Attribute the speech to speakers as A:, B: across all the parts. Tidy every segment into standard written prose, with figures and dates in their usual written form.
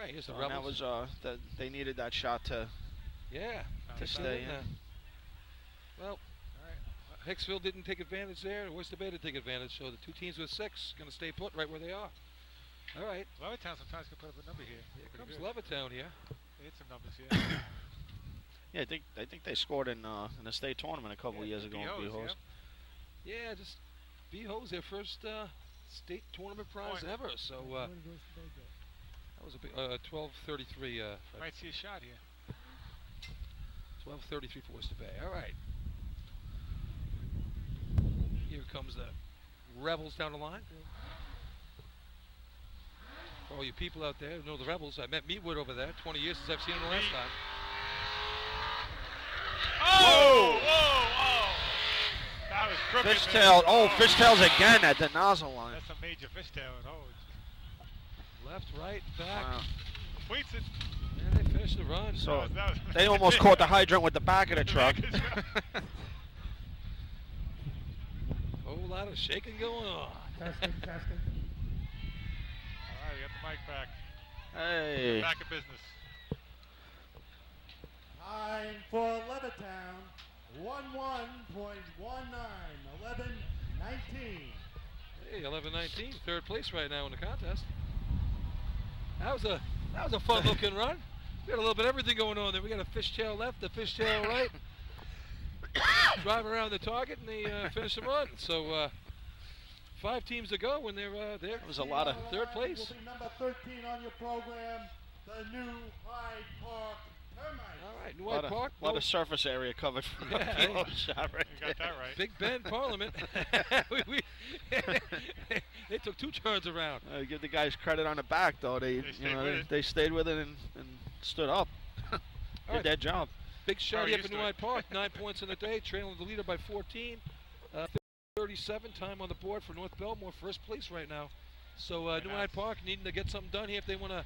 A: right, here's the
B: And
A: Rebels.
B: that was they needed that shot to stay in.
A: Well, Hicksville didn't take advantage there. Oyster Bay didn't take advantage. So the two teams with 6 going to stay put right where they are. All right.
C: Levittown sometimes can put up a number here.
A: Here comes Levittown here.
C: They hit some numbers here.
B: Yeah, I think they scored in a state tournament a couple years ago.
C: B-Hose.
A: Yeah, just B-Hose, their first state tournament prize ever. So that was a big 12:33.
C: Might see a shot here.
A: 12:33 for Oyster Bay. All right. Here comes the Rebels down the line. For all you people out there who know the Rebels, I met Meatwood over there. 20 years since I've seen him the last time.
C: Oh! That was crooked.
B: Fishtail. Oh, fishtails again at the nozzle line.
C: That's a major fishtail. Oh.
A: Left, right, back.
B: Wow.
C: Completes it.
A: And they finished the run.
B: So they almost caught the hydrant with the back of the truck.
A: Whole lot of shaking going on.
D: Testing.
C: All right, we got the mic back.
B: Hey.
C: Back in business.
D: Time for Levittown. 11.19. 11-19.
A: Hey, 11-19, third place right now in the contest. That was a fun looking run. We got a little bit of everything going on there. We got a fishtail left, a fishtail right. Drive around the target and they finish the run. So 5 teams to go when they're there.
B: It was a lot of
A: third place.
D: Will be number 13 on your program, the New Hyde Park Termites.
A: All right, New Hyde Park.
B: A lot of surface area covered from the shot right
C: You got that right.
A: Big Bend Parliament. They took 2 turns around.
B: Give the guys credit on the back, though. They stayed with it and stood up. Did their job.
A: Big shot here for New Hyde Park. 9 points in the day, trailing the leader by 14. 37 time on the board for North Belmore, first place right now. So New Hyde Park needing to get something done here if they want to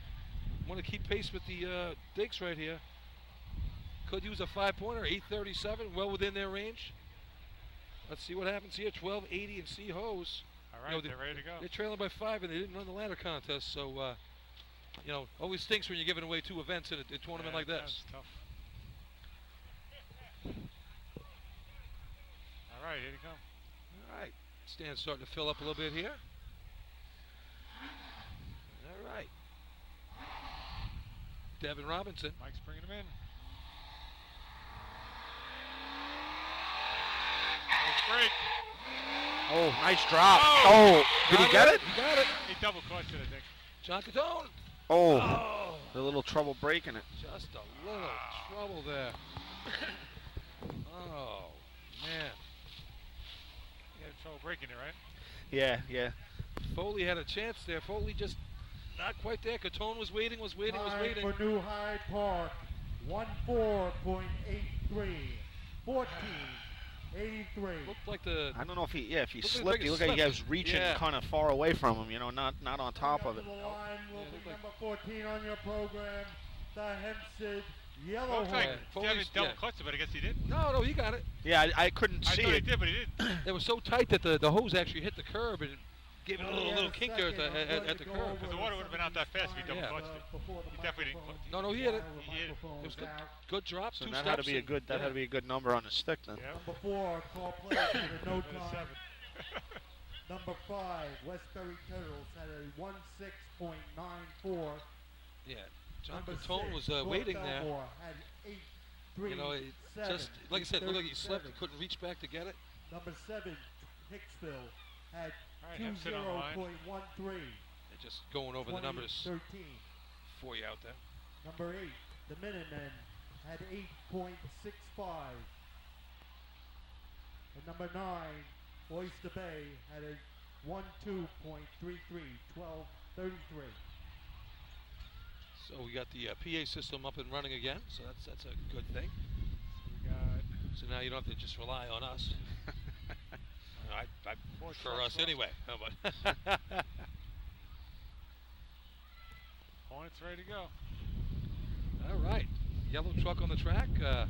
A: keep pace with the Dinks right here. Could use a 5-pointer, 8:37, well within their range. Let's see what happens here. 12:80 and C Hose.
C: All right, they're ready to go.
A: They're trailing by 5 and they didn't run the ladder contest. So always stinks when you're giving away 2 events in a tournament like this.
C: That's tough. All right, here they come.
A: All right, stand's starting to fill up a little bit here. All right. Devin Robinson.
C: Mike's bringing him in. Nice break.
B: Oh, nice drop. Oh, did he get it?
A: He got it.
C: He double clutched it, I think.
A: John Catone.
B: Oh, a little trouble breaking it.
A: Just a little trouble there. Oh, man.
C: He had trouble breaking it, right?
B: Yeah.
D: Foley had a chance there. Foley just not quite there. Catone was waiting.
E: Time for New Hyde Park, 14.83, 14.83.
D: Looked like the.
B: I don't know if he slipped.
D: like
B: He
D: he
B: looked like he
D: slipped.
B: was reaching
D: Yeah.
B: kind of far away from him, not on top of it.
E: The line will
D: Yeah,
E: be
D: looked like-
E: number 14 on your program, the Hempstead Yellow
C: Looks like
E: Horn.
D: Foley's-
C: Devin double
D: yeah.
C: clutched it, but I guess he didn't.
D: No, he got it.
B: Yeah, I couldn't
C: I
B: see
C: thought he
B: it.
C: did, but he didn't.
D: They were so tight that the hose actually hit the curb and it gave it a little kink there at the curb.
C: Because the water would have been out that fast if he double
D: Yeah.
C: clutched it. He definitely didn't clutch it.
D: No, he hit it.
C: He hit it.
D: It was good drop.
B: So
D: 2
B: that
D: steps.
B: had to be a good. That had to be a good number on the stick then.
C: Yeah.
E: Number 4, call plays for the no
C: Minute
E: time.
C: 7.
E: Number 5, Westbury Turtles had a 16.94.
D: Yeah, John
E: Number
D: Catone
E: 6,
D: was
E: North
D: waiting there.
E: Belmore had 8.37.
D: You know, it just like I said, it looked like he slipped. He couldn't reach back to get it.
E: Number 7, Hicksville had
C: All right, Hempstead on the line.
E: 20.13.
D: They're just going over the numbers
E: 13.
D: for you out there.
E: Number 8, the Minutemen had 8.65. And number 9, Oyster Bay had a 12.33, 12.33.
D: So we got the PA system up and running again. So that's a good thing.
C: We got
D: So now you don't have to just rely on us. I prefer us anyway. How about?
C: Hornets ready to go.
D: All right, yellow truck on the track. It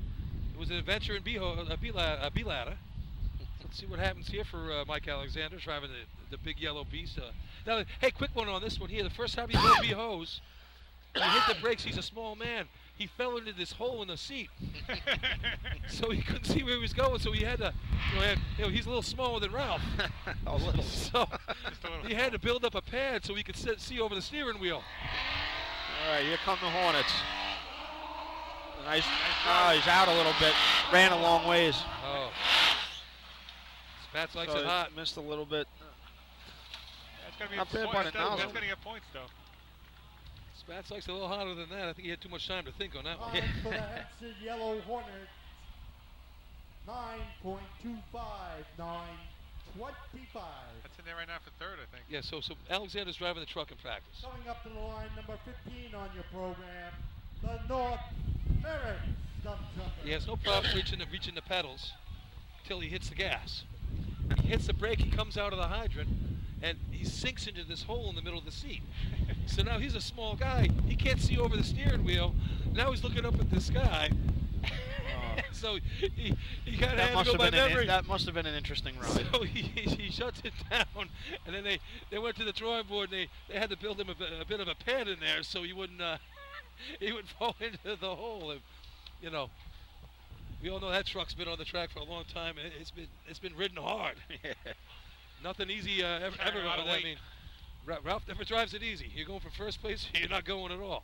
D: was an adventure in B-Ladder. Let's see what happens here for Mike Alexander driving the big yellow beast. Now, hey, quick one on this one here. The first time you go B-Hose,
A: He hit the brakes. He's a small man. He fell into this hole in the seat, so he couldn't see where he was going. So he had to, he's a little smaller than Ralph.
B: A little.
A: So he had to build up a pad so he could see over the steering wheel.
B: All right, here come the Hornets. Nice. Oh, he's out a little bit. Ran a long ways.
A: Oh. Spats likes
B: So
A: it hot.
B: Missed a little bit.
C: That's going to be
B: Not bad by the
C: That's
B: nozzle.
C: going to get points, though.
A: Spats likes it a little hotter than that. I think he had too much time to think on that one.
E: Time for the Hempstead Yellow Hornets. 9.25, 9.25.
C: That's in there right now for third, I think.
A: Yeah, so Alexander's driving the truck in practice.
E: Coming up to the line, number 15 on your program, the North Merrick Stump Jumper.
A: He has no problem reaching the pedals till he hits the gas. He hits the brake, he comes out of the hydrant, and he sinks into this hole in the middle of the seat. So now he's a small guy. He can't see over the steering wheel. Now he's looking up at the sky. So he kind of had to go by memory.
B: That must have been an interesting ride.
A: So he shuts it down, and then they went to the drawing board, and they had to build him a bit of a pad in there so he wouldn't fall into the hole. And, we all know that truck's been on the track for a long time. It's been ridden hard. Nothing easy ever. I mean, Ralph never drives it easy. You're going for first place, you're not going at all.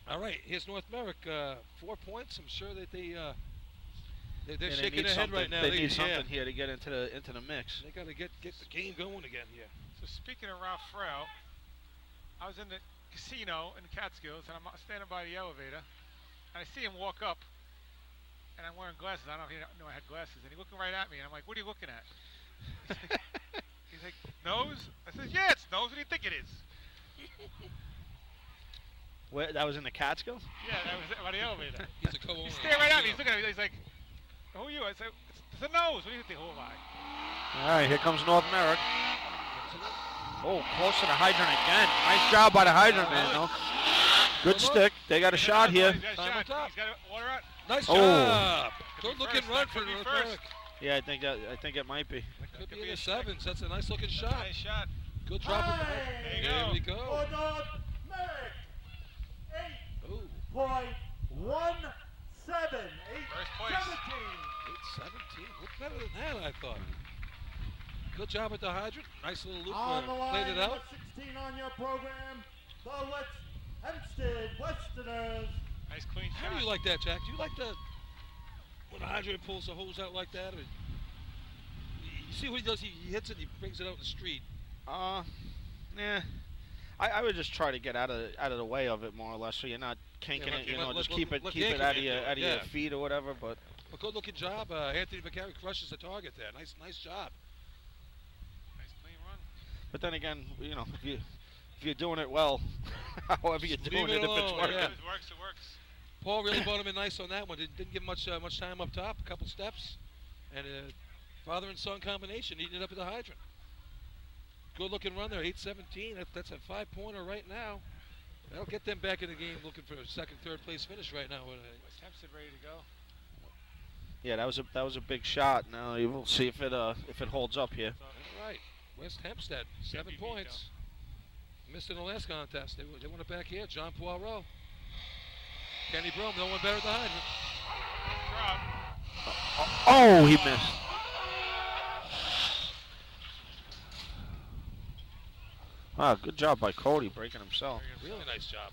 A: All right, here's North Merrick, 4 points. I'm sure that they're shaking their head right now.
B: They need something here to get into the mix.
A: They got to get the game going again here.
C: So speaking of Ralph Frau, I was in the casino in Catskills, and I'm standing by the elevator, and I see him walk up, and I'm wearing glasses. I don't know if he knew I had glasses, and he's looking right at me, and I'm like, "What are you looking at?" He's like, "Nose?" I said, "Yeah, it's nose. What do you think it is?"
B: Where, that was in the Catskills?
C: Yeah, that was by the elevator.
A: He's a co-owner.
C: He's staring right at me. He's looking at me. He's like, "Who are you?" I said, "It's the nose. What do you think? Who am I?"
B: All right, here comes North Merrick. Oh, close to the hydrant again. Nice job by the hydrant man, though. Good stick. They got a shot here.
C: He's got a
A: Time on top.
C: He's got water out.
A: Nice
B: Oh.
A: job. Good looking
C: first.
A: run
C: That
A: for
C: could be
A: North
C: first.
A: Merrick.
B: Yeah, I think it might be.
A: Could be in the sevens. That's a nice looking shot.
C: Nice shot.
A: Good drop.
C: There you go.
A: There we go.
E: For North Merrick,
A: Ooh.
E: 8.17,
C: First place.
A: 8-17. Look better than that, I thought. Good job at the hydrant. Nice little loop.
E: On the
A: Played
E: line,
A: it
E: number
A: out.
E: 16 on your program, the Hempstead Westerners.
C: Nice clean shot.
A: How do you like that, Jack? Do you like when the hydrant pulls the hose out like that? Or you see what he does? He hits it. He brings it out in the street.
B: Yeah. I would just try to get out of the way of it more or less, so you're not kinking it. Just keep it out of your feet or whatever. But
A: a good looking job. Anthony McCarry crushes the target there. Nice job.
C: Nice clean run.
B: But then again, if you're doing it well, however you're doing it, if it's
A: alone,
B: working.
A: yeah.
C: If it works, it works.
A: Paul really brought him in nice on that one. Didn't give much time up top. A couple steps, and father and son combination eating it up at the hydrant. Good looking run there, 8-17. That's a 5-pointer right now. That'll get them back in the game, looking for a second, third place finish right now.
C: West Hempstead ready to go.
B: Yeah, that was a big shot. Now we'll see if it holds up here.
A: All right, West Hempstead, 7 points. Missed in the last contest. They won it back here. John Poirot, Kenny Brome, no one better at the hydrant.
C: Drop.
B: Oh, he missed. Wow, good job by Cody breaking himself.
A: Really nice job.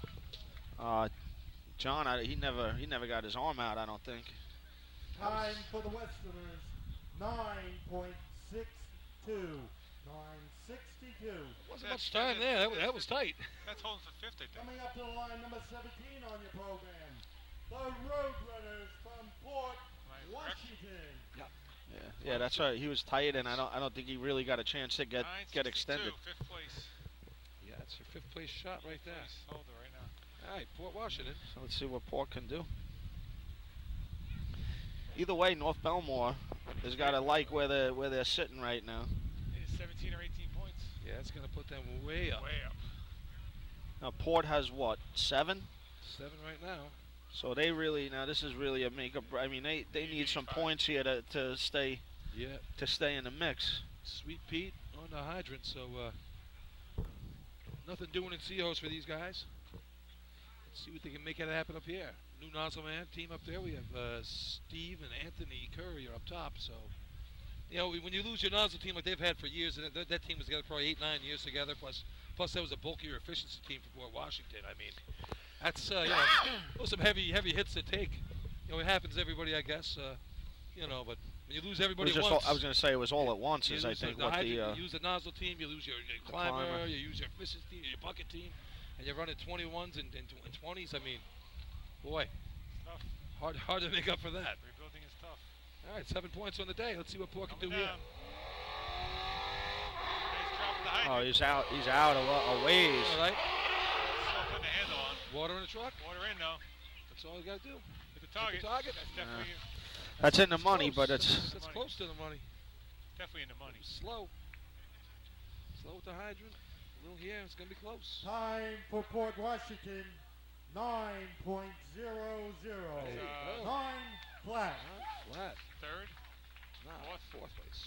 B: John, he never got his arm out, I don't think.
E: Time for the Westerners, 9.62. 9.62.
A: Wasn't much time there. That was tight.
C: That's holding for fifth, I think.
E: Coming up to the line, number 17 on your program, the Roadrunners from Port Washington.
B: Yeah, that's right. He was tight, and I don't think he really got a chance to get extended.
C: 5th place.
A: Yeah, it's your 5th place shot right there.
C: Holder right now.
A: All right, Port Washington.
B: So let's see what Port can do. Either way, North Belmore has got to like where they're sitting right now.
C: It's 17 or 18 points.
A: Yeah, it's going to put them way up.
C: Way up.
B: Now Port has what, 7?
A: 7 right now.
B: So they really this is really a makeup. I mean, they need some points here to stay.
A: Yeah.
B: To stay in the mix.
A: Sweet Pete on the hydrant. So Nothing doing in Seahorse for these guys. Let's see what they can make it happen up here. New nozzle man team up there. We have Steve and Anthony Curry are up top. So, you know, when you lose your nozzle team like they've had for years, and that team was together probably 8-9 years together. Plus that was a bulkier efficiency team for Port Washington. I mean, that's you know, those some heavy hits to take. You know, it happens to everybody, I guess. You know, but when you lose everybody at once.
B: I was going to say it was all at once. Is I think what
A: you use the nozzle team, you lose your climber, you use your efficiency team, your bucket team, and you're running 21s and 20s. I mean, boy,
C: tough.
A: Hard to make up for that.
C: Rebuilding is tough.
A: All right, 7 points on the day. Let's see what Port can do here.
C: Nice drop of the hydrant.
B: Oh, he's out a ways.
A: All right.
C: Still putting the handle on.
A: Water in the truck.
C: Water in though.
A: That's all you got to do.
C: Hit the target.
A: Target.
C: That's definitely.
B: That's in the money,
A: close.
B: but it's.
A: That's close to the money.
C: Definitely in the money.
A: Slow with the hydrant. A little here. It's gonna be close.
E: Time for Port Washington, 9.00. 9 flat.
A: Flat.
C: Third.
A: No, fourth place.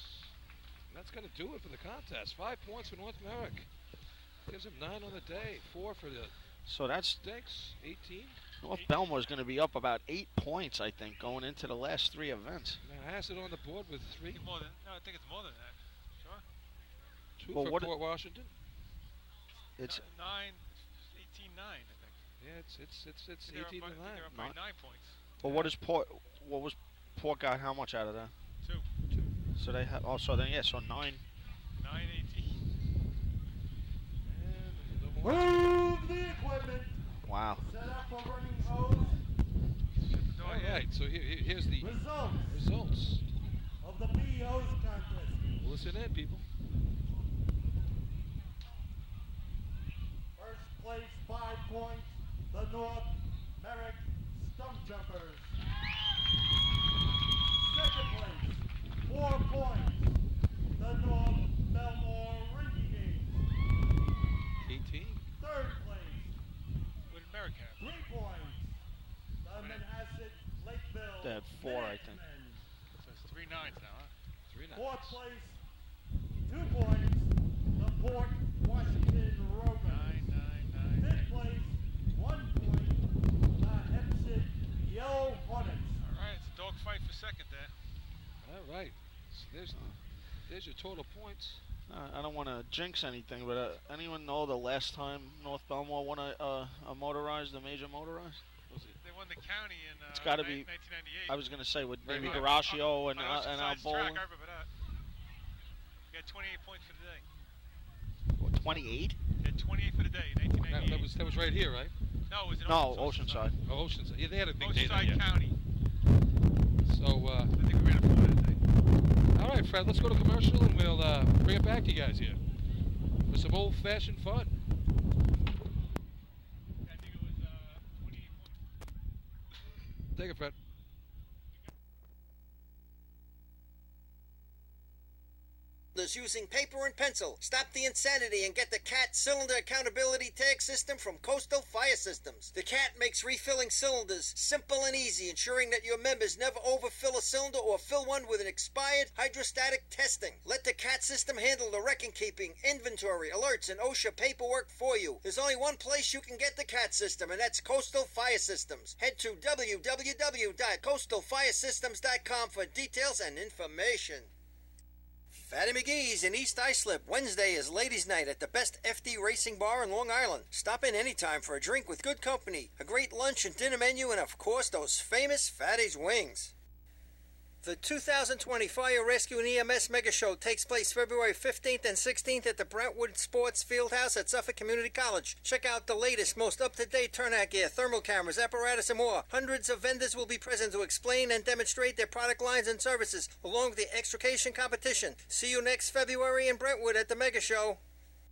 A: And that's gonna do it for the contest. 5 points for North Merrick. Gives him 9 on the day. 4 for the.
B: So that's.
A: Stinks. 18.
B: North Belmore is going to be up about 8 points, I think, going into the last 3 events.
A: Now has it on the board with 3.
C: I think it's more than that. Sure.
A: 2 for Port Washington.
B: It's
C: 9, 18-9, I think.
A: Yeah, it's 18 to 9.
C: They're up by 9 points.
B: Well, what was Port got how much out of that?
C: 2.
B: So they have. Oh, so then so 9.
C: 9, 18.
E: Move the equipment.
B: Wow.
E: Set up for running hose.
A: All right, so here's the results
E: of the B hose contest.
A: Listen in, people.
E: First place, 5 points, the North Merrick Stump Jumpers. Second place, 4 points, the North Belmore Renegades.
A: 18.
E: Third place,
C: What did Merrick have?
E: 3 points, the Manhasset Lakeville.
B: They had 4, I think.
C: So it's 3 9s now, huh?
A: 3 9.
E: Fourth place, 2 points, the Port Washington Rovers.
C: 9.
E: Fifth place, 1 point, the Hempstead Yellow Hornets.
C: All right, it's a dogfight for second there.
A: All right. So there's your total points.
B: I don't want to jinx anything, but anyone know the last time North Belmore won a major motorized?
C: They won the county in
B: It's got to be
C: 1998.
B: I was going to say with maybe
A: Maybe.
B: Garaccio and
C: Oceanside
B: Bowling.
C: track, I remember that. We got 28 points for the day.
B: What, 28?
C: We had 28 for the day in 1998.
A: That was right here, right?
C: No, it was in
B: Oceanside.
A: Oh, Oceanside. Yeah, they had a big day
C: Oceanside
A: that year.
C: County.
A: So,
C: I think we ran a 4 that day.
A: all right, Fred, let's go to commercial and we'll bring it back to you guys here for some old-fashioned fun.
C: I think it was 28 points.
A: Take it, Fred.
F: Using paper and pencil. Stop the insanity and get the CAT Cylinder Accountability Tag System from Coastal Fire Systems. The CAT makes refilling cylinders simple and easy, ensuring that your members never overfill a cylinder or fill one with an expired hydrostatic testing. Let the CAT system handle the record-keeping, inventory, alerts, and OSHA paperwork for you. There's only one place you can get the CAT system, and that's Coastal Fire Systems. Head to www.coastalfiresystems.com for details and information. Fatty McGee's in East Islip. Wednesday is ladies' night at the best FD Racing Bar in Long Island. Stop in anytime for a drink with good company, a great lunch and dinner menu, and of course those famous Fatty's wings. The 2020 Fire Rescue and EMS Mega Show takes place February 15th and 16th at the Brentwood Sports Fieldhouse at Suffolk Community College. Check out the latest, most up-to-date turnout gear, thermal cameras, apparatus, and more. Hundreds of vendors will be present to explain and demonstrate their product lines and services, along with the extrication competition. See you next February in Brentwood at the Mega Show.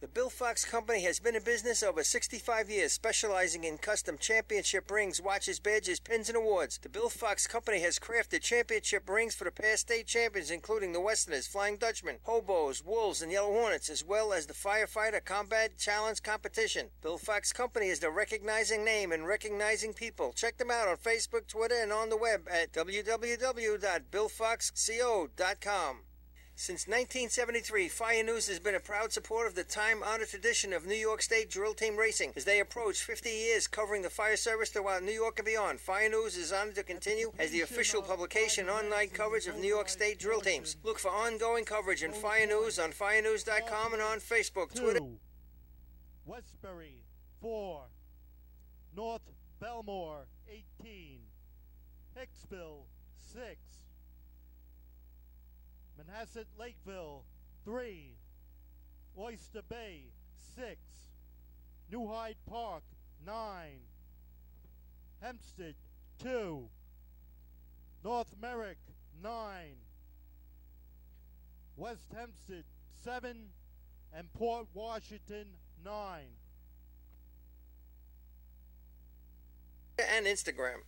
F: The Bill Fox Company has been in business over 65 years, specializing in custom championship rings, watches, badges, pins, and awards. The Bill Fox Company has crafted championship rings for the past state champions, including the Westerners, Flying Dutchmen, Hobos, Wolves, and Yellow Hornets, as well as the Firefighter Combat Challenge competition. Bill Fox Company is the recognizing name and recognizing people. Check them out on Facebook, Twitter, and on the web at www.billfoxco.com. Since 1973, Fire News has been a proud supporter of the time-honored tradition of New York State Drill Team Racing. As they approach 50 years covering the fire service throughout New York and beyond, Fire News is honored to continue as the official publication and online coverage of New York State drill teams. Look for ongoing coverage in Fire News on firenews.com and on Facebook, Twitter.
E: 2, Westbury 4, North Belmore 18, Hicksville 6, Manhasset Lakeville 3, Oyster Bay 6, New Hyde Park 9, Hempstead 2, North Merrick 9, West Hempstead 7, and Port Washington 9.
F: And Instagram.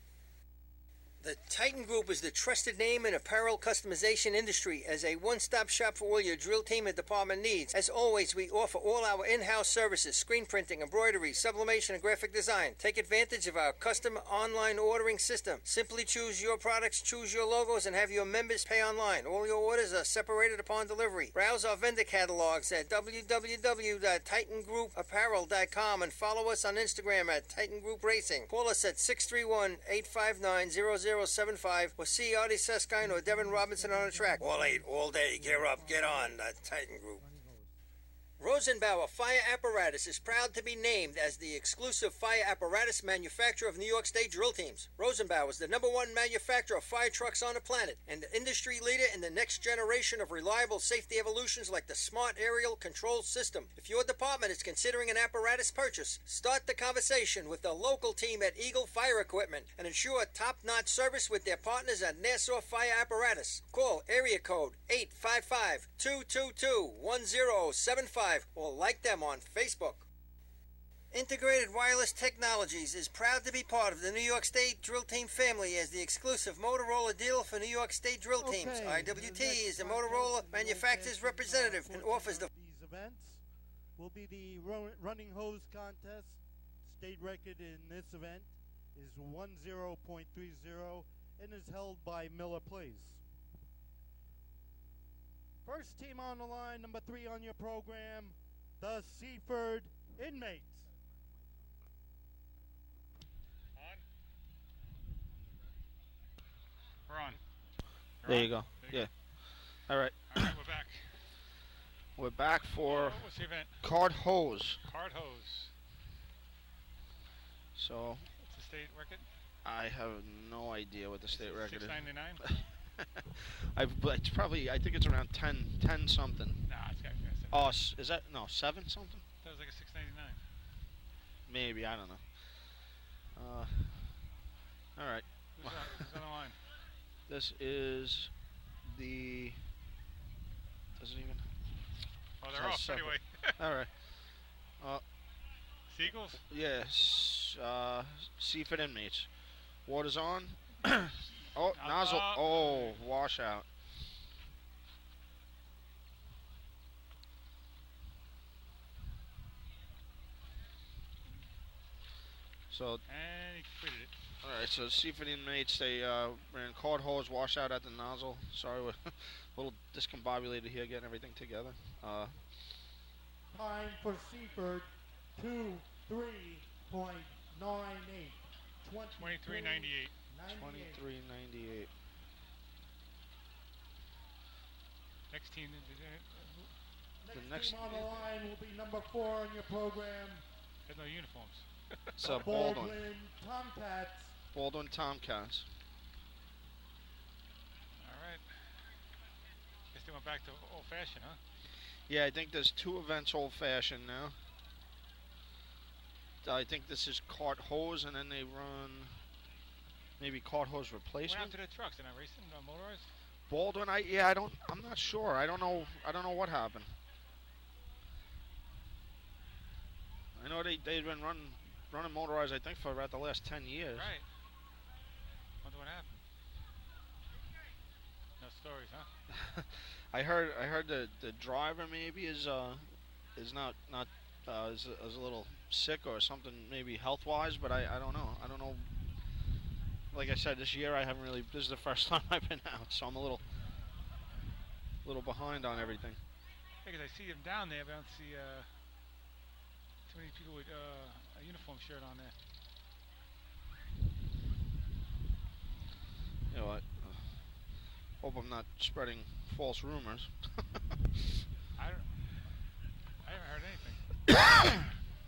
F: The Titan Group is the trusted name in apparel customization industry as a one-stop shop for all your drill team and department needs. As always, we offer all our in-house services, screen printing, embroidery, sublimation, and graphic design. Take advantage of our custom online ordering system. Simply choose your products, choose your logos, and have your members pay online. All your orders are separated upon delivery. Browse our vendor catalogs at www.titangroupapparel.com and follow us on Instagram at Titan Group Racing. Call us at 631-859-0075 or see Artie Seskine or Devin Robinson on the track. All 8, all day, gear up, get on, the Titan Group. Rosenbauer Fire Apparatus is proud to be named as the exclusive fire apparatus manufacturer of New York State drill teams. Rosenbauer is the #1 manufacturer of fire trucks on the planet and the industry leader in the next generation of reliable safety evolutions like the Smart Aerial Control System. If your department is considering an apparatus purchase, start the conversation with the local team at Eagle Fire Equipment and ensure top-notch service with their partners at Nassau Fire Apparatus. Call area code 855-222-1075 or like them on Facebook. Integrated Wireless Technologies is proud to be part of the New York State Drill Team family as the exclusive Motorola dealer for New York State drill teams. IWT is the Motorola manufacturer's representative and offers the...
E: These events will be the running hose contest. State record in this event is 10.30 and is held by Miller Place. First team on the line, number 3 on your program, the Seaford Inmates.
C: On? We're on.
B: There you go. Yeah. All right.
C: All right, we're back.
B: We're back for
C: what's the event?
B: Card Hose.
C: Card hose.
B: So
C: What's the state record?
B: I have no idea what the state record is.
C: 699?
B: It's probably, I think it's around 10 something.
C: Nah, it's got to be 7.
B: Oh, is that, no, 7 something?
C: That was like a 699.
B: Maybe, I don't know. All right.
C: Who's on the line?
B: This is the, doesn't even.
C: Oh, they're off
B: separate.
C: anyway.
B: All right.
C: Seagulls?
B: Yes. Seaford Inmates. Water's on. Oh, nozzle. Oh, washout. So.
C: And he completed it.
B: All right. So Seaford Inmates, they ran card hose, washout at the nozzle. Sorry, we're a little discombobulated here, getting everything together.
E: Time for Seaford, 23.98.
C: 23.98.
B: 23.98.
C: Next team.
E: Next team on the line will be number 4 on your program.
C: There's no uniforms.
B: So Baldwin.
E: Tomcats.
B: Baldwin Tomcats.
C: All right. Guess they went back to old-fashioned, huh?
B: Yeah, I think there's 2 events old-fashioned now. I think this is cart hose, and then they run maybe cart hose replacement.
C: What happened to the trucks? They're not racing, motorized?
B: Baldwin, I'm not sure. I don't know what happened. I know they've been running motorized, I think, for about the last 10 years.
C: Right. Wonder what happened. No stories, huh?
B: I heard the driver maybe is not is a little sick or something, maybe health-wise, but I don't know. I don't know. Like I said, this year I haven't really. This is the first time I've been out, so I'm a little. little behind on everything.
C: Because I see them down there, but I don't see too many people with a uniform shirt on there.
B: You know what? Hope I'm not spreading false rumors.
C: I haven't heard anything.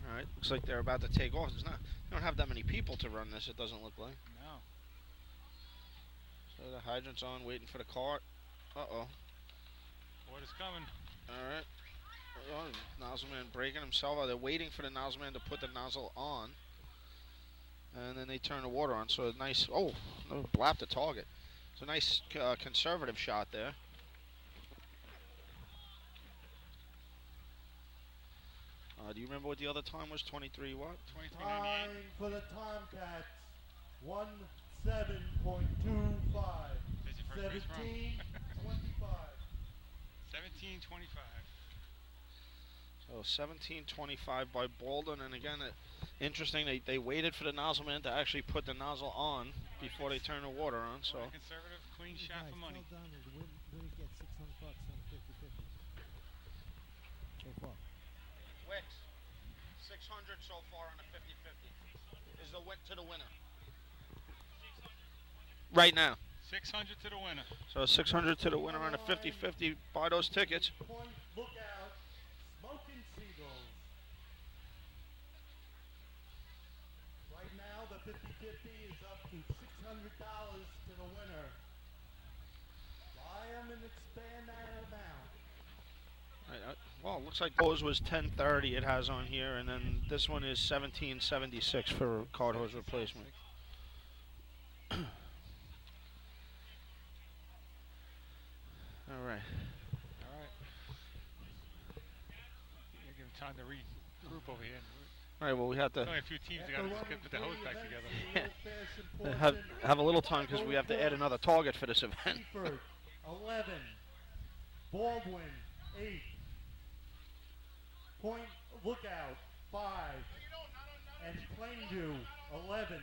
B: All right, looks like they're about to take off. They don't have that many people to run this, it doesn't look like.
C: No.
B: So the hydrant's on, waiting for the cart. Uh-oh.
C: What is coming?
B: All right. Oh, nozzle man breaking himself out. They're waiting for the nozzle man to put the nozzle on. And then they turn the water on. So a nice, oh, blap the target. It's a nice conservative shot there. Do you remember what the other time was? 23 what?
C: 23.98.
E: Time for the Tomcats. 17.25. 17.25.
C: 17.25.
B: So 17.25 by Bolden, and again, interesting. They waited for the nozzle man to actually put the nozzle on before they turn the water on. So
C: conservative, clean shot for money.
G: Tell Donald the winner gets $600 on a 50-50. So far.
B: Wicks, 600 so far on a 50-50 is the win to the winner. Right now.
C: 600 to the winner.
B: So 600 to the winner on a 50-50. Buy those tickets.
E: Point lookout. Smoking Seagulls. Right now, the 50-50 is up to $600 to the winner. Buy them and expand that amount.
B: Well, it looks like those was 1030 it has on here, and then this one is 1776 for card hose replacement. All right.
C: You give them time to regroup over here.
B: All right. Well, we have to
C: Only a few teams that got to put the hose back together.
B: have a little time because we have to add another target for this event.
E: 11. Baldwin 8. Point lookout 5. And Plainview 11.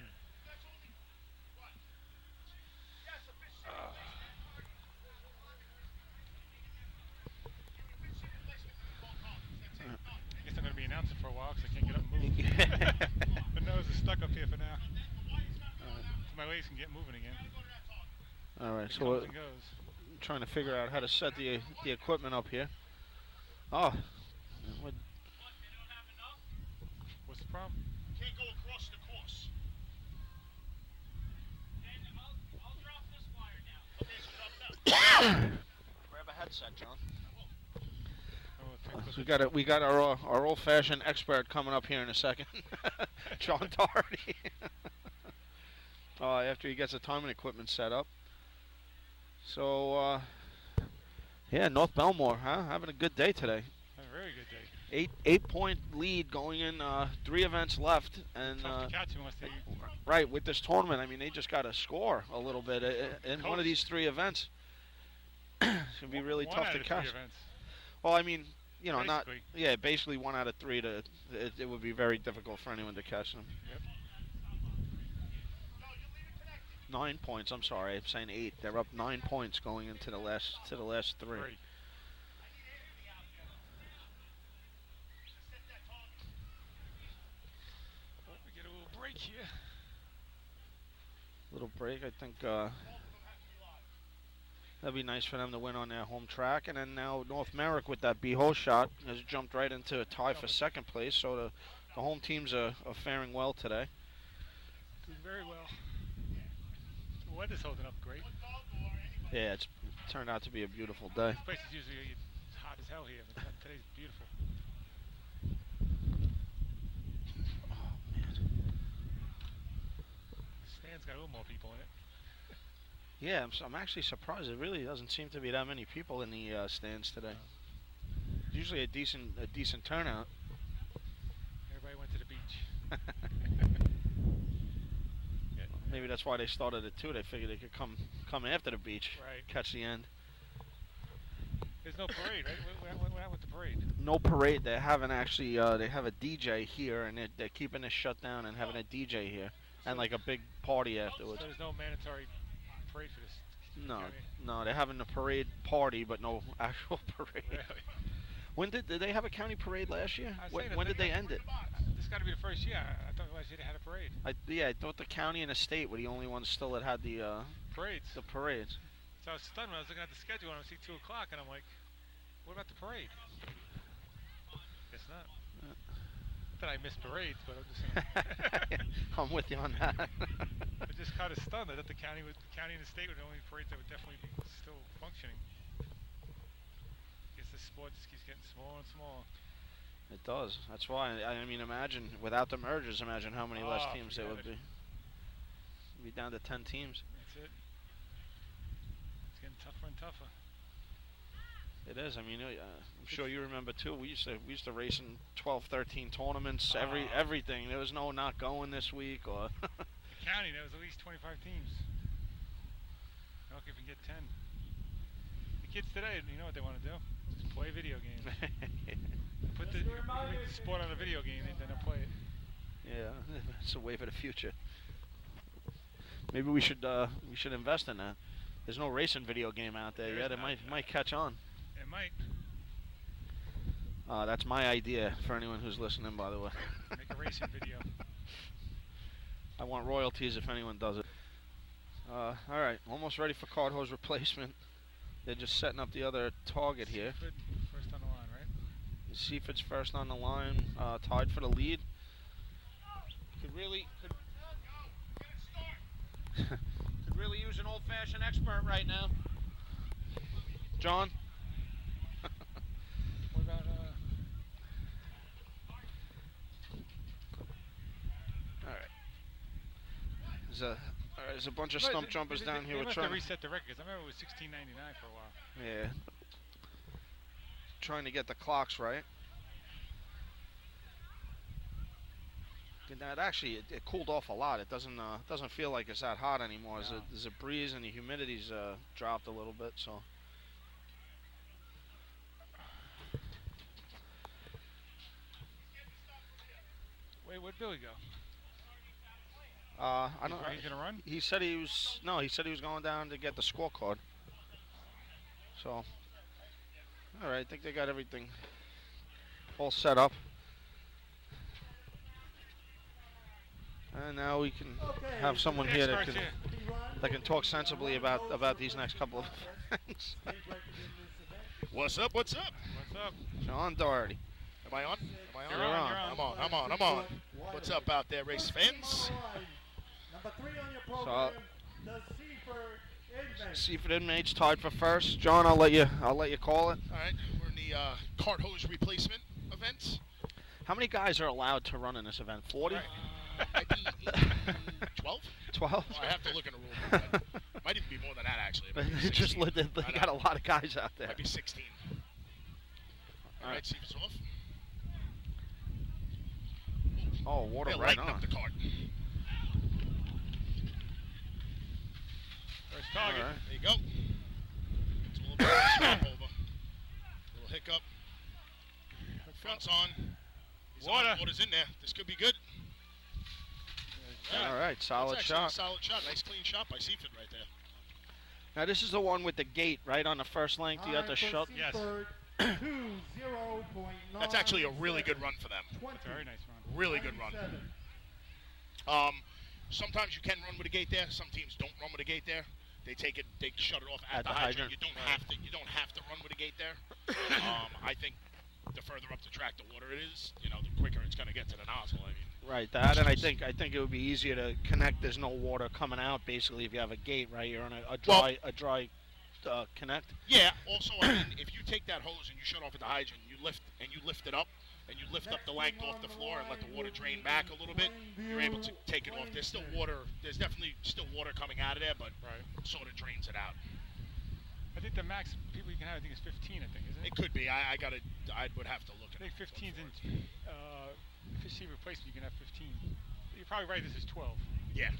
C: I guess I'm going to be announcing for a while because I can't get up and move. The nose is stuck up here for now. My legs can get moving again.
B: All right.
C: It
B: So
C: comes
B: we're
C: and goes.
B: trying to figure out how to set the equipment up here. Oh.
C: What's the problem?
H: Can't go across the course. I'll drop this wire down.
B: Grab a headset, John.
C: Oh,
B: We got our old-fashioned expert coming up here in a second, John Doherty. After he gets the timing equipment set up. So yeah, North Belmore, having a good day today.
C: A very good day.
B: 8-point lead going in, 3 events left, and
C: Tough to catch him unless they
B: right with this tournament. I mean, they just got to score a little bit in one of these 3 events. It's gonna be really tough to catch. Well, I mean, you know, basically 1 out of 3 it would be very difficult for anyone to catch them.
C: Yep.
B: 9 points. I'm sorry, I'm saying 8. They're up 9 points going into the last 3.
C: We get a little break here.
B: Little break. I think that'd be nice for them to win on their home track. And then now North Merrick with that B-hole shot has jumped right into a tie for second place. So the home teams are faring well today.
C: Doing very well. The weather's holding up great.
B: Yeah, it's turned out to be a beautiful day.
C: This place is usually hot as hell here, but today's beautiful.
B: Oh, man.
C: The stand's got a little more people in it.
B: Yeah, I'm actually surprised. It really doesn't seem to be that many people in the stands today. Usually a decent turnout.
C: Everybody went to the beach.
B: Maybe that's why they started at 2. They figured they could come after the beach, catch the end.
C: There's no parade, right? What happened with the parade?
B: No parade. They haven't actually. They have a DJ here, and they're keeping it shut down and having a DJ here, and like a big party afterwards.
C: So there's no mandatory parade for this
B: No, no, they're having a parade party, but no actual parade.
C: Really?
B: When did they have a county parade last year?
C: I was
B: When,
C: saying
B: when did they end it?
C: This got to be the first year. I thought last year they had a parade.
B: I thought the county and the state were the only ones still that had the
C: Parades.
B: The parades.
C: So I was stunned when I was looking at the schedule and I see 2 o'clock and I'm like, what about the parade? Guess not. Not that I miss parades, but I'm just saying.
B: I'm with you on that.
C: I just kind of stunned that the county and the state were the only parades that would definitely be still functioning. I guess the sport just keeps getting smaller and smaller.
B: It does. That's why. I mean, imagine without the mergers, imagine how many less teams there would be. It'd be down to 10 teams.
C: That's it. It's getting tougher and tougher.
B: It is. I mean, I'm sure you remember too. We used to race in 12, 13 tournaments. Everything. There was no not going this week or.
C: The county, there was at least 25 teams. Look if you can get 10. The kids today, you know what they want to do? Just play video games. Put the sport on a video game and then they'll play it.
B: Yeah, it's a way for the future. Maybe we should invest in that. There's no racing video game out there yet. It might catch on.
C: It might.
B: That's my idea for anyone who's listening, by the way.
C: Make a racing video.
B: I want royalties if anyone does it. All right, almost ready for card hose replacement. They're just setting up the other target here.
C: First on the line, right?
B: Seaford's first on the line, tied for the lead. Could really use an old-fashioned expert right now. John?
C: What about
B: All right. There's a bunch of stump jumpers down here.
C: They
B: We're
C: must
B: trying
C: have reset the record because I remember it was $16.99 for a while.
B: Yeah. Trying to get the clocks right. And that actually it cooled off a lot. It doesn't feel like it's that hot anymore.
C: No.
B: There's a breeze and the humidity's dropped a little bit. So.
C: Wait, where'd Billy go?
B: I don't.
C: He's gonna run?
B: He said he was going down to get the scorecard. So, all right. I think they got everything all set up. And now we can have someone here that can talk sensibly about these next couple of things.
I: What's up?
C: What's up?
B: John Doherty.
I: Am I on?
B: You're on.
I: I'm on. What's up out there, race fans?
E: Number 3 on your program, the Seaford Inmates.
B: Seaford Inmates tied for first. John, I'll let you call it.
I: All right, we're in the cart hose replacement event.
B: How many guys are allowed to run in this event? 40?
I: 12?
B: 12?
I: Well, I have to look in the rule book. Might even be more than that, actually.
B: They got a lot of guys out there.
I: Might be 16. All right, Seaford's off.
B: Oh, water
I: They're
B: right
I: lighting
B: on.
I: up the cart.
C: First target.
B: All right.
I: There you go. It's a little bit of a swap over. Little hiccup. Front's on. Water's in there. This could be good.
B: All right, solid shot.
I: Solid shot. Nice clean shot by Seaford right there.
B: Now this is the one with the gate right on the first length. You have to shut.
C: Yes.
E: 20.9.
I: That's actually a really good run for them.
C: That's a very nice run.
I: Really good run. Sometimes you can run with a gate there. Some teams don't run with a gate there. They take it. They shut it off at the hydrant. You don't have to run with a gate there. I think the further up the track the water it is, the quicker it's going to get to the nozzle. I mean.
B: Right, that, and I think it would be easier to connect. There's no water coming out. Basically, if you have a gate, right, you're on a dry connect.
I: Yeah. Also, I mean, if you take that hose and you shut off at the hydrant, you lift it up, and you lift up the length off the floor and let the water drain back a little bit, you're able to take it off. There's still water. There's definitely still water coming out of there, but sort of drains it out.
C: I think the max people you can have, I think, is 15. I think, isn't it?
I: It could be. I would have to look at it.
C: I think 15 is in efficiency replacement. You can have 15. You're probably right. This is 12.
I: Yeah.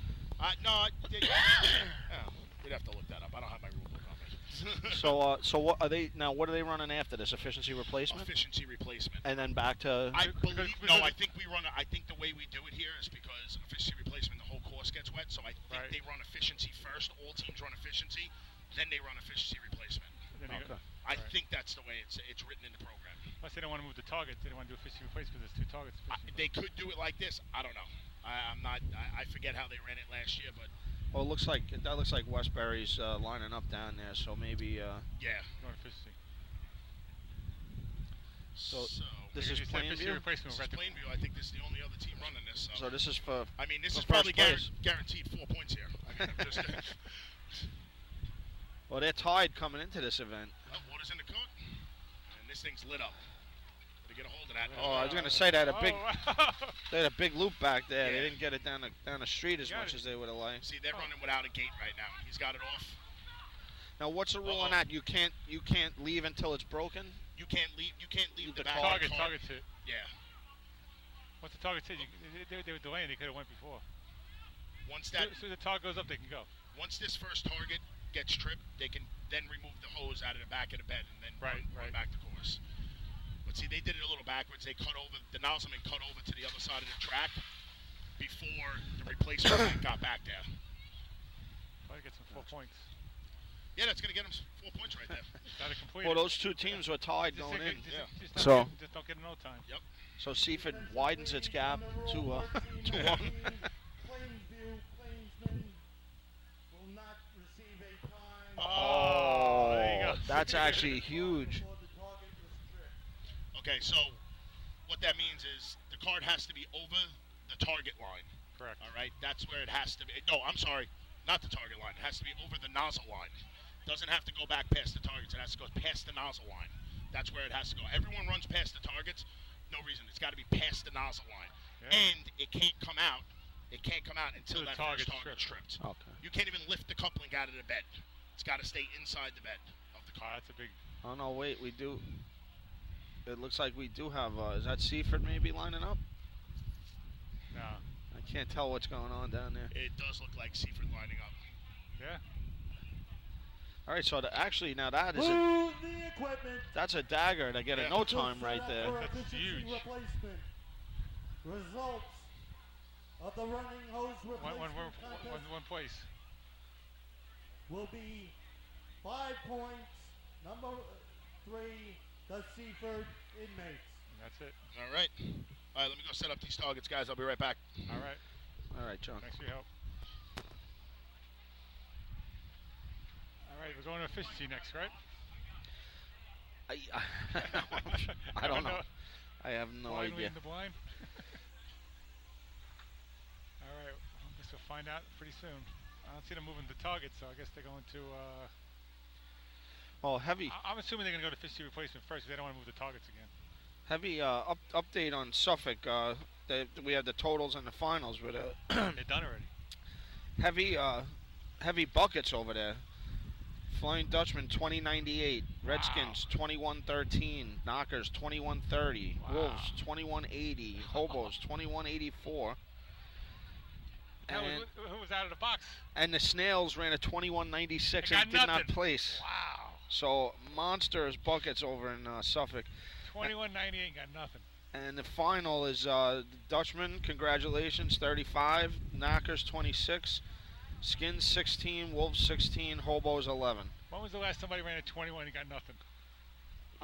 I: We'd have to look that up. I don't have my rule book on me.
B: So what are they now? What are they running after this? Efficiency replacement.
I: Efficiency replacement.
B: And then back to.
I: I believe no. I think we run. I think the way we do it here is because efficiency replacement, the whole course gets wet. So I think they run efficiency first. All teams run efficiency. then they run efficiency replacement.
B: Okay.
I: I think that's the way it's written in the program.
C: Plus, they don't want to move the target. They don't want to do efficiency replacement because there's 2 targets.
I: They could do it like this. I don't know. I forget how they ran it last year, but.
B: Well, it looks like Westbury's lining up down there, so maybe.
I: Yeah.
C: Going efficiency.
B: So this is Plainview.
I: This is Plainview. I think this is the only other team running this.
B: So this is for.
I: I mean, this
B: for
I: is probably
B: place.
I: guaranteed 4 points here. I mean, I'm just,
B: well, they're tied coming into this event.
I: oh, water's in the cook, and this thing's lit up. Gotta get a hold of that.
B: Oh, I was gonna say they had a big loop back there. Yeah. They didn't get it down the street as much as they would have liked.
I: See, they're running without a gate right now. He's got it off.
B: Now, what's the rule on that? You can't leave until it's broken.
I: You can't leave the back
C: target
I: car.
C: hit.
I: Yeah.
C: Once the target's hit, they were delaying. They could have went before.
I: Once that.
C: So the target goes up, they can go.
I: Once this first target gets tripped, they can then remove the hose out of the back of the bed and then run back the course. But see, they did it a little backwards. They cut over the nozzleman cut over to the other side of the track before the replacement got back there.
C: Try to get some 4 points.
I: Yeah, that's going to get them 4 points right there.
C: Got to complete
B: well,
C: it.
B: those 2 teams were tied going in.
C: Just don't get no time.
I: Yep.
B: So Seaford widens its gap to 1.
E: Plainsmen will not receive a time.
B: Oh,
C: there you go.
B: That's actually huge.
I: Okay, so what that means is the card has to be over the target line.
C: Correct.
I: All right, that's where it has to be. No, I'm sorry, not the target line. It has to be over the nozzle line. Doesn't have to go back past the targets. It has to go past the nozzle line. That's where it has to go. Everyone runs past the targets. No reason. It's got to be past the nozzle line. Yeah. And it can't come out. It can't come out until that first target's tripped.
B: Okay.
I: You can't even lift the coupling out of the bed. It's got to stay inside the bed of the car.
C: That's a big.
B: Oh no! Wait, we do. It looks like we do have. Is that Seaford maybe lining up?
C: No.
B: I can't tell what's going on down there.
I: It does look like Seaford lining up.
C: Yeah.
B: All right, so actually now that is that's a dagger to get a no time right there.
C: That's huge.
E: Results of the running hose replacement contest
C: one place
E: will be 5 points. Number 3, the Seaford inmates.
C: That's it.
I: All right. All right, let me go set up these targets, guys. I'll be right back.
C: All right.
B: All right, John.
C: Thanks for your help. All right, we're going to efficiency next, right?
B: I don't know. I have no idea.
C: The blind. All right, I guess we'll find out pretty soon. I don't see them moving the target, so I guess they're going to.
B: Oh, heavy.
C: I'm assuming they're going to go to efficiency replacement first because they don't want to move the targets again.
B: Heavy update on Suffolk. We had the totals and the finals, but
C: they're done already.
B: Heavy buckets over there. Flying Dutchman 2098, Redskins 2113, Knockers 2130, Wolves 2180, Hobos 2184.
C: Who was out of the box?
B: And the Snails ran a 2196 and did not place.
C: Wow.
B: So monsters buckets over in Suffolk.
C: 2198 got nothing.
B: And the final is Dutchman, congratulations, 35, Knockers 26. Skins 16, Wolves 16, Hobos 11.
C: When was the last somebody ran a 21 and got nothing?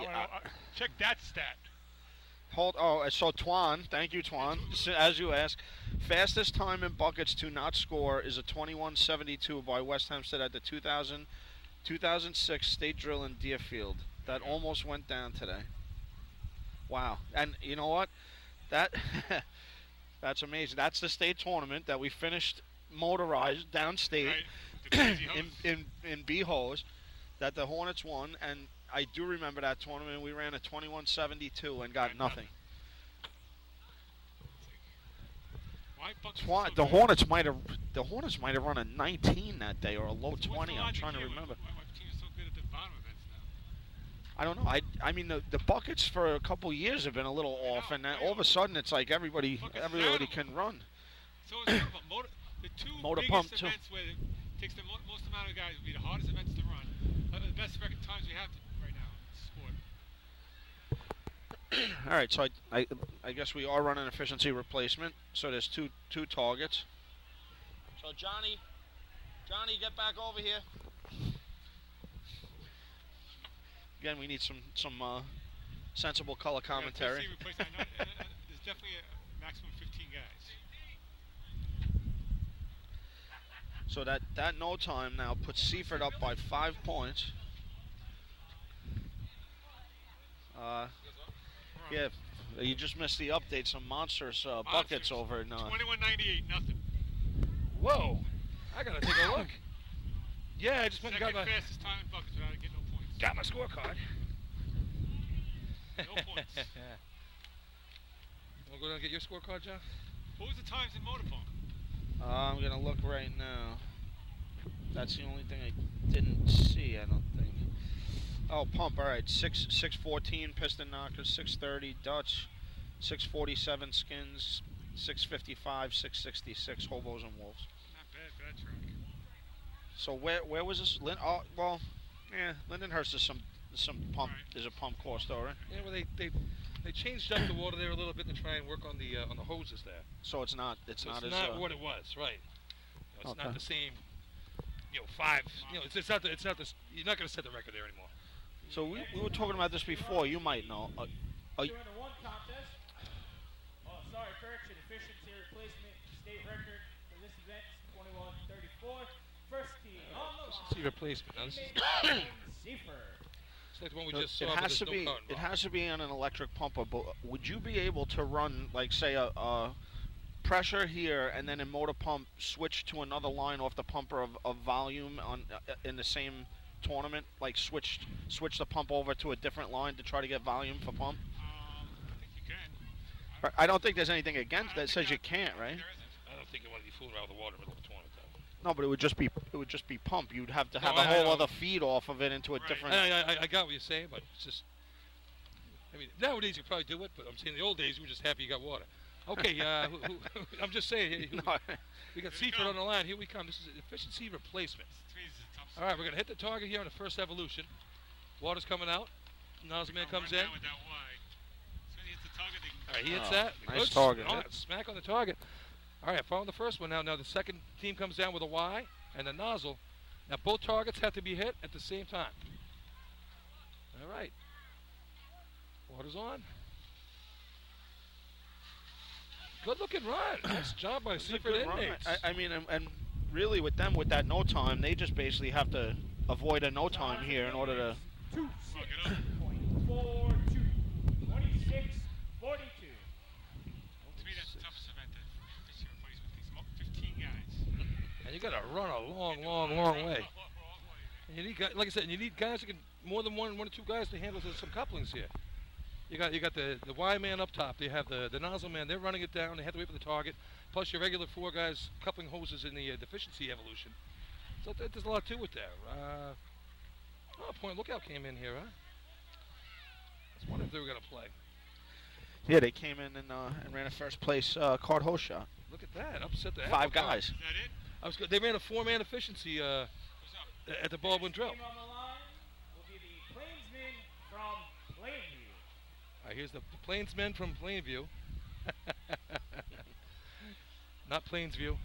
B: Yeah.
C: Check that stat.
B: So Twan, thank you Twan, as you ask, fastest time in buckets to not score is a 21:72 by West Hempstead at the 2006 State Drill in Deerfield. That almost went down today. Wow. And you know what? That's amazing. That's the state tournament that we finished motorized downstate in B-Hose that the Hornets won, and I do remember that tournament. We ran a 21:72 and got nothing. The Hornets might have run a 19 that day or a low 20. I'm trying to remember. I don't know. I mean the buckets for a couple years have been a little off, and then all of a sudden it's like everybody can run.
C: So it's the two
B: motor
C: biggest
B: pump
C: events where it takes the most amount of guys would be the hardest events to run. The best record times we have right now in sport.
B: All right, so I guess we are running efficiency replacement. So there's two targets. So Johnny, get back over here. again, we need some sensible color commentary.
C: There's definitely a maximum 15 guys.
B: So that no time now puts Seaford up by 5 points. Yeah, you just missed the update. Some monstrous buckets over in
C: 21.98, nothing.
A: Whoa! I gotta take a look. Yeah, I just went and got my
C: fastest time in buckets without getting no points.
A: got my scorecard.
C: No points.
A: Wanna go down and get your scorecard, John?
C: What was the times in motor pump?
B: I'm gonna look right now. That's the only thing I didn't see, I don't think. Oh, pump, all right. 614 piston knockers, 630 Dutch, 647 skins, 655, 666 hobos and wolves.
C: Not bad for that track.
B: So where was this? Lindenhurst is some pump. Right. There's a pump course though, right?
A: Yeah, well they changed up the water there a little bit to try and work on the hoses there.
B: So it's not
A: as what it was, right? It's
B: okay.
A: not the same. 5. It's not the. You're not going to set the record there anymore.
B: So we were talking about this before. You might know.
J: Two into one contest. Correction. Efficiency replacement state record for this event is 21:34. First team on the line.
A: Efficiency replacement. Now, this is it's like the one we just saw.
B: It has to be on an electric pumper. But would you be able to run, like, say, a pressure here, and then in motor pump switch to another line off the pumper of volume on in the same tournament, like switch the pump over to a different line to try to get volume for pump?
C: I think you can.
B: I don't think there's anything against that says you can't, right?
A: I don't think you want to be fooling around with the water in the middle of the tournament, though.
B: No, but it would just be pump. You'd have to have a whole other feed off of it into a different.
A: I got what you're saying, but it's just. I mean, nowadays you probably do it, but I'm saying in the old days you were just happy you got water. Okay, I'm just saying. We got Seaford on the line. Here we come. This is an efficiency replacement. All right, we're going to hit the target here on the first evolution. Water's coming out. Nozzle man comes in. All right, he hits that.
B: Nice target.
A: Smack on the target. All right, following the first one now. Now the second team comes down with a Y and a nozzle. Now both targets have to be hit at the same time. All right. Water's on. Good looking run. Nice job by Seaford inmates.
B: I mean, and really with them, with that no time, they just basically have to avoid a no time here in order to.
J: 26.42. 26.42.
C: To me, that's the toughest event. Efficiency replacement takes 15 guys.
A: And you got to run a long way. And you need, like I said, you need guys that can more than one or two guys to handle some couplings here. You got the Y man up top. They have the nozzle man. They're running it down. They have to wait for the target. Plus your regular 4 guys coupling hoses in the deficiency evolution. So there's a lot to it there. Point lookout came in here, huh? I was wondering if they were going to play.
B: Yeah, they came in and ran a first place card hose shot.
A: Look at that. Upset the
B: 5 guys.
C: Is that it?
A: They ran a 4-man efficiency at the Baldwin drill.
J: Team on the line will be the Plainsmen from Plainview.
A: All right, here's the Plainsmen from Plainview. Not Plainsview.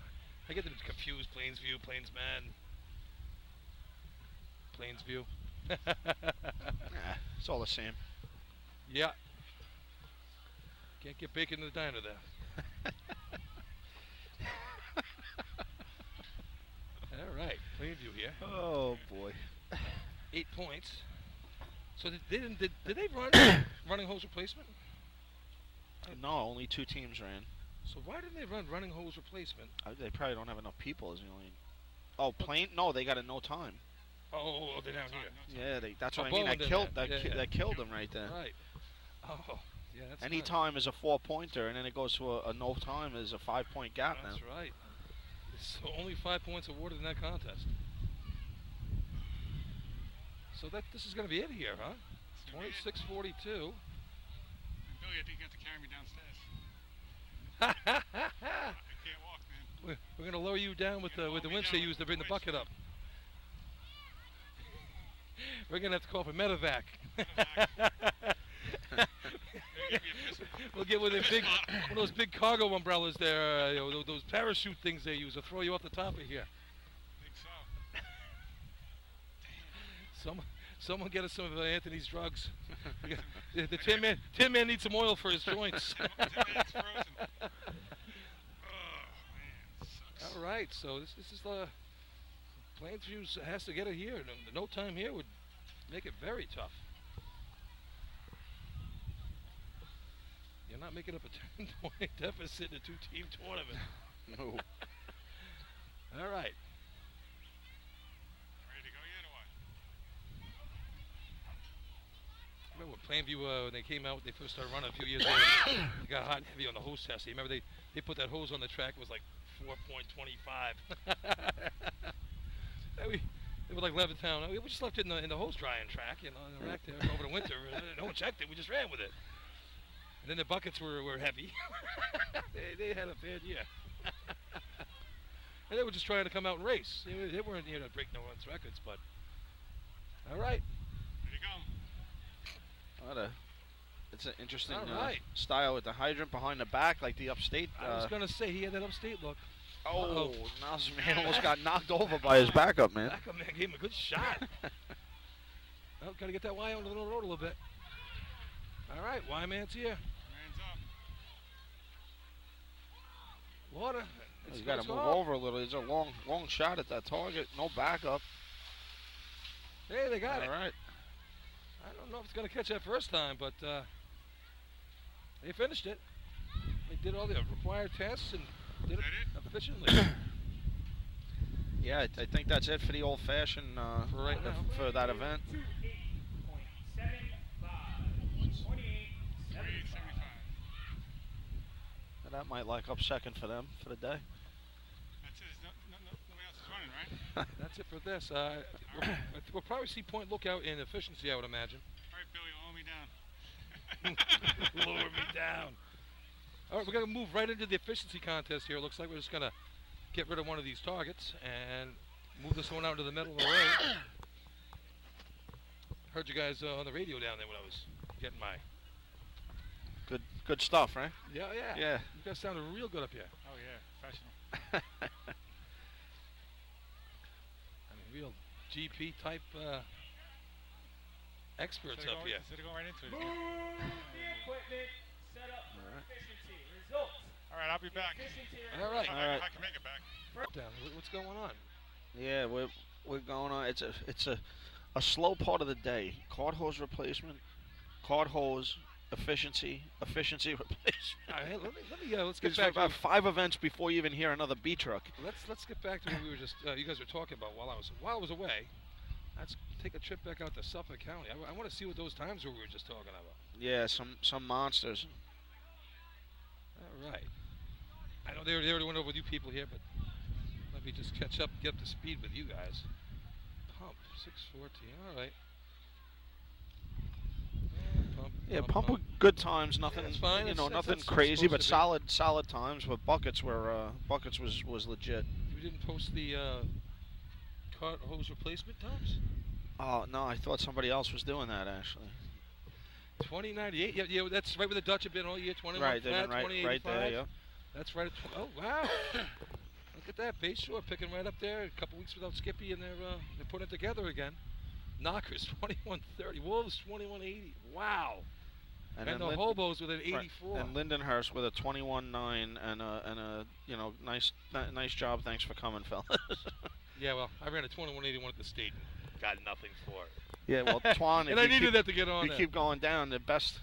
A: I get them confused. Plainsview, Plainsman. Plainsview.
B: It's all the same.
A: Yeah. Can't get bacon in the diner there. All right, Plainview here.
B: Oh boy.
A: 8 points. So did they run running hose replacement?
B: No, only 2 teams ran.
A: So why didn't they run running hose replacement?
B: They probably don't have enough people. Is the only. Oh, No, they got a no time.
A: Oh, they're down here.
B: Yeah, that's what I mean. That killed them right there.
A: Right. Oh, yeah. That's
B: Any time is a 4-pointer, and then it goes to a no time is a 5-point gap now.
A: That's right. So only 5 points awarded in that contest. So this is going to be it here, huh? 26-42.
C: Billy, I think you have to carry me downstairs.
A: I
C: can't walk, man.
A: We're going to lower you down with the winch they use to bring the bucket up. We're going to have to call for medevac. We'll get one of those big cargo umbrellas there, those parachute things they use to throw you off the top of here.
C: I think so.
A: Someone get us some of Anthony's drugs. The Tin Man needs some oil for his joints.
C: Tin Man's frozen. Oh, man, sucks.
A: All right, so this is the Plainview has to get it here. No time here would make it very tough. You're not making up a 10-point deficit in a two-team tournament.
B: No.
A: All right.
C: Ready to go yet or what?
A: Remember when Plainview, when they came out, they first started running a few years later, they got hot and heavy on the hose test. Remember they put that hose on the track, it was like 4.25. They were like Levittown. We just left it in the hose drying track, in the rack there over the winter. No one checked it. We just ran with it. And then the buckets were heavy. they had a bad year. And they were just trying to come out and race. They weren't here to break no one's records, but all right.
C: Ready to go.
B: It's an interesting
A: style
B: with the hydrant behind the back, like the upstate.
A: I was going to say he had that upstate look.
B: Oh, Nas man almost got knocked over by his backup man.
A: Backup man gave him a good shot. Well, got to get that Y on the little road a little bit. All right, Y man's here.
C: Man's up.
A: Water.
B: He's got to move over a little. It's a long shot at that target. No backup.
A: Hey, they got it.
B: All right.
A: I don't know if it's going to catch that first time, but they finished it. They did all the required tests and did it efficiently.
B: Yeah, I think that's it for the old-fashioned
A: for right now.
B: For that event.
C: 28.75.
B: That might like up second for them for the day.
C: That's it. Nobody else is running, right?
A: That's it for this. We'll probably see point lookout in efficiency, I would imagine.
C: All right, Billy, lower me down.
A: Lower me down. All right, we're going to move right into the efficiency contest here. It looks like we're just going to get rid of one of these targets and move this one out into the middle of the road. Heard you guys on the radio down there when I was getting my...
B: Good stuff, right?
A: Yeah.
B: Yeah.
A: You guys sounded real good up here.
C: Oh, yeah, professional.
A: I mean, real GP type experts up here.
C: Instead of going right into it.
J: Move the equipment, set up for efficiency. Results.
C: All right, I'll be back.
A: All right.
C: If I can make it back.
A: Down. What's going on?
B: Yeah, we're going on. It's a slow part of the day. Card hose replacement, card hose efficiency replacement.
A: All right, let's get back
B: about 5 events before you even hear another B truck.
A: Let's get back to what we were just you guys were talking about while I was away. Let's take a trip back out to Suffolk County. I want to see what those times were we were just talking about.
B: Yeah, some monsters.
A: All right. I know they already went over with you people here, but let me just catch up, get up to speed with you guys. Pump 614. All right.
B: Pump with good times. Nothing,
A: yeah, fine.
B: Nothing crazy, but solid times. But buckets was legit.
A: You didn't post the cart hose replacement times?
B: Oh no, I thought somebody else was doing that actually.
A: 2098. Yeah, that's right where the Dutch have been all year. 21
B: right,
A: flat,
B: right there. Yeah.
A: That's right. Oh wow. Look at that. Base Shore picking right up there. A couple weeks without Skippy, and they're putting it together again. Knockers 2130. Wolves 2180. Wow. And the Hobos with an 84.
B: Right. And Lindenhurst with a 21.9 and a nice job. Thanks for coming, fellas.
A: Yeah, well, I ran a 2181 at the state and got nothing for it.
B: Yeah, well, Twan.
A: And I needed that to get on.
B: You keep going down. The best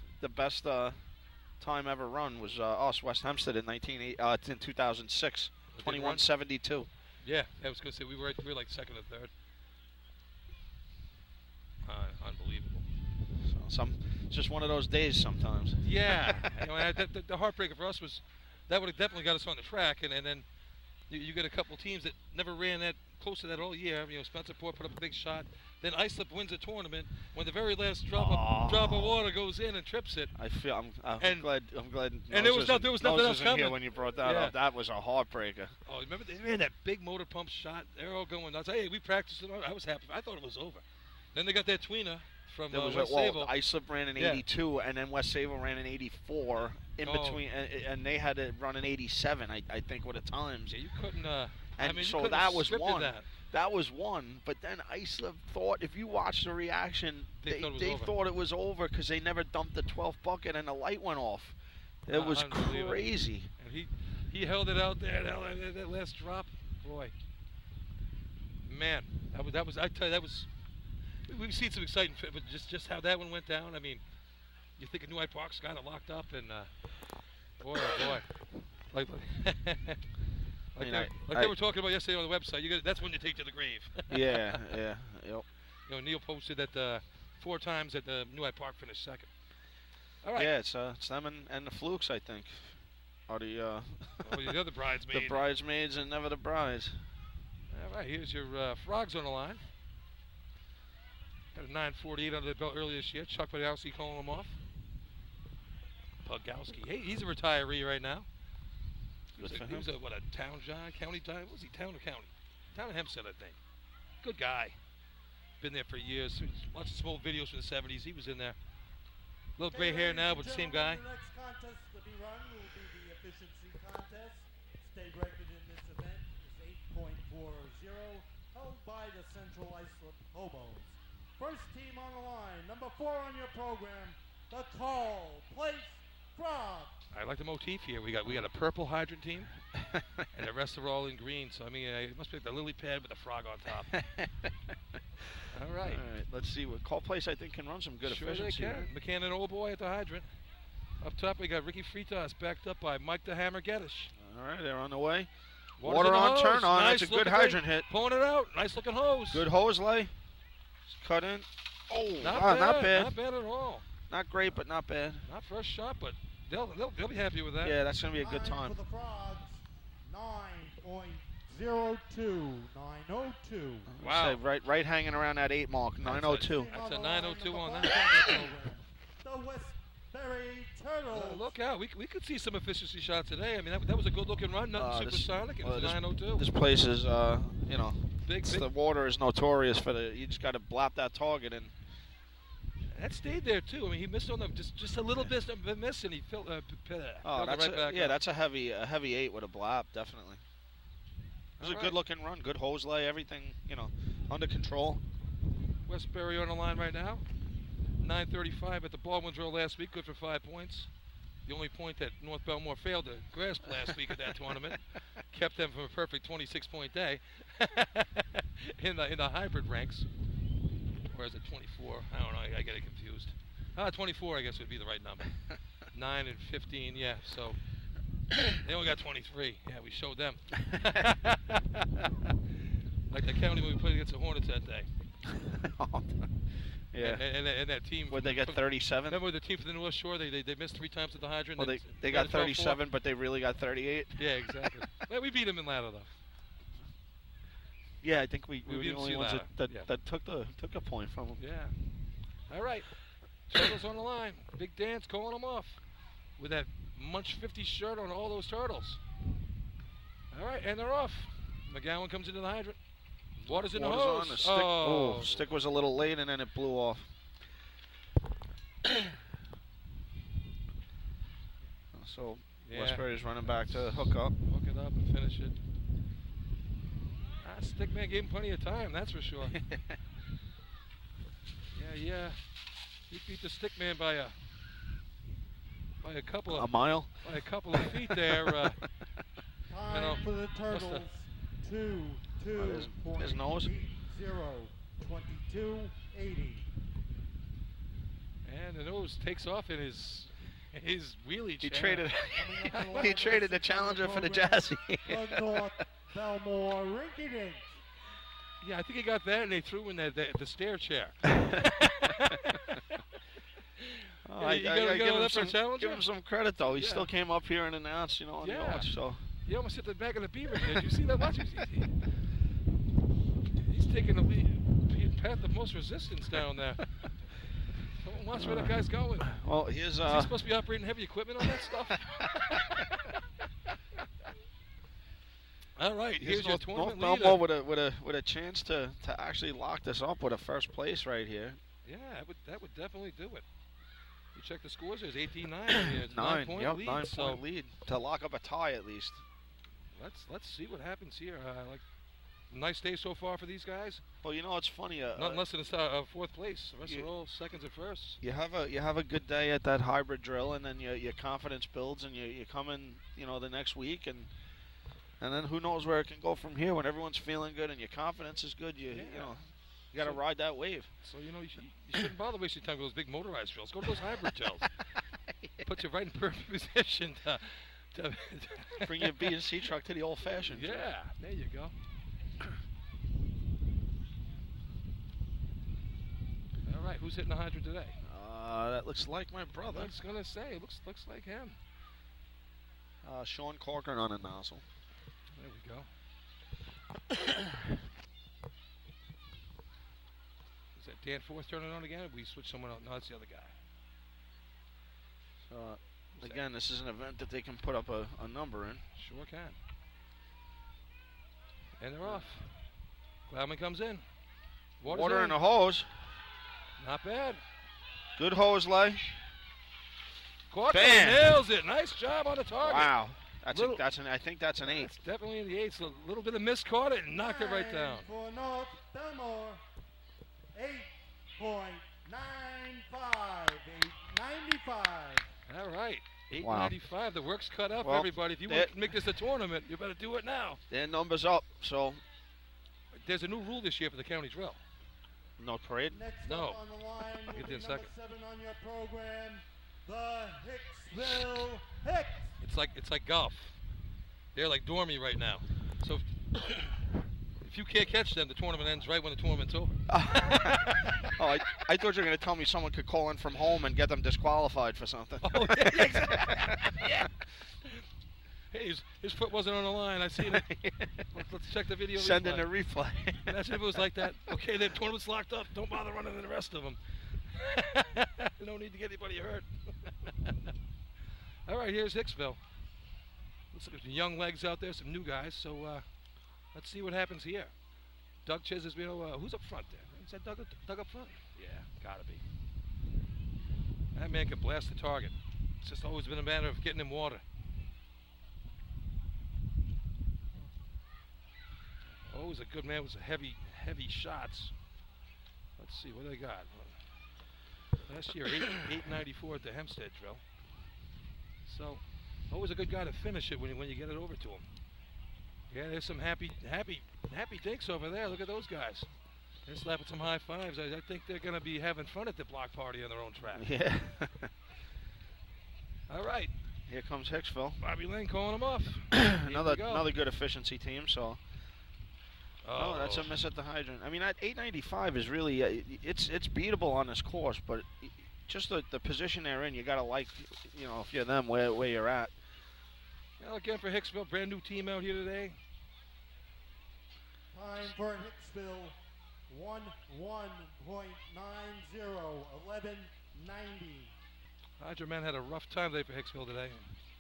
B: time ever run was us, West Hempstead, in 2006. 2172.
A: Yeah, I was gonna say we were like second or third. Unbelievable.
B: So it's just one of those days sometimes.
A: Yeah, the heartbreaker for us was that would have definitely got us on the track, and then you get a couple teams that never ran that close to that all year. Spencerport put up a big shot. Then Islip wins a tournament when the very last drop of water goes in and trips it.
B: I'm glad.
A: And there was nothing else coming
B: here when you brought that up. That was a heartbreaker.
A: Oh, remember they ran that big motor pump shot? They're all going nuts. Hey, we practiced it. I was happy. I thought it was over. Then they got that tweener from West Sable.
B: Islip ran an 82, and then West Sable ran an 84 in between, and they had to run an 87, I think, with the times.
A: Yeah, you couldn't.
B: So that was one. That was one, but then Islip thought, if you watch the reaction, they thought it was over because they never dumped the 12th bucket and the light went off. It was crazy.
A: And he held it out there, that last drop. Boy, man, that was I tell you, that was. We've seen some exciting, but just how that one went down. I mean, you think New Hyde Park's got it locked up, and boy, oh boy, they were talking about yesterday on the website. That's when you take to the grave.
B: yeah, yep.
A: You know, Neil posted that 4 times that New Hyde Park finished second. All right.
B: Yeah, it's them and the Flukes, I think, are the
A: the other bridesmaids.
B: The bridesmaids and never the brides.
A: All right, here's your Frogs on the line. Got a 948 under the belt earlier this year. Chuck Pogowski calling him off. Pogowski, hey, he's a retiree right now. He was a county time? Was he town or county? Town of Hempstead, I think. Good guy. Been there for years. Lots of small videos from the 70s. He was in there. A little gray hair now, but the same guy.
E: The next contest to be run will be the efficiency contest. State record in this event is 8.40, held by the Central Islip Hobos. First team on the line, number 4 on your program, the Call Place Frog.
A: I like the motif here. We got a purple hydrant team, and the rest are all in green. So I mean, it must be like the lily pad with a frog on top. All right.
B: All right. Let's see what Call Place I think can run some good efficiency.
A: Sure they can. McCann and Old Boy at the hydrant. Up top we got Ricky Fritas backed up by Mike the Hammer Geddish.
B: All right, they're on the way. Water on, turn on.
A: Nice,
B: that's a good hydrant hit.
A: Pulling it out. Nice looking hose.
B: Good hose lay. Cut in. Oh,
A: not bad. Not bad at all.
B: Not great, but not bad.
A: Not first shot, but they'll be happy with that.
B: Yeah, that's going to be a good time.
E: For the Frogs, 9.02. 902.
B: Wow. Right hanging around that 8 mark. 902.
A: That's a 902 on that.
E: The Westbury Turtles.
A: Look out. We could see some efficiency shots today. I mean, that was a good looking run. Nothing supersonic. It was 902.
B: This place is, you know,
A: big.
B: The water is notorious for you just got to blap that target in.
A: That stayed there too. I mean, he missed on them just a little bit of a miss, and he filled right back up.
B: That's a heavy 8 with a blap, definitely. It was a good looking run, good hose lay, everything, you know, under control.
A: Westbury on the line right now. 9:35 at the Baldwin drill last week, good for 5 points. The only point that North Belmore failed to grasp last week at that tournament kept them from a perfect 26-point day in the hybrid ranks. Or is it 24? I don't know. I get it confused. 24, I guess, would be the right number. 9 and 15, yeah. So they only got 23. Yeah, we showed them. Like the county when we played against the Hornets that day.
B: Yeah.
A: And that team.
B: Would they get 37?
A: Remember the team from the North Shore? They missed 3 times at the hydrant.
B: Well, they got 37, but they really got 38.
A: Yeah, exactly. Well, we beat them in ladder though.
B: Yeah, I think we were the only ones that took a point from them.
A: Yeah. All right. Turtles on the line. Big Dan's calling them off with that Munch 50 shirt on all those turtles. All right, and they're off. McGowan comes into the hydrant. Water's in the hose.
B: On the stick. Oh, stick was a little late, and then it blew off. So Westbury's running back to hook up.
A: Hook it up and finish it. Stickman gave him plenty of time, that's for sure. Yeah. He beat the Stickman by a couple of
B: mile.
A: By a couple of feet there.
E: Time for the Turtles. 2.80.
B: His nose.
E: 22.80.
B: And
A: the nose takes off in his wheelie.
B: He traded the Challenger for the Jazzy.
E: The North Belmore Rinky-Dink.
A: Yeah, I think he got that, and they threw in the stair chair.
B: Give him some credit, though. He still came up here and announced, on the watch. So
A: he almost hit the back of the beaver. Did you see that? Watch. He's taking the lead, path of most resistance down there. Watch where that guy's going.
B: Well, is he
A: supposed to be operating heavy equipment on that stuff? All right, here's your tournament leader.
B: with a chance to actually lock this up with a first place right here.
A: Yeah, that would definitely do it. You check the scores. There's 18-9 here. It's 9-point lead.
B: 9-point lead to lock up a tie at least.
A: Let's see what happens here. nice day so far for these guys.
B: Well, you know, it's funny.
A: Nothing less than fourth place. The rest are all seconds and firsts.
B: You have a good day at that hybrid drill, and then your confidence builds, and you come in, you know, the next week, and then who knows where it can go from here. When everyone's feeling good and your confidence is good, you know, you got to ride that wave.
A: So you know you shouldn't bother wasting time with those big motorized drills. Go to those hybrid drills. Put you right in perfect position to
B: bring your B&C truck to the old-fashioned.
A: Yeah, there you go. All right, who's hitting the hydrant today?
B: That looks like my brother.
A: I was gonna say, looks like him.
B: Sean Corcoran on a nozzle.
A: There we go. Is that Dan Forth turning on again? Or we switch someone out? No, that's the other guy.
B: So again, this is an event that they can put up a number in.
A: Sure can. And they're off. Cloudman comes in.
B: Water in the hose.
A: Not bad.
B: Good hose lay.
A: Corcoran nails it. Nice job on the target.
B: Wow. I think that's an 8.
A: It's definitely in the 8. So a little bit of miss caught it and knocked it right down.
E: For North Belmore, 8.95, 895.
A: All right, 895. Wow. The work's cut up, everybody. If you want to make this a tournament, you better do it now.
B: Their numbers up. So
A: there's a new rule this year for the county drill.
B: No parade?
E: Next
A: no.
E: Up on the line
A: I'll get there in a second.
E: 7 on your program, the Hicksville Hicks.
A: It's like golf. They're like dormy right now. So if you can't catch them, the tournament ends right when the tournament's over.
B: Oh, I thought you were going to tell me someone could call in from home and get them disqualified for something.
A: Oh, yeah, exactly. Yeah. Hey, his foot wasn't on the line. I seen it. Let's check the video.
B: Send in a replay.
A: That's if it was like that. Okay, the tournament's locked up. Don't bother running to the rest of them. No need to get anybody hurt. All right, here's Hicksville. Looks like some young legs out there, some new guys. So let's see what happens here. Doug Chiz is, who's up front there? Is that Doug up front? Yeah, gotta be. That man can blast the target. It's just always been a matter of getting him water. Always a good man with heavy shots. Let's see what they got. Last year, 894 at the Hempstead drill. So, always a good guy to finish it when you get it over to him. Yeah, there's some happy dinks over there. Look at those guys. They're slapping some high fives. I think they're going to be having fun at the block party on their own track.
B: Yeah.
A: All right.
B: Here comes Hicksville.
A: Bobby Lane calling them off.
B: another good efficiency team. So. Oh, that's a miss at the hydrant. I mean, that 895 is really it's beatable on this course, but just the position they're in, you got to like, you know, if you're them, where you're at.
A: Well, again for Hicksville, brand new team out here today.
E: Time for Hicksville, 11.90, 11.90.
A: Hydrant man had a rough time today for Hicksville today.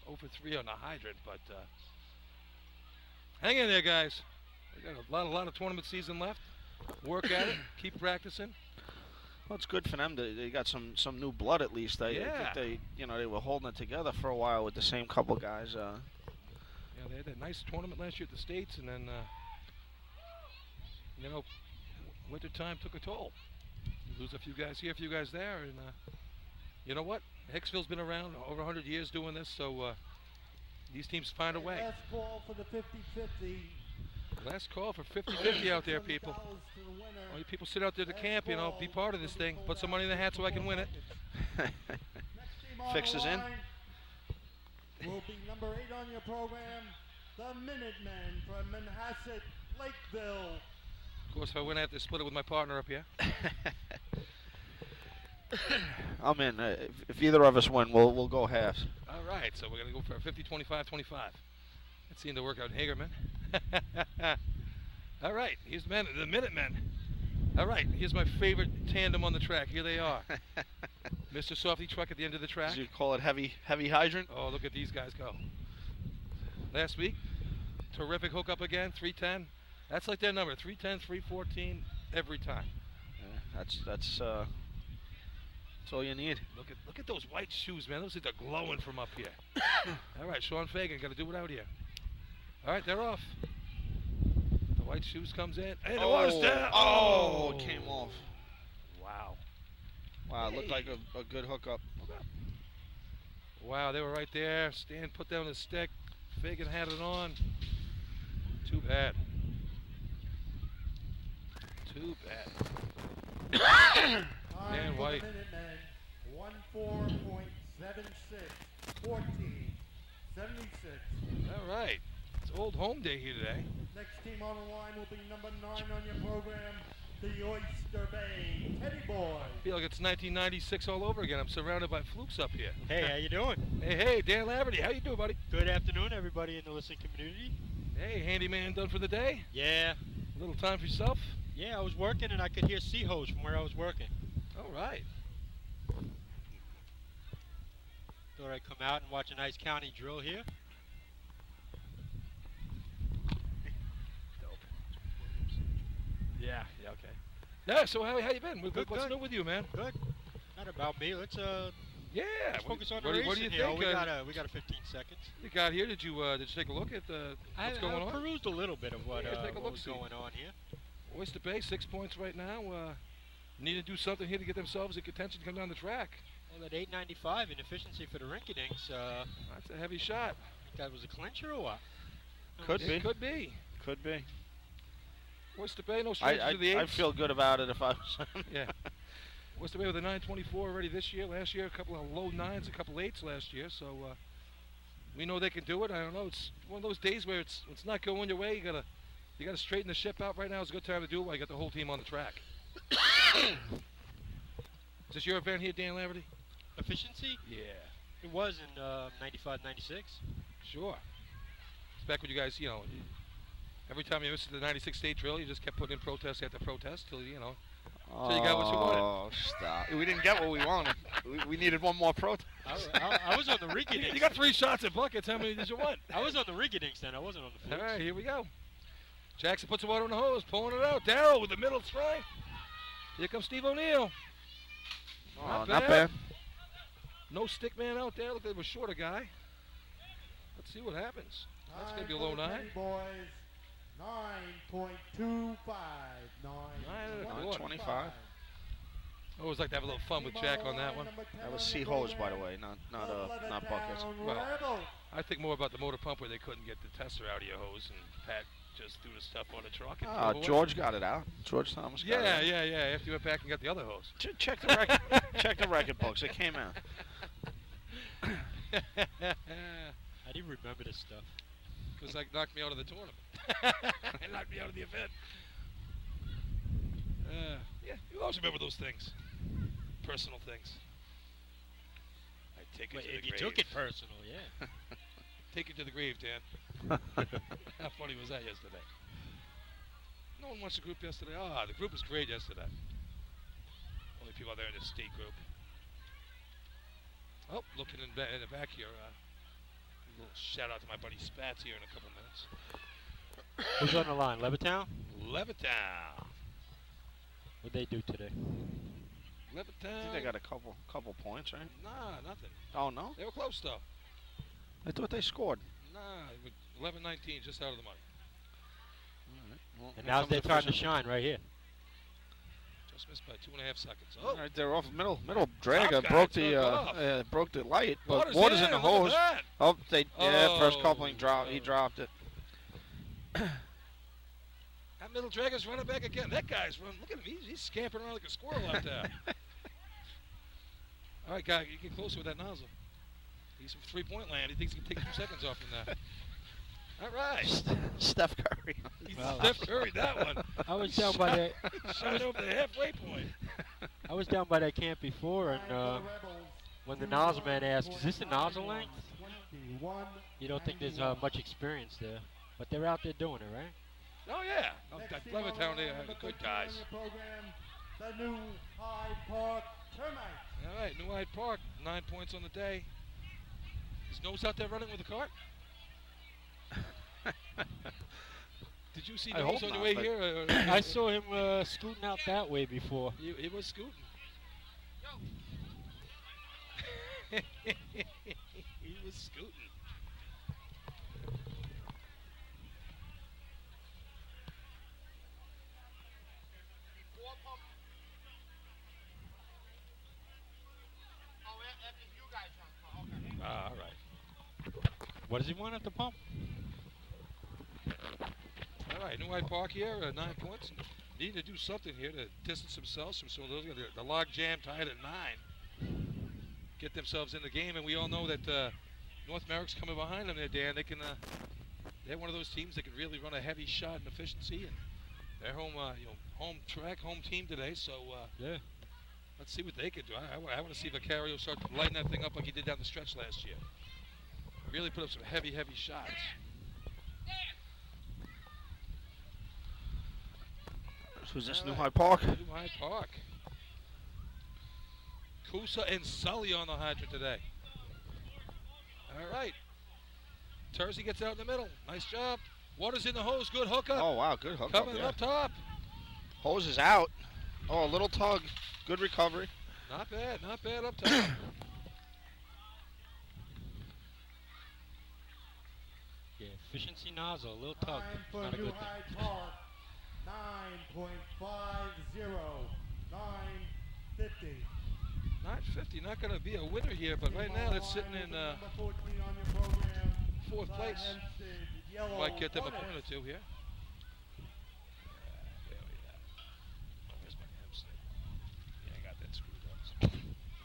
A: 0 for 3 on the hydrant, but hang in there, guys. We got a lot of tournament season left. Work at it. Keep practicing.
B: Well, it's good for them. They got some new blood at least. I think they were holding it together for a while with the same couple guys.
A: Yeah, they had a nice tournament last year at the States, and then winter time took a toll. You lose a few guys here, a few guys there, and you know what? Hicksville's been around over 100 years doing this, so these teams find a way.
E: Last call for the 50-50.
A: Last call for 50-50 out there, people. All you people sit out there to camp, be part of this thing. Put some money in the hat so I can win it.
B: Fix is in.
E: Will be number 8 on your program, the Minutemen from Manhasset, Lakeville.
A: Of course, if I win, I have to split it with my partner up here.
B: I'm in. If either of us win, we'll go halves.
A: All right, so we're going to go for a 50-25-25. That seemed to work out in Hagerman. All right, here's the Minutemen. All right, here's my favorite tandem on the track. Here they are. Mr. Softy Truck at the end of the track.
B: As you call it, heavy hydrant?
A: Oh, look at these guys go. Last week, terrific hookup again, 310. That's like their number, 310, 314 every time.
B: Yeah, that's all you need.
A: Look at those white shoes, man. Those things are glowing from up here. All right, Sean Fagan, got to do it out here. All right, they're off. The White shoes comes in, and it was down.
B: Oh, it came off.
A: Wow.
B: Wow, it looked like a good hookup.
A: Wow, they were right there. Stan put down his stick. Fagan had it on. Too bad. Too bad. Dan White.
E: 14.76. 76.
A: All right. It's old home day here today.
E: Next team on the line will be number 9 on your program, the Oyster Bay Teddy Boys.
A: I feel like it's 1996 all over again. I'm surrounded by flukes up here.
K: Hey, how you doing?
A: Hey, Dan Laverty. How you doing, buddy?
K: Good afternoon, everybody in the listening community.
A: Hey, handyman done for the day?
K: Yeah.
A: A little time for yourself?
K: Yeah, I was working and I could hear sea hose from where I was working.
A: All right.
K: Thought I'd come out and watch a nice county drill here.
A: Yeah, okay. Yeah, so how you been?
K: Good,
A: What's
K: good.
A: new with you, man?
K: Good. Not about me. Let's focus on the
A: what
K: racing
A: do you
K: here.
A: think?
K: We got a 15 seconds.
A: You got here. Did you take a look at what's going on?
K: I perused a little bit of what
A: take a look,
K: was going on here.
A: Oyster Bay, 6 points right now. Need to do something here to get themselves in contention to come down the track.
K: Well, at 895 in efficiency for the Rinky-Dinks.
A: That's a heavy shot.
K: That was a clincher or what?
B: Could be.
A: Could be.
B: Could be.
A: Oyster Bay, no stranger to the 8s.
B: I'd feel good about it if I was.
A: Yeah. Oyster Bay with a 924 already this year. Last year, a couple of low 9s, a couple 8s last year. So we know they can do it. I don't know. It's one of those days where it's not going your way. You gotta straighten the ship out right now. It's a good time to do it while you got the whole team on the track. Is this your event here, Dan Laverty?
K: Efficiency?
A: Yeah.
K: It was in 95, 96.
A: Sure. It's back when you guys, every time you missed the 96 state drill, you just kept putting in protest after protest till, till you got what you wanted.
B: Oh, stop. We didn't get what we wanted. We needed one more protest.
K: I was on the Rinky-Dinks.
A: You got 3 shots at buckets. How many did you want?
K: I was on the Rinky-Dinks then. I wasn't on the Flukes.
A: All right, here we go. Jackson puts the water in the hose, pulling it out. Darrell with the middle strike. Here comes Steve O'Neill.
B: Oh, not bad.
A: No stick man out there. Look, they were a shorter guy. Let's see what happens. That's going to be a low 9.
E: Boys, 9.25.
B: 9.25.
A: I always like to have a little fun with Jack on that one.
B: That was sea hose, by the way, not buckets.
A: Well, I think more about the motor pump where they couldn't get the tester out of your hose, and Pat just threw the stuff on the truck. And
B: George got it out. George Thomas got it out.
A: Yeah. After you went back and got the other hose.
B: Check the record. Check the record books. It came out.
K: How do you remember this stuff?
A: Because that knocked me out of the tournament. It knocked me out of the event. Yeah, you always remember those things. Personal things. I take it to the grave.
K: You took it personal, yeah.
A: Take it to the grave, Dan. How funny was that yesterday? No one watched the group yesterday. The group was great yesterday. Only people out there in the state group. Oh, looking in the back here. A little shout out to my buddy Spats here in a couple minutes.
K: Who's on the line? Levittown?
A: Levittown.
K: What'd they do today?
A: Levittown.
B: I think they got a couple points, right?
A: Nah, nothing.
B: Oh, no?
A: They were close, though.
B: I thought they scored.
A: Nah, 11-19, just out of the money.
B: All right. Well,
K: And now's their time to shine right here.
A: Just missed by 2.5 seconds.
B: All right, they're off middle dragger broke the light, but water's in the hose. Oh, first coupling dropped. He dropped it.
A: That middle dragger's running back again. That guy's running. Look at him. He's scampering around like a squirrel out there. All right, guy, you get closer with that nozzle. He's from 3-point land. He thinks he can take 2 seconds off from that. All right.
B: Steph Curry.
A: Steph Curry, that one.
K: I was down by that.
A: Shot over the halfway point.
K: I was down by that camp before, and when the nozzle man asked, "Is this the nozzle length?" You don't think there's much experience there, but they're out there doing it, right?
A: Oh yeah. Levittown, they are good guys.
E: The New Hyde Park Termites.
A: All right, New Hyde Park, 9 points on the day. Is Nose out there running with the cart? Did you see Nose on your way here?
K: I saw him scooting out that way before.
A: He was scooting. He was scooting.
K: What does he want at the pump?
A: All right, New Hyde Park here, 9 points. Need to do something here to distance themselves from some of those. The log jam tied at 9. Get themselves in the game, and we all know that North Merrick's coming behind them there, Dan. They can. They're one of those teams that can really run a heavy shot in efficiency, and they're home, home team today. So
K: yeah,
A: let's see what they can do. I want to see Vicario start lighting that thing up like he did down the stretch last year. Really put up some heavy shots.
B: Who's this? New Hyde Park?
A: New Hyde Park. Kusa and Sully on the hydrant today. All right. Terzi gets out in the middle. Nice job. Water's in the hose. Good hookup.
B: Oh, wow. Good hookup.
A: Coming up top.
B: Hose is out. Oh, a little tug. Good recovery.
A: Not bad. Not bad up top.
K: Yeah, efficiency nozzle. A little tug. Not a good thing.
E: 9.50. 950.
A: Not 50. Not going to be a winner here, but right now it's sitting in fourth place. Might get them a point or two here. There we go. Where's my Hempstead? Yeah, I got that screwed up.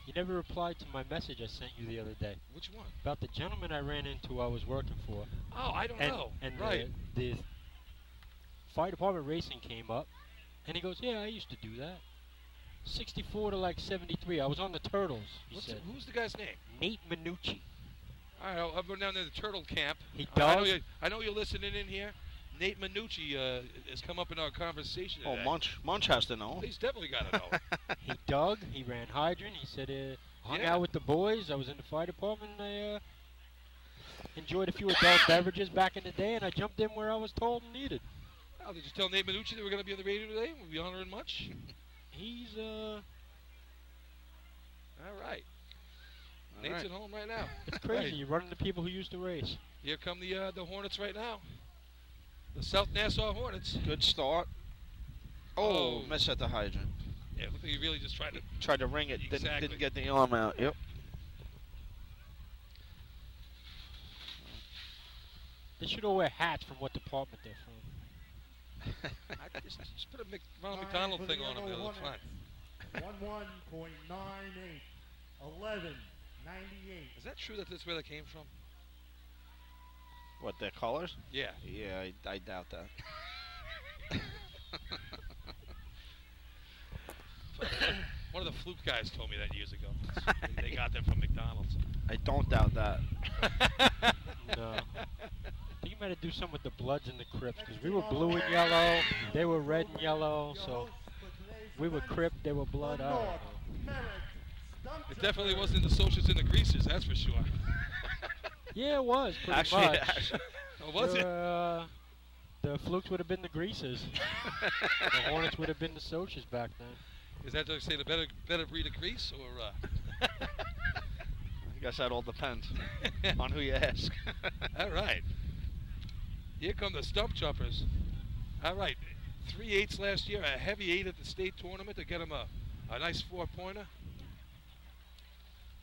K: You never replied to my message I sent you the other day.
A: Which one?
K: About the gentleman I ran into I was working for.
A: Oh, I don't know.
K: And
A: right.
K: The fire department racing came up, and he goes, yeah, I used to do that. 64 to like 73. I was on the Turtles, he said.
A: Who's the guy's name?
K: Nate Minucci.
A: All right, I'll go down to the Turtle Camp.
K: He does?
A: I know you're listening in here. Nate Minucci has come up in our conversation today.
B: Oh, Munch has to know.
A: He's definitely got to know.
K: He dug. He ran hydrant. He said, hung out with the boys. I was in the fire department. And I enjoyed a few adult beverages back in the day, and I jumped in where I was told and needed.
A: Well, did you tell Nate Minucci that we're going to be on the radio today? We'll be honoring much?
K: He's,
A: All right. Nate's at home right now.
K: It's crazy. You run into people who used to race.
A: Here come the Hornets right now. The South Nassau Hornets.
B: Good start. Oh, miss at the hydrant.
A: Yeah, look like he really just tried
B: to ring it.
A: Exactly.
B: Didn't get the arm out. Yep.
K: They should all wear hats from what department they're from.
A: I just put a Ronald McDonald thing on them. They'll look fine.
E: 11.98. 11.98.
A: Is that true that that's where they came from?
B: What, their colors?
A: Yeah.
B: Yeah, I doubt that.
A: One of the Fluke guys told me that years ago. They got them from McDonald's.
B: I don't doubt that.
K: No. I think you might have do something with the Bloods and the Crips, because we were blue and yellow, they were red and yellow, so we were Crip, they were Blood. I don't know.
A: It definitely wasn't the Socials and the Greasers, that's for sure.
K: Yeah, it was, pretty much.
A: Oh, was it?
K: The Flukes would have been the Greasers. The Hornets would have been the Socials back then.
A: Is that to say the better breed of grease, or?
B: I guess that all depends on who you ask.
A: All right. Here come the stump jumpers. All right. 3 8s last year, a heavy 8 at the state tournament to get him a nice 4-pointer.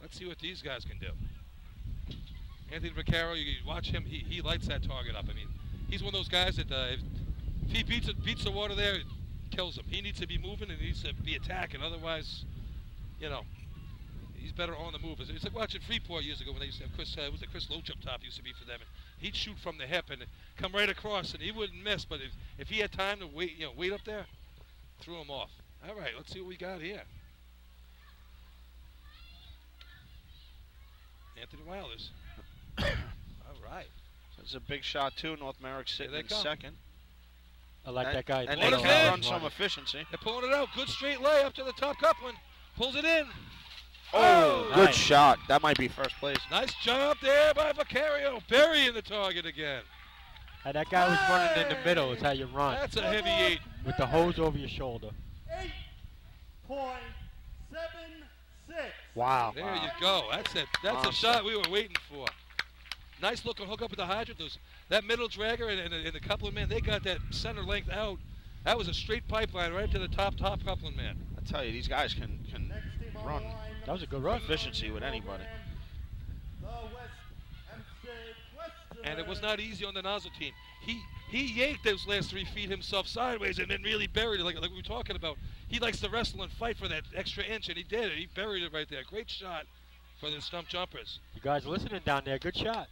A: Let's see what these guys can do. Anthony Vaccaro, you watch him. He lights that target up. I mean, he's one of those guys that if he beats the water there, it kills him. He needs to be moving and he needs to be attacking. Otherwise, you know, he's better on the move. It's like watching Freeport years ago when they used to have Chris Loach up top used to be for them. And he'd shoot from the hip and come right across, and he wouldn't miss. But if he had time to wait up there, threw him off. All right, let's see what we got here. Anthony Wilders. All right.
B: It's a big shot too. North Merrick sitting in second.
K: I like that guy.
B: And they can run some efficiency.
A: They're pulling it out. Good straight lay up to the top coupling. Pulls it in.
B: Oh, good shot. That might be first place.
A: Nice job there by Vaccaro. Burying the target again.
K: That guy was running in the middle. Is how you run.
A: That's a heavy 8.
K: With the hose over your shoulder.
E: 8.76.
K: Wow.
A: There you go. That's it. That's a shot we were waiting for. Nice looking hook up at the hydrant. That middle dragger and the coupling man, they got that center length out. That was a straight pipeline right to the top coupling man.
B: I tell you, these guys can run.
K: That was a good run.
B: Efficiency with anybody.
E: The West Hempstead West
A: And it was not easy on the Nozzle team. He yanked those last 3 feet himself sideways and then really buried it like we were talking about. He likes to wrestle and fight for that extra inch, and he did it. He buried it right there. Great shot for the stump jumpers.
K: You guys listening down there, good shot.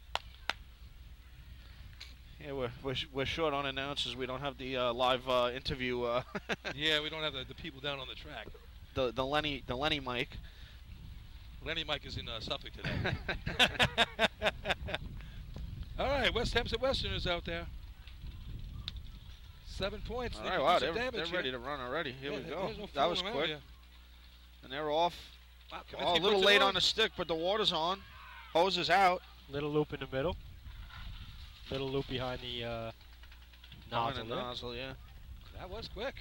B: Yeah, we're short on announcers. We don't have the live interview.
A: Yeah, we don't have the people down on the track.
B: The Lenny mic.
A: Lenny Mike is in Suffolk today. All right, West Hampton Westerners out there. 7 points.
B: All right, wow, they're ready to run already. Here we go.
A: No
B: that was quick.
A: Here.
B: And they're off.
A: Wow,
B: a little late on the stick, but the water's on. Hose is out.
K: Little loop in the middle. Little loop behind the nozzle.
B: Nozzle, yeah.
A: That was quick.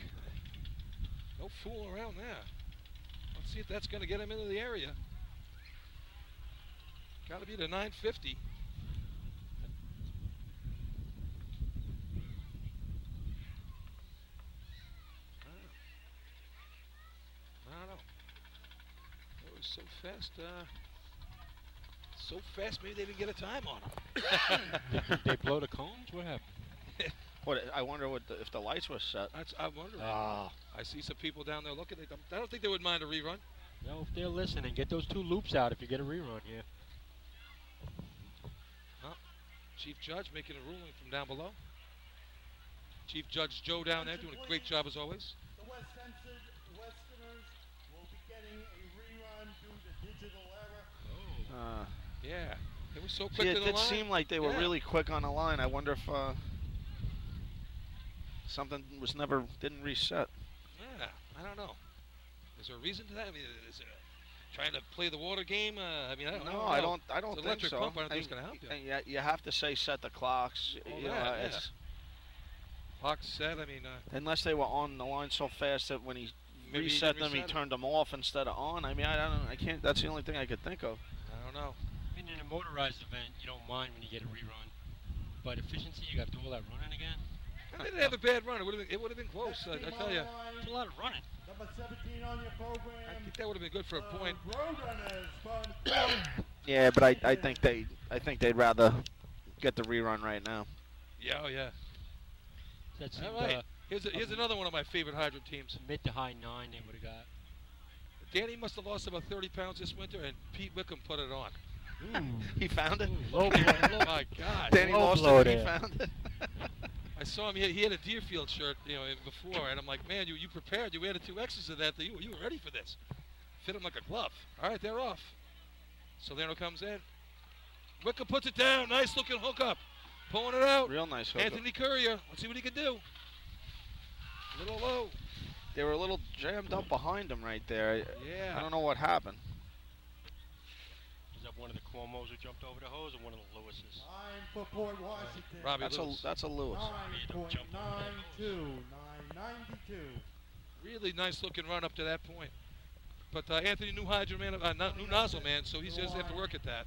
A: No fooling around there. Let's see if that's going to get him into the area. Got to be the 950. I don't know. It was so fast. So fast, maybe they didn't get a time on them.
K: Did they blow the cones? What happened?
B: I wonder if the lights were set.
A: I'm wondering. I see some people down there looking at them. I don't think they would mind a rerun.
K: No, if they're listening, get those 2 loops out if you get a rerun here.
A: Chief Judge making a ruling from down below. Chief Judge Joe down there doing a great job as always.
E: The West Hampton Westerners will be getting a rerun due to digital error.
A: Yeah, they were so quick to the line.
B: It did seem like they were really quick on the line. I wonder if something didn't reset.
A: Yeah, I don't know. Is there a reason to that? I mean, is it trying to play the water game? I mean, I don't know.
B: I don't think
A: electric
B: so.
A: Pump, I don't think it's going to help you.
B: And you have to say set the clocks. It's
A: clocks set. I mean,
B: unless they were on the line so fast that when he reset them, he turned them off instead of on. I mean, I don't know. I can't. That's the only thing I could think of.
A: I don't know.
K: I mean, in a motorized event, you don't mind when you get a rerun, but efficiency, you got to do all that running again.
A: They didn't have a bad run. It would have been close. I tell you.
K: It's a lot of running.
E: Number 17 on your program.
A: I think that would have been good for a point.
B: Yeah, but I think they'd rather get the rerun right now.
A: Yeah, oh yeah.
K: That's
A: all right. Here's another one of my favorite hydrant teams.
K: Mid to high 9 they would have got.
A: Danny must have lost about 30 pounds this winter, and Pete Wickham put it on.
B: He found it?
K: Low blow.
A: My God.
B: Danny lost it and he found it.
A: I saw him. He had a Deerfield shirt, before, and I'm like, man, you prepared. You added 2 X's to that. You were ready for this. Fit him like a glove. All right, they're off. Salerno comes in. Wickham puts it down. Nice looking hookup. Pulling it out.
B: Real nice hookup.
A: Anthony Courier. Let's see what he can do. A little low.
B: They were a little jammed up behind him right there.
A: Yeah.
B: I don't know what happened.
K: Was that one of the Cuomos who jumped over the hose, or one of the Lewises?
E: Time for Port Washington.
A: Robbie
B: that's a Lewis.
E: 9.92. 9.92.
A: Really nice looking run up to that point. But Anthony, new hydro man, new nozzle man, so he's just have to work at that.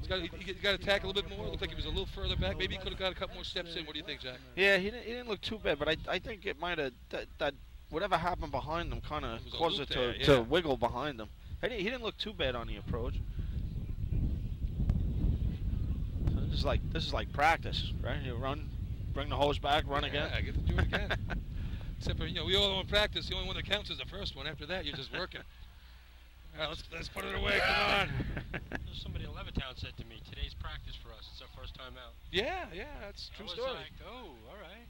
A: He's got to tack a little bit more. Looked like he was a little further back. Maybe he could have got a couple more steps in. What do you think, Jack?
B: Yeah, he didn't look too bad, but I think it might have that whatever happened behind him kind of caused it to wiggle behind him. He didn't look too bad on the approach. So this is like practice, right? You run, bring the hose back, run again.
A: Yeah, I get to do it again. Except for, we all in practice. The only one that counts is the first one. After that, you're just working. All right, let's put it away. Come on.
K: Somebody in Levittown said to me, today's practice for us. It's our first time out.
A: Yeah, that's a true story.
K: Like, oh, all right.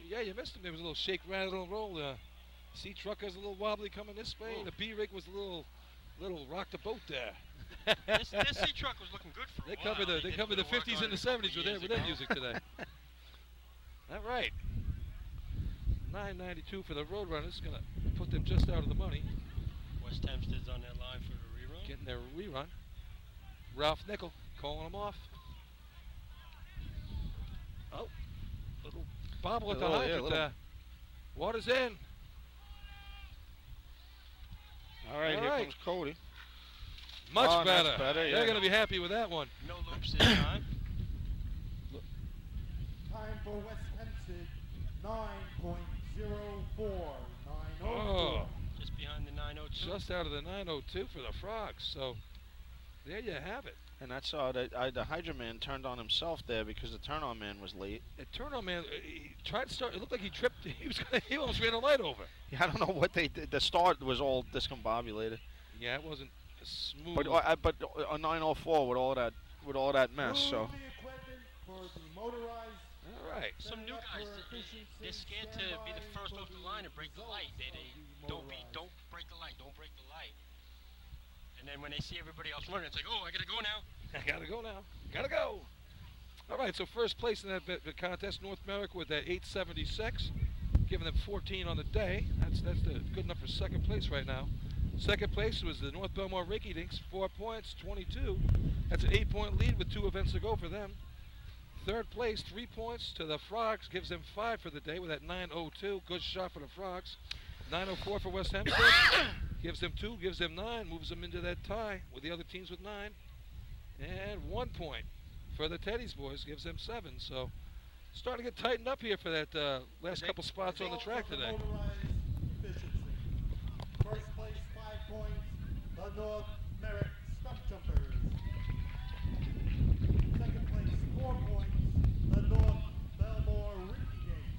A: Yeah, you missed him. There was a little shake, rattle, and roll. C truck was a little wobbly coming this way. And the B rig was a little rock the boat there.
K: This C truck was looking good for a while.
A: They covered the 50s and the 70s with their music today. All right. 992 for the Roadrunners. Going to put them just out of the money.
K: West Hempstead's on that line for the rerun.
A: Getting their rerun. Ralph Nickel calling them off. Oh, little bobble at the hydrant. Water's in.
B: All right, here comes Cody.
A: Much better.
B: Yeah.
A: They're going to be happy with that one.
K: No loops this time.
E: Time for West Hempstead. 9.04. 9.04.
A: Oh.
K: Just behind the 902.
A: Just out of the 902 for the Frogs. So there you have it.
B: And that's the Hydra man turned on himself there because the turn-on man was late.
A: The turn-on man, he tried to start. It looked like he tripped. He almost ran a light over.
B: Yeah, I don't know what they did. The start was all discombobulated.
A: Yeah, it wasn't smooth.
B: But a 904 with all that mess. So.
A: All right.
K: Some new guys, they're scared to be the first off the line and break the light. They don't break the light. Don't break the light. And then when they see everybody else running, it's like, oh, I gotta go now.
A: I gotta go now. Gotta go. All right, so first place in that contest, North America with that 876, giving them 14 on the day. That's good enough for second place right now. Second place was the North Belmore Rinky Dinks, 4 points, 22. That's an 8-point lead with 2 events to go for them. Third place, 3 points to the Frogs, gives them 5 for the day with that 902. Good shot for the Frogs. 904 for West Hempstead. Gives them 2, gives them 9, moves them into that tie with the other teams with 9. And 1 point for the Teddy's boys, gives them 7. So starting to get tightened up here for that last couple spots on the track today.
E: First place, 5 points, the North Merritt Stump Jumpers. Second place, 4 points, the North Belmore Rinky Dinks.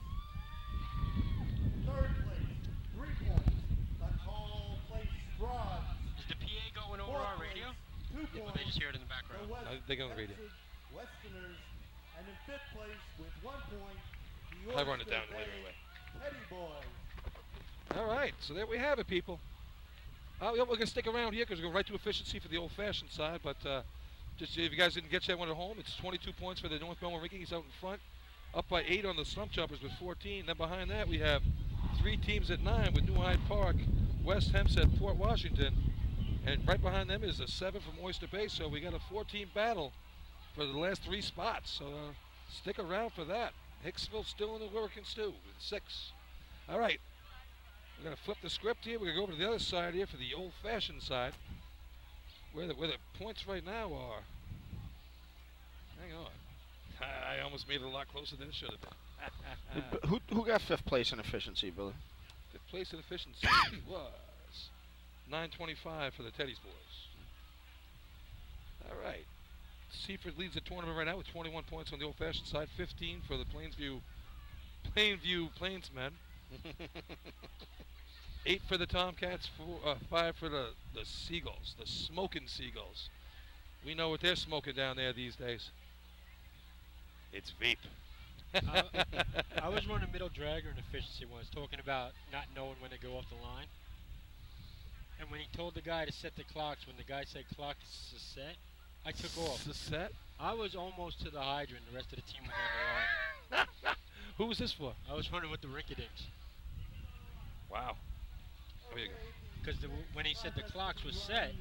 E: Third place, 3 points, the Call Place Frogs.
K: Is the PA going over our radio?
E: 2
K: Or
E: points,
K: they just hear it in the background?
A: They go on the radio.
E: Westerners, and in 5th place with 1 point, the
A: I'll run it down
E: Oyster
A: later
E: Bay
A: anyway.
E: Teddy Boys.
A: All right, so there we have it, people. We're going to stick around here because we're going right to efficiency for the old-fashioned side. But just if you guys didn't get that one at home, it's 22 points for the North Belmore Rinkies out in front. Up by 8 on the Stump Jumpers with 14. Then behind that, we have 3 teams at 9 with New Hyde Park, West Hempstead, Port Washington. And right behind them is a 7 from Oyster Bay. So we got a 4-team battle for the last 3 spots. So stick around for that. Hicksville still in the working stew with 6. All right. We're going to flip the script here. We're going to go over to the other side here for the old-fashioned side, where the points right now are. Hang on. I almost made it a lot closer than it should have been.
B: Who got 5th place in efficiency, Billy?
A: 5th place in efficiency was 925 for the Teddy's boys. All right. Seaford leads the tournament right now with 21 points on the old-fashioned side, 15 for the Plainview Plainsmen. 8 for the Tomcats, 5 for the Seagulls, the smoking Seagulls. We know what they're smoking down there these days. It's vape.
K: I was running middle dragger in efficiency once, talking about not knowing when to go off the line. And when he told the guy to set the clocks, when the guy said clocks to set, I took off.
A: The set?
K: I was almost to the hydrant. The rest of the team was on the line.
A: Who was this for?
K: I was running with the Rinky Dinks.
A: Wow.
K: Because when he said the clocks was set,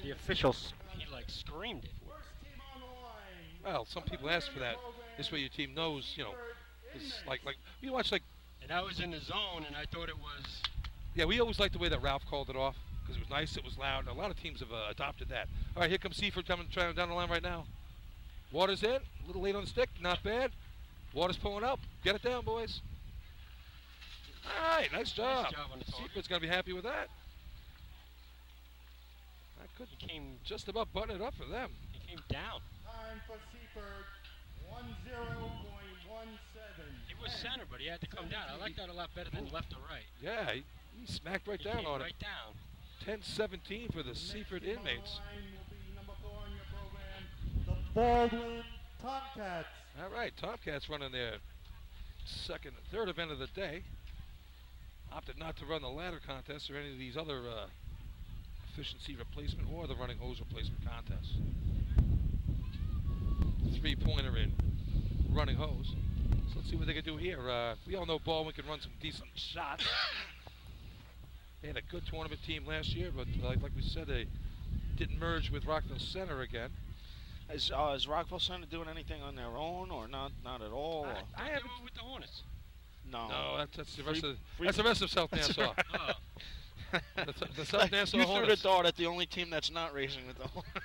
K: the officials, he like screamed it.
A: Well, some people ask for that. This way your team knows, it's like we watch like.
K: And I was in the zone, and I thought it was.
A: Yeah, we always liked the way that Ralph called it off because it was nice, it was loud. A lot of teams have adopted that. All right, here comes Seaford coming down the line right now. Water's in, a little late on the stick, not bad. Water's pulling up. Get it down, boys. All right, nice job.
K: Nice job on the target.
A: Seaford's going to be happy with that. That could just about button it up for them.
K: He came down.
E: Time for Seaford, 10.17.
K: He was center, but he had to come down. I like that a lot better than left or right.
A: Yeah, he smacked right down on it.
K: Right down.
A: 10-17 for the Seaford inmates.
E: The Baldwin Tomcats.
A: All right, Tomcats running their third event of the day. Opted not to run the ladder contest or any of these other efficiency replacement or the running hose replacement contests. 3-pointer in running hose. So let's see what they can do here. We all know Baldwin can run some decent shots. They had a good tournament team last year, but like we said, they didn't merge with Rockville Center again.
B: Is Rockville Center doing anything on their own or not at all?
K: I haven't with the Hornets.
A: No, that's the rest of South Nassau. The South Nassau
B: you
A: Hornets.
B: threw the dart at the only team that's not racing with the Hornets.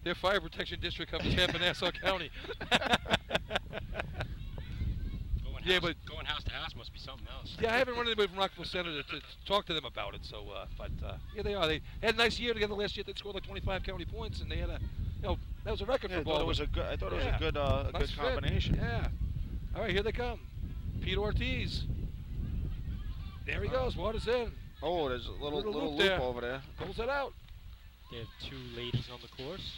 A: Their fire protection district covers half of Nassau County.
K: Going house across the house must be something else.
A: Yeah, I haven't run anybody from Rockville Center to talk to them about it. So, yeah, they are. They had a nice year together last year. They scored like 25 county points, and they had that was a record for Baldwin.
B: I thought it was a good,
A: nice
B: good combination.
A: Yeah. All right, here they come. Pete Ortiz. There he goes. Water's in.
B: Oh, there's a little loop over there.
A: Pulls it out.
K: They have 2 ladies on the course.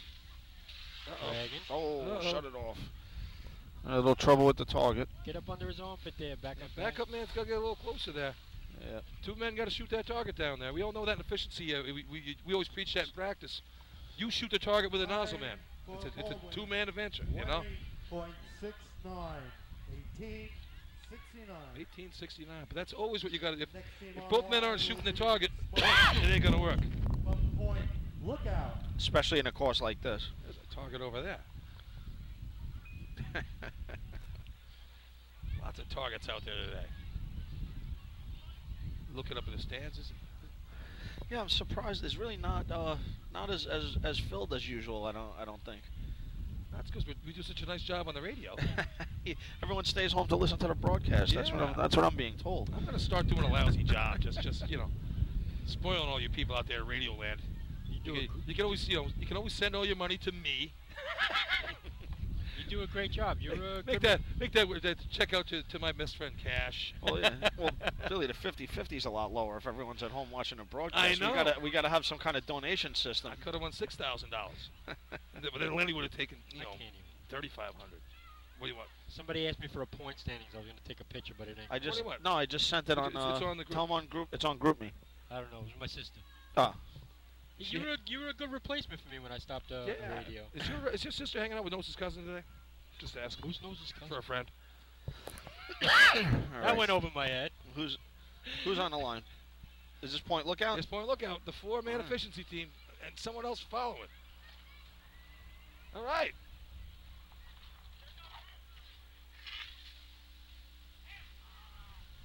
B: Oh, shut it off. A little trouble with the target.
K: Get up under his armpit there. Back up.
A: Back up man's got to get a little closer there.
B: Yeah.
A: 2 men got to shoot that target down there. We all know that in efficiency. We always preach that in practice. You shoot the target with a nozzle man. It's a 2-man adventure, you know?
E: 1869.
A: 1869. But that's always what you got to do. If both men aren't shooting the target, it ain't going to work.
E: Look out.
B: Especially in a course like this.
A: There's a target over there. Lots of targets out there today. Looking up in the stands.
B: Yeah, I'm surprised. It's really not as filled as usual. I don't think.
A: That's because we do such a nice job on the radio.
B: Everyone stays home to listen to the broadcast.
A: Yeah.
B: That's what I'm being told.
A: I'm gonna start doing a lousy job. just spoiling all you people out there in radio land. You can always send all your money to me.
K: You do a great job. You're
A: make that check out to my best friend Cash.
B: Well, yeah. Well, Billy, the 50-50 is a lot lower if everyone's at home watching a broadcast.
A: I know.
B: We gotta have some kind of donation system.
A: I could have won $6,000, but then Lenny would have taken $3,500. What do you want?
K: Somebody asked me for a point standings. I was going to take a picture, but it ain't.
B: I just sent it on.
A: It's on the group.
B: Tell 'em on group. It's on GroupMe.
K: I don't know. It was my sister.
B: Ah.
K: You were a good replacement for me when I stopped the radio.
A: Is your sister hanging out with Nose's cousin today? Just ask.
K: Who's Nose's cousin?
A: For a friend.
K: That went over my head.
B: Who's on the line? Is this Point Lookout?
A: It's Point Lookout, the 4-man efficiency team, and someone else following. All right.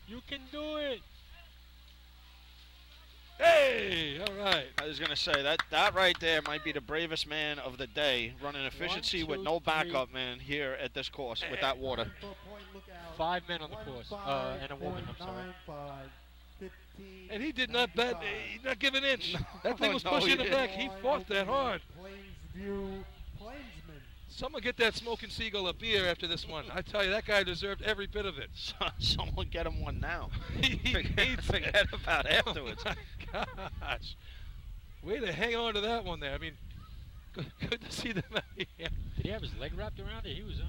K: You can do it.
A: Hey, all right.
B: I was gonna say that right there might be the bravest man of the day, running efficiency with no backup man here at this course with that water.
K: 5 men on the course, and a woman. I'm sorry.
A: And he did not bet. He did not give an inch. That thing was pushing him back. He fought that hard. Someone get that Smoking Seagull a beer after this one. I tell you, that guy deserved every bit of it.
B: Someone get him one now.
A: Forget
B: about afterwards.
A: Oh my gosh. Way to hang on to that one there. I mean, good to see them out here.
K: Did he have his leg wrapped around it? He was on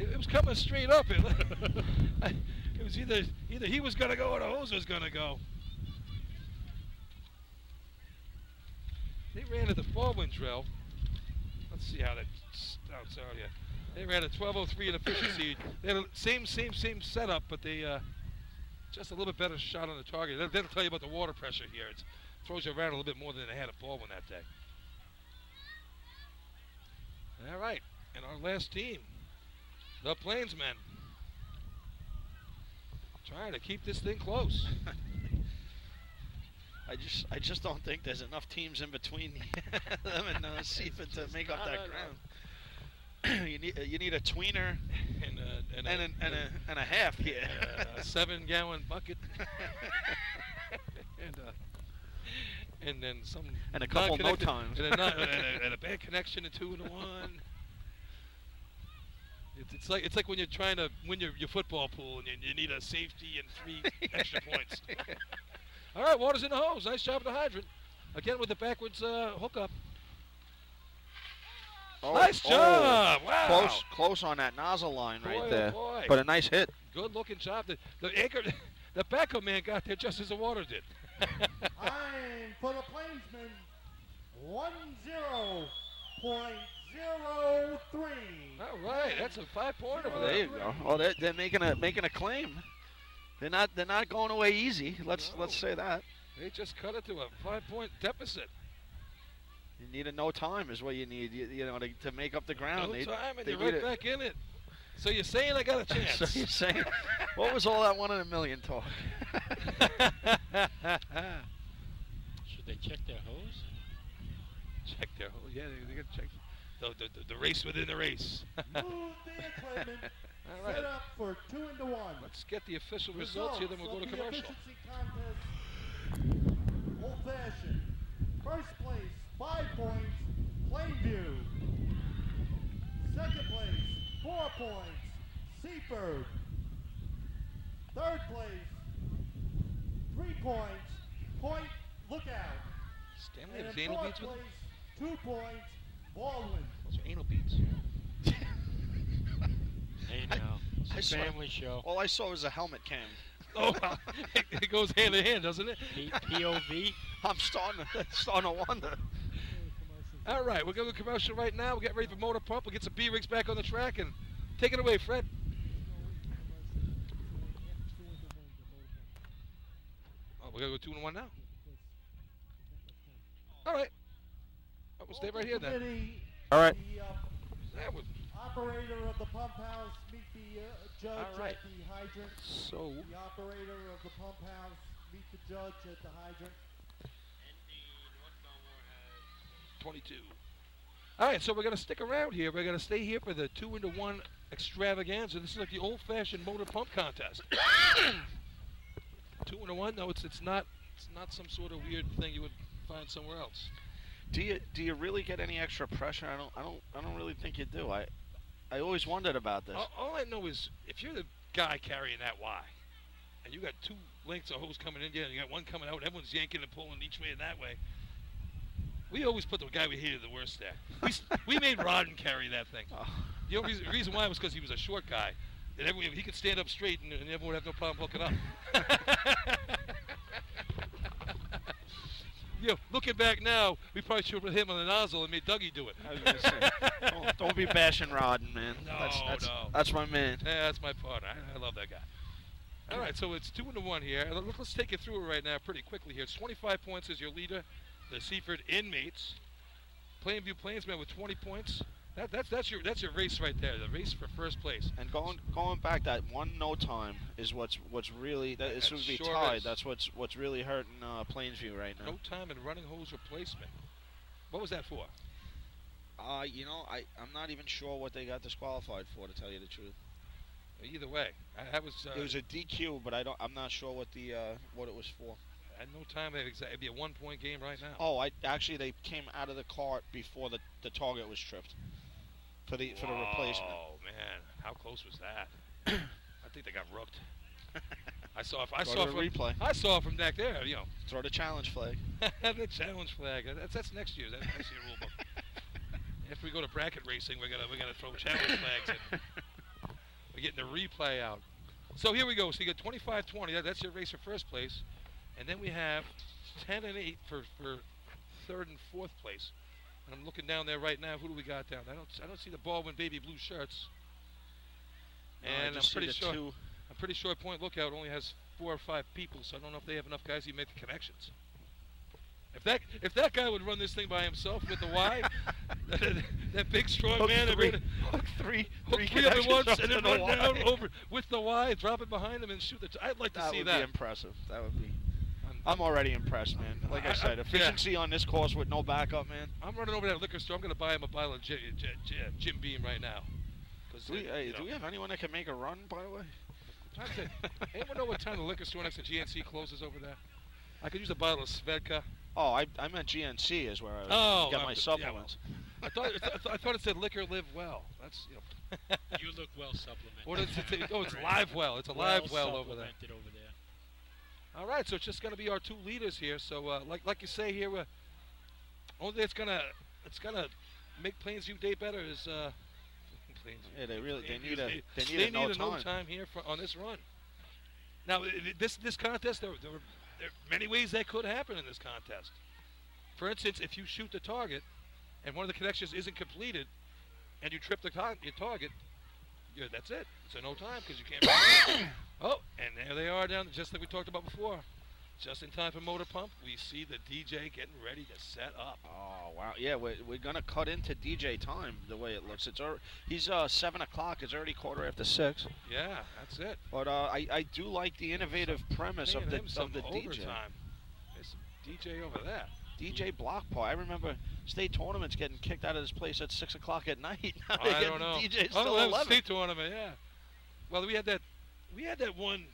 K: it.
A: It was coming straight up. It was either he was going to go or the hose was going to go. They ran at the Baldwin drill. Let's see how that starts out here. They ran a 12:03 in efficiency. They had the same setup, but they just a little bit better shot on the target. That'll tell you about the water pressure here. It throws you around a little bit more than they had at Baldwin that day. All right, and our last team, the Plainsmen, trying to keep this thing close.
B: I just don't think there's enough teams in between them and Seaford to make up that ground. You need a tweener and a half here.
A: A 7-gallon bucket. and then some
B: and a couple no times
A: and a bad connection to 2 and 1. It's like when you're trying to win your football pool and you need a safety and 3 extra points. All right, water's in the hose. Nice job of the hydrant. Again with the backwards hookup. Nice job! Wow.
B: Close on that nozzle line right there.
A: Boy.
B: But a nice hit.
A: Good looking job. The anchor, the backup man got there just as the water did.
E: Time for the Plainsmen. 10.03.
A: All right, that's a 5-pointer.
B: There you go. Well, they're making a claim. They're not going away easy. Let's say that.
A: They just cut it to a 5-point deficit.
B: You need a no time is what you need. You know to make up the ground.
A: No time, and you're right back in it. So you're saying I got a chance?
B: So you're saying, what was all that 1 in a million talk?
K: Should they check their hose?
A: Check their hose. Yeah, they got to check the race within the race. All right.
E: Set up for 2 into 1.
A: Let's get the official results here, then we'll go to commercial.
E: Efficiency contest, Old Fashioned. First place, 5 points, Plainview. Second place, 4 points, Seaford. Third place, 3 points, Point Lookout.
A: Stanley
E: And
A: has
E: in
A: anal
E: fourth
A: beads with him?
E: place, 2 points, Baldwin.
A: Those are anal beads.
K: Hey now, it's a family show.
B: All I saw was a helmet cam.
A: Oh, it goes hand in hand, doesn't it?
K: POV.
B: I'm starting to wonder.
A: All right, we're going to commercial right now. We'll get ready for Motor Pump. We'll get some B-Rigs back on the track and take it away, Fred. Oh, we're going to go 2 and 1 now. All right. Oh, we'll stay right here then.
B: All right.
A: That was
E: Operator of the pump house, meet the judge
A: All right.
E: at the hydrant.
A: So
E: The operator of the pump house, meet the judge at the hydrant.
A: 22. All right, so we're going to stick around here. We're going to stay here for the 2 into 1 extravaganza. This is like the old-fashioned motor pump contest. 2 into 1? No, it's not. It's not some sort of weird thing you would find somewhere else.
B: Do you really get any extra pressure? I don't really think you do. I always wondered about this.
A: All I know is if you're the guy carrying that Y, and you got 2 lengths of hose coming in there, and you got one coming out, everyone's yanking and pulling each way and that way. We always put the guy we hated the worst there. We made Rodden carry that thing.
B: Oh.
A: The only reason why was because he was a short guy. And he could stand up straight, and everyone would have no problem hooking up. You know, looking back now, we probably should have put him on the nozzle and made Dougie do it.
B: I was gonna say, don't be bashing Rodden, man.
A: No,
B: That's my man.
A: Yeah, that's my partner. I love that guy. All right, so it's 2 into 1 here. Let's take you through it right now pretty quickly here. It's 25 points as your leader. The Seaford inmates. Plainview Plainsmen with 20 points. That's your race right there. The race for first place.
B: And going back, that one no time is what's really this would be
A: sure
B: tied.
A: is.
B: That's what's really hurting Plainsview right now.
A: No time in running hose replacement. What was that for?
B: You know, I'm not even sure what they got disqualified for, to tell you the truth.
A: Either way, I was.
B: It was a DQ, but I'm not sure what it was for.
A: I had no time. It'd be a 1-point game right now.
B: Oh, actually they came out of the cart before the target was tripped for the replacement.
A: Oh man, how close was that? I think they got rooked. I saw
B: replay.
A: I saw from back there. You know,
B: throw the challenge flag.
A: The challenge flag. That's next year's. That's next year's rule book. If we go to bracket racing, we're gonna throw challenge flags in. We're getting the replay out. So here we go. So you got 25-20. That's your race for first place. And then we have 10 and 8 for third and fourth place. And I'm looking down there right now. Who do we got down there? I don't see the Baldwin baby blue shirts. And I'm pretty sure Point Lookout only has 4 or 5 people, so I don't know if they have enough guys to make the connections. If that guy would run this thing by himself with the Y, that big strong man,
B: hook three
A: of them once, and then run down over with the Y, drop it behind him, and shoot the. I'd like to see that.
B: That would be impressive. That would be. I'm already impressed, man. Like I said, efficiency on this course with no backup, man.
A: I'm running over to that liquor store. I'm going to buy him a bottle of Jim Beam right now.
B: Do we have anyone that can make a run, by the way?
A: Anyone know what time the liquor store next to GNC closes over there? I could use a bottle of Svedka.
B: Oh, I meant GNC is where I get my supplements.
A: Yeah, I thought it said liquor live well. That's
K: You look well supplemented.
A: What does it say? Oh, it's live well. It's a live well over there.
K: Over there.
A: All right, so it's just going to be our 2 leaders here. So like you say here, only thing it's gonna make Plainsview Day better is
B: yeah, they need
A: a no time here on this run. Now this contest, there are many ways that could happen in this contest. For instance, if you shoot the target and one of the connections isn't completed and you trip your target, that's it. It's a no time because you can't. Oh, and there they are down, just like we talked about before. Just in time for motor pump, we see the DJ getting ready to set up.
B: Oh wow! Yeah, we're gonna cut into DJ time the way it looks. He's 7 o'clock. It's already 6:15.
A: Yeah, that's it.
B: But I do like the innovative premise of the DJ.
A: Overtime. There's some DJ over there.
B: DJ block party. I remember state tournaments getting kicked out of this place at 6 o'clock at night. Now
A: I don't know.
B: DJ
A: that was
B: 11.
A: state tournament, yeah. Well, we had that one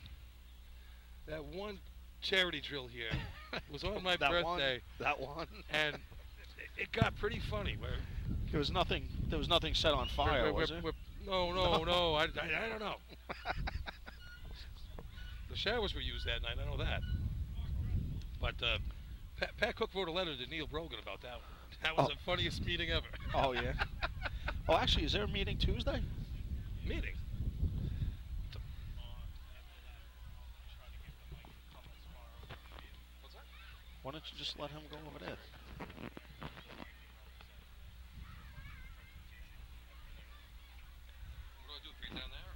A: charity drill here. It was on my birthday.
B: That one.
A: And it got pretty funny. Where
B: there was nothing set on fire, was there?
A: No. I don't know. The showers were used that night. I know that. But Pat Cook wrote a letter to Neil Brogan about that one. That was the funniest meeting ever.
B: Oh, yeah. Oh, actually, is there a meeting Tuesday?
A: Meeting? What's that?
B: Why don't you just let him go over there?
A: What do I do? Bring it down there?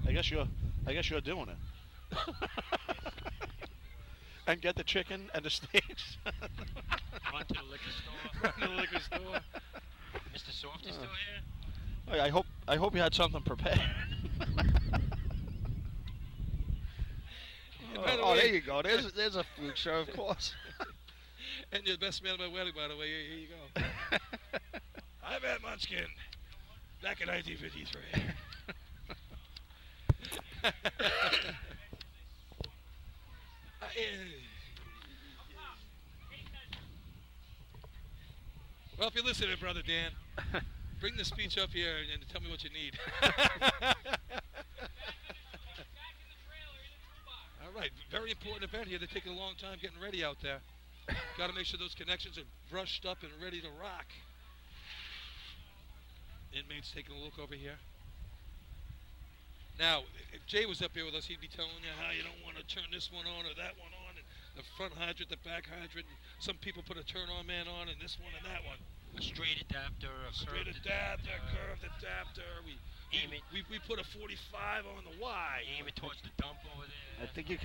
B: I guess you're doing it. And get the chicken and the steaks.
K: Run to the liquor store. Mr. Soft is still here?
B: I hope you had something prepared. There you go. There's a food show, of course.
A: And you're the best man at my wedding, by the way. Here you go. I'm at Munchkin. Back in 1953. Well, if you're listening, Brother Dan, bring the speech up here and tell me what you need. All right, very important event here. They're taking a long time getting ready out there. Got to make sure those connections are brushed up and ready to rock. Inmates taking a look over here. Now, if Jay was up here with us, he'd be telling you how you don't want to turn this one on or that one on, and the front hydrant, the back hydrant. And some people put a turn-on man on, and this one and that one.
K: A straight adapter, a curved
A: adapter. We put a 45 on the Y.
K: Aim it towards the dump over there.
B: I think you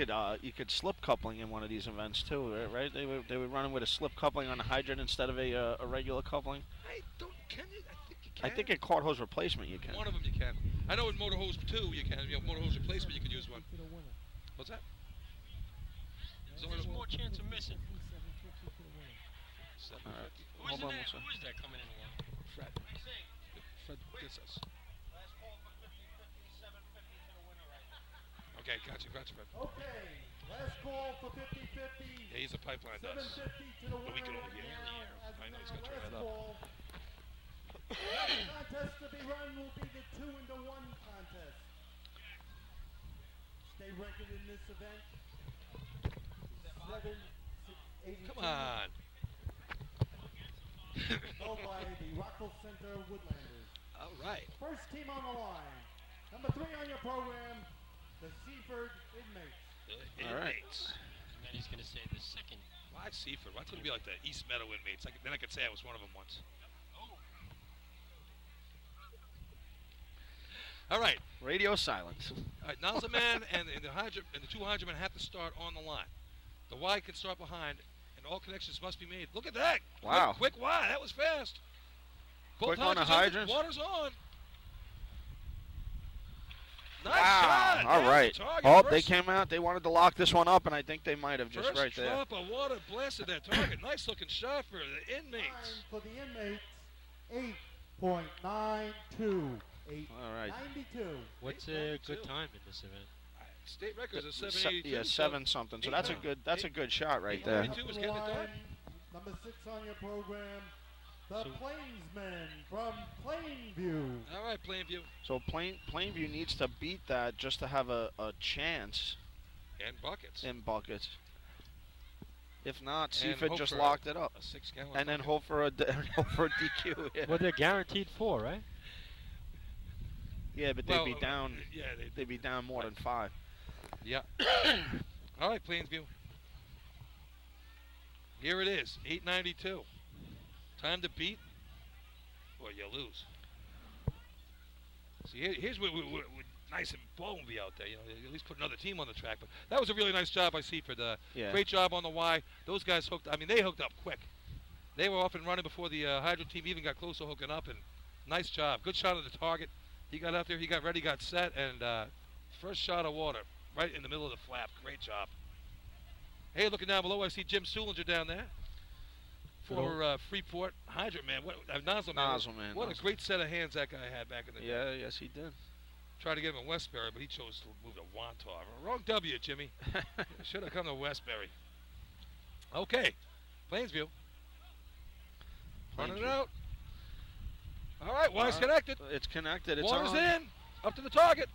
B: could slip coupling in one of these events too, right? They were running with a slip coupling on the hydrant instead of a regular coupling.
A: Can you? I think you can.
B: I think at card hose replacement you can.
A: One of them you can. I know in motor hose 2 you can. Motor hose replacement you can use one. What's that?
K: There's more chance of missing.
B: All right.
K: Who is that coming in?
A: Fred. Fred gets us. Okay, gotcha, Fred.
E: Okay, last call for 50-50.
A: Yeah, he's a pipeline dust.
E: 750 to the winner.
A: We can only hear him. I know he's got to turn that up.
E: Next contest to be run will be the 2-1 contest. State record in this event. 7-82.
A: Come on.
E: Held by the Rockville Center Woodlanders.
A: All right.
E: First team on the line. Number 3 on your program, the Seaford Inmates.
A: All right.
K: And then he's going to say the second.
A: Why Seaford? Why couldn't it be like the East Meadow Inmates? Then I could say I was one of them once. All right.
B: Radio silence.
A: All right, nozzle man and the hydrant and the 2 hydrant men have to start on the line. The Y can start behind, and all connections must be made. Look at that!
B: Wow.
A: Quick Y. That was fast. Both
B: Quick on the hydrants.
A: Water's on. Nice
B: wow.
A: shot.
B: All right.
A: The
B: They came out. They wanted to lock this one up, and I think they might have just right there.
A: First drop of water blasted that target. Nice looking shot for the inmates.
E: Time for the inmates, 8.92.
B: All right.
E: 92.
K: What's a good time in this event?
A: State record is a 782.
B: Yeah, 7 something. So that's a good shot right there.
A: 892 is getting it done.
E: Number 6 on your program, the Plainsmen from Plainview.
A: All right, Plainview.
B: So Plainview needs to beat that just to have a chance.
A: And buckets.
B: In buckets. If not,
A: And
B: Seaford
A: hope
B: just
A: for
B: locked it up.
A: A 6-gallon
B: and then
A: bucket.
B: hope for a DQ. Yeah.
K: Well, they're guaranteed 4, right?
B: Yeah, but they'd be down.
A: Yeah,
B: they'd be down more than 5.
A: Yeah. All right, Plainsview. Here it is, 892. Time to beat, or you lose. See, here's where we're nice and Bowmanby out there. At least put another team on the track. But that was a really nice job by Seaford. Great job on the Y. Those guys hooked. I mean, they hooked up quick. They were off and running before the Hydro team even got close to hooking up. And nice job. Good shot at the target. He got out there. He got ready. Got set. And first shot of water right in the middle of the flap. Great job. Hey, looking down below, I see Jim Sulinger down there. For Freeport Hydrant Man. What Nozzle Man.
B: Nozzle Man.
A: What a great set of hands that guy had back in the day.
B: Yeah, yes, he did.
A: Tried to get him in Westbury, but he chose to move to Wantagh. Wrong W, Jimmy. Should have come to Westbury. Okay, Plainsview. Running it out. All right, wire's connected.
B: It's connected. It's
A: Water's
B: on.
A: in. Up to the target.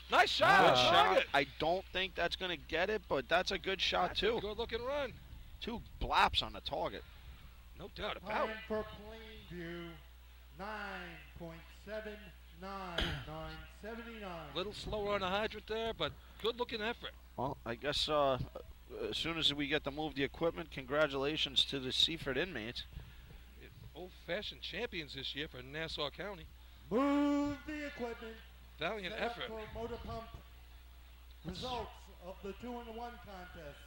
A: Nice shot.
B: Good shot. I don't think that's going to get it, but that's a good shot,
A: That's
B: too.
A: a good-looking run.
B: 2 blaps on the target.
A: No doubt about
E: Time
A: it.
E: for Plainview, 9.79979.
A: Little slower on the hydrant there, but good-looking effort.
B: Well, I guess as soon as we get to move the equipment, congratulations to the Seaford inmates.
A: Old-fashioned champions this year for Nassau County.
E: Move the equipment.
A: Valiant
E: Set up
A: effort.
E: for motor pump. Results of the 2-1 contest.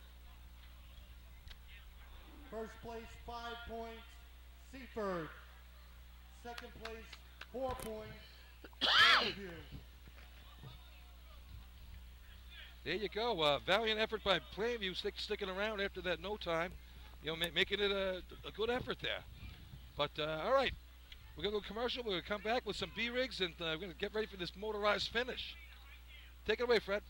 E: First place, 5 points, Seaford. Second place, 4 points, Plainview.
A: There you go. Valiant effort by Plainview, sticking around after that no time. You know, making it a good effort there. But, all right. We're going to go commercial. We're going to come back with some B-rigs, and we're going to get ready for this motorized finish. Take it away, Fred.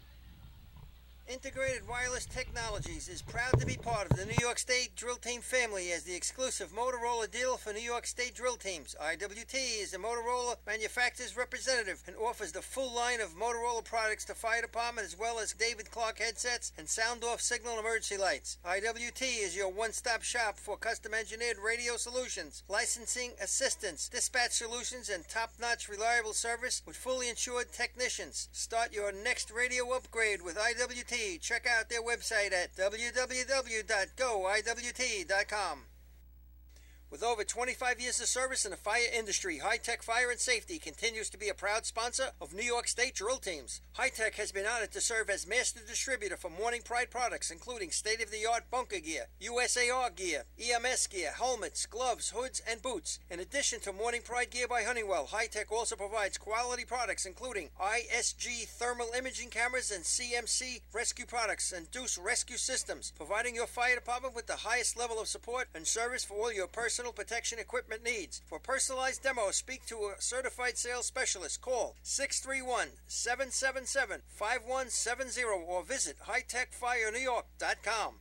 F: Integrated Wireless Technologies is proud to be part of the New York State Drill Team family as the exclusive Motorola dealer for New York State Drill Teams. IWT is the Motorola manufacturer's representative and offers the full line of Motorola products to fire department as well as David Clark headsets and sound-off signal emergency lights. IWT is your one-stop shop for custom-engineered radio solutions, licensing assistance, dispatch solutions, and top-notch reliable service with fully insured technicians. Start your next radio upgrade with IWT. Check out their website at www.goiwt.com. With over 25 years of service in the fire industry, High Tech Fire and Safety continues to be a proud sponsor of New York State drill teams. High Tech has been honored to serve as master distributor for Morning Pride products, including state-of-the-art bunker gear, USAR gear, EMS gear, helmets, gloves, hoods, and boots. In addition to Morning Pride gear by Honeywell, High Tech also provides quality products, including ISG thermal imaging cameras and CMC rescue products and Deuce rescue systems, providing your fire department with the highest level of support and service for all your personal protection equipment needs. For personalized demos, speak to a certified sales specialist. Call 631-777-5170 or visit hightechfirenewyork.com.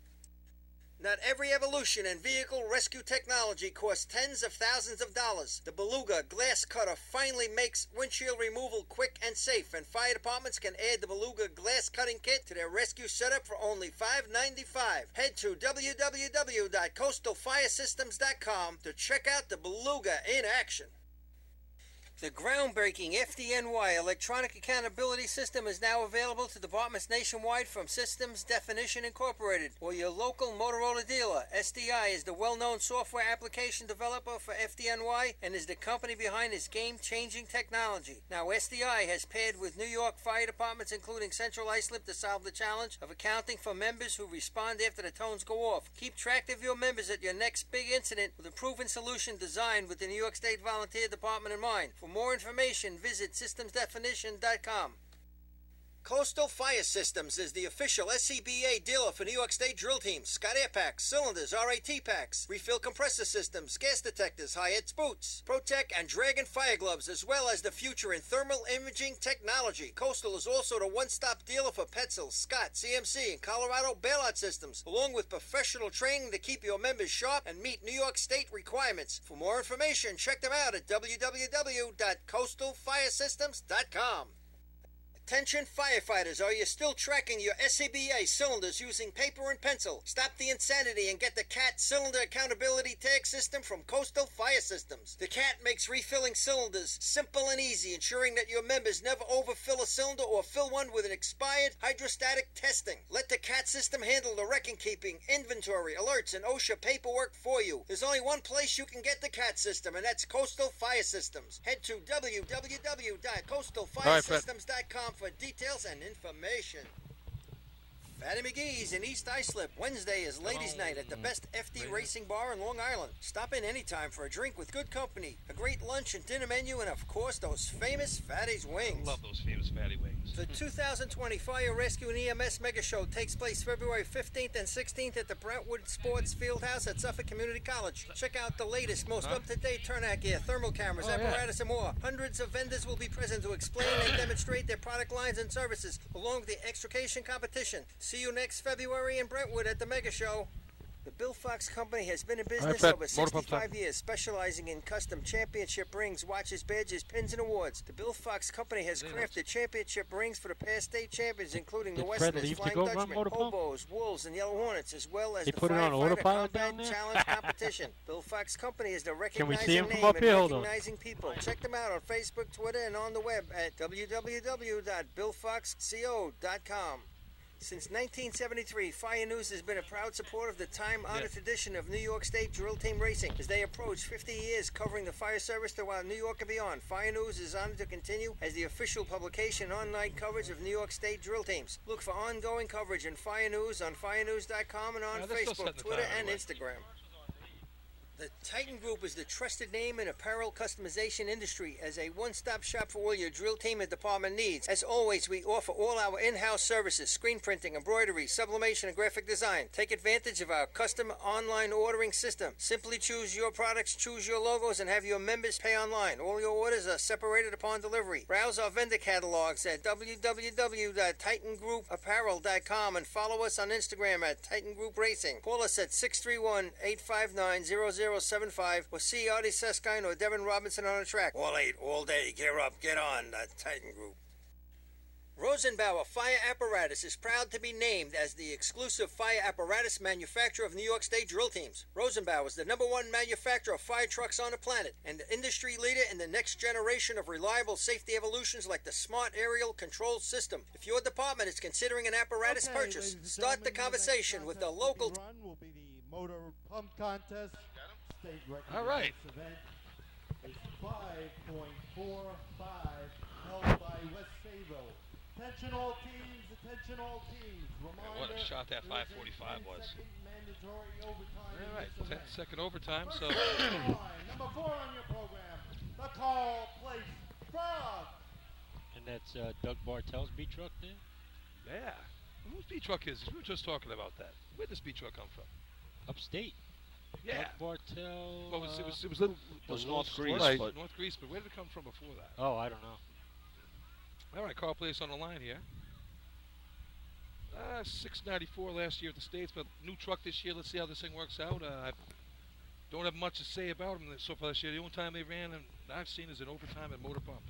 F: Not every evolution in vehicle rescue technology costs tens of thousands of dollars. The Beluga Glass Cutter finally makes windshield removal quick and safe, and fire departments can add the Beluga Glass Cutting Kit to their rescue setup for only $5.95. Head to www.coastalfiresystems.com to check out the Beluga in action. The groundbreaking FDNY electronic accountability system is now available to departments nationwide from Systems Definition Incorporated or your local Motorola dealer. SDI is the well-known software application developer for FDNY and is the company behind this game-changing technology. Now, SDI has paired with New York fire departments, including Central Islip, to solve the challenge of accounting for members who respond after the tones go off. Keep track of your members at your next big incident with a proven solution designed with the New York State Volunteer Department in mind. For more information, visit systemsdefinition.com. Coastal Fire Systems is the official SCBA dealer for New York State drill teams. Scott Air Packs, cylinders, RAT packs, refill compressor systems, gas detectors, Hyatt's boots, Protec and Dragon fire gloves, as well as the future in thermal imaging technology. Coastal is also the one-stop dealer for Petzl, Scott, CMC, and Colorado bailout systems, along with professional training to keep your members sharp and meet New York State requirements. For more information, check them out at www.coastalfiresystems.com. Attention firefighters, are you still tracking your SCBA cylinders using paper and pencil? Stop the insanity and get the CAT Cylinder Accountability Tag System from Coastal Fire Systems. The CAT makes refilling cylinders simple and easy, ensuring that your members never overfill a cylinder or fill one with an expired hydrostatic testing. Let the CAT system handle the record-keeping, inventory, alerts, and OSHA paperwork for you. There's only one place you can get the CAT system, and that's Coastal Fire Systems. Head to www.coastalfiresystems.com for details and information. Fatty McGee's in East Islip. Wednesday is ladies' night at the best FD racing bar in Long Island. Stop in anytime for a drink with good company, a great lunch and dinner menu, and of course those famous Fatty's wings.
A: I love those famous Fatty wings.
F: The 2020 Fire Rescue and EMS Mega Show takes place February 15th and 16th at the Brentwood Sports Fieldhouse at Suffolk Community College. Check out the latest, most up-to-date turnout gear, thermal cameras, apparatus, and more. Hundreds of vendors will be present to explain and demonstrate their product lines and services, along with the extrication competition. See you next February in Brentwood at the Mega Show. The Bill Fox Company has been in business over 65 years, specializing in custom championship rings, watches, badges, pins, and awards. The Bill Fox Company has crafted championship rings for the past state champions, including the Westerners, Flying Dutchmen, Hobos, Wolves, and Yellow Hornets, as well as the Firefighter Combat Challenge competition. Bill Fox Company is the recognizing name and recognizing people. Check them out on Facebook, Twitter, and on the web at www.billfoxco.com. Since 1973, Fire News has been a proud supporter of the time-honored tradition of New York State drill team racing. As they approach 50 years covering the fire service throughout New York and beyond, Fire News is honored to continue as the official publication on-night coverage of New York State drill teams. Look for ongoing coverage in Fire News on firenews.com and on Facebook, Twitter, and Instagram. The Titan Group is the trusted name in apparel customization industry as a one-stop shop for all your drill team and department needs. As always, we offer all our in-house services, screen printing, embroidery, sublimation, and graphic design. Take advantage of our custom online ordering system. Simply choose your products, choose your logos, and have your members pay online. All your orders are separated upon delivery. Browse our vendor catalogs at www.titangroupapparel.com and follow us on Instagram at Titan Group Racing. Call us at 631-859-0075 or see Artie Seskine or Devin Robinson on the track. All 8, all day. Gear up, get on, the Titan Group. Rosenbauer Fire Apparatus is proud to be named as the exclusive fire apparatus manufacturer of New York State drill teams. Rosenbauer is the #1 manufacturer of fire trucks on the planet and the industry leader in the next generation of reliable safety evolutions like the Smart Aerial Control System. If your department is considering an apparatus purchase, start the conversation with the local...
E: Will be the motor pump contest. State record.
A: All right.
E: This event is 5.45 held by West Savo. Attention all teams, attention all teams. Reminder,
A: what a shot that 5:45 was.
E: Mandatory overtime.
A: All right, 10-second overtime. So
E: number 4 on your program, the Call Place Frog.
K: And that's Doug Bartell's beat truck there?
A: Yeah. Whose beat truck is this? We were just talking about that. Where did this beat truck come from?
K: Upstate.
A: Yeah.
K: Doug Bartell.
A: Well, it was little.
B: It was North Greece.
A: Right. North Greece, but where did it come from before that?
K: Oh, I don't know.
A: All right, Carl Place on the line here. 694 last year at the States, but new truck this year. Let's see how this thing works out. I don't have much to say about them so far this year. The only time they ran, and I've seen, is in overtime at Motor Pump.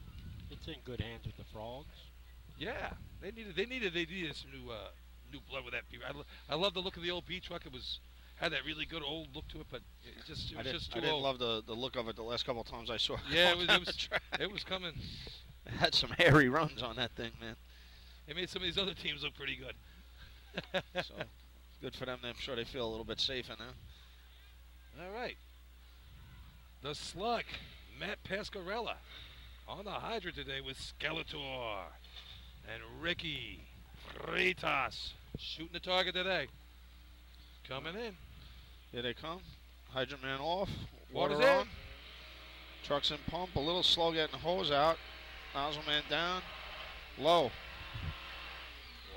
K: It's in good hands with the Frogs.
A: Yeah, they needed some new blood with that. I love the look of the old B truck. It had that really good old look to it, but it was just too old.
B: I didn't love the look of it the last couple of times I saw it.
A: Yeah, it was coming.
B: It had some hairy runs on that thing, man.
A: It made some of these other teams look pretty good.
B: So, good for them. I'm sure they feel a little bit safer now.
A: All right. The Slug, Matt Pasquarella, on the hydrant today with Skeletor and Ricky Freitas shooting the target today. Coming in.
B: Here they come. Hydrant man off.
A: Water's
B: Water on.
A: in.
B: Trucks in pump. A little slow getting the hose out. Nozzle man down. Low.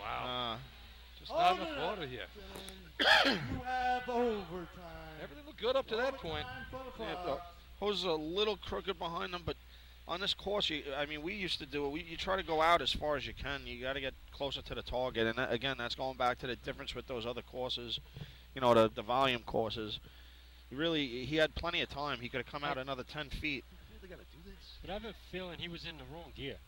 A: Wow. Just not enough water here.
E: You have overtime.
A: Everything looked good up to that point.
B: Yeah, the hose is a little crooked behind them, but on this course, we used to do it. You try to go out as far as you can. You got to get closer to the target, and again, that's going back to the difference with those other courses, the volume courses. He had plenty of time. He could have come out another 10 feet.
A: They got to do this.
K: But I have a feeling he was in the wrong gear.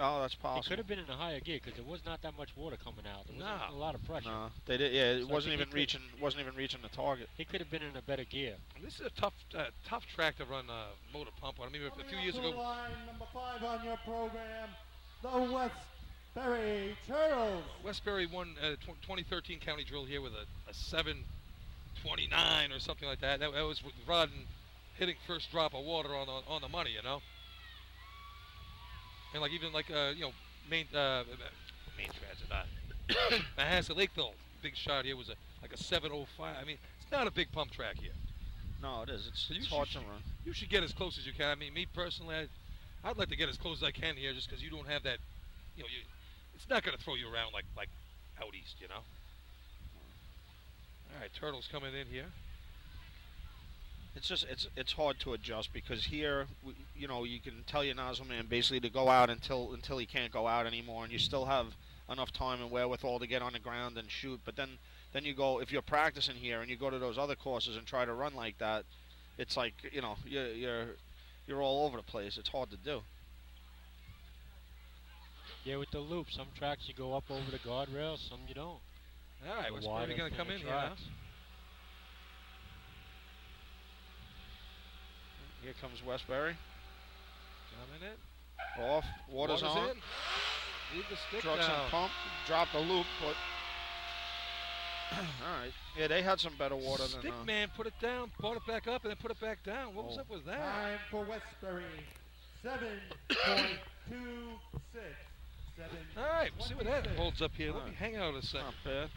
B: Oh, that's possible.
K: He could have been in a higher gear because there was not that much water coming out. There wasn't a lot of pressure.
B: No, they did. Yeah, it
K: So
B: wasn't even reaching the target.
K: He could have been in a better gear.
A: And this is a tough track to run Motor Pump on. I mean, a few years ago.
E: Line number 5 on your program, the Westbury Turtles.
A: Westbury won 2013 county drill here with a 7.29 or something like that. That was with Rod hitting first drop of water on the money, And main transit, Manhasset Lakeville, big shot here was like a 7:05. I mean, it's not a big pump track here.
B: No, it is. It's
A: So
B: hard to run.
A: You should get as close as you can. I mean, me personally, I'd like to get as close as I can here, just because you don't have that. You know, it's not going to throw you around like out east, you know. All right, Turtles coming in here.
B: It's just it's hard to adjust because here, you know, you can tell your nozzle man basically to go out until he can't go out anymore, and you still have enough time and wherewithal to get on the ground and shoot. But then you go, if you're practicing here and you go to those other courses and try to run like that, it's like, you know, you're all over the place. It's hard to do.
K: Yeah, with the loop, some tracks you go up over the guardrail, some you don't.
A: All right, Westbury going to come in here now.
B: Here comes Westbury.
A: Coming in.
B: Off. Water's on.
A: In. Leave the stick
B: Trucks
A: down.
B: and pump. Drop the loop, but all right. Yeah, they had some better water than.
A: Stick man put it down, brought it back up, and then put it back down. What was up with that?
E: Time for Westbury. 7.26.
A: All right, we'll see what that holds up here. Let me hang out a second.
B: Not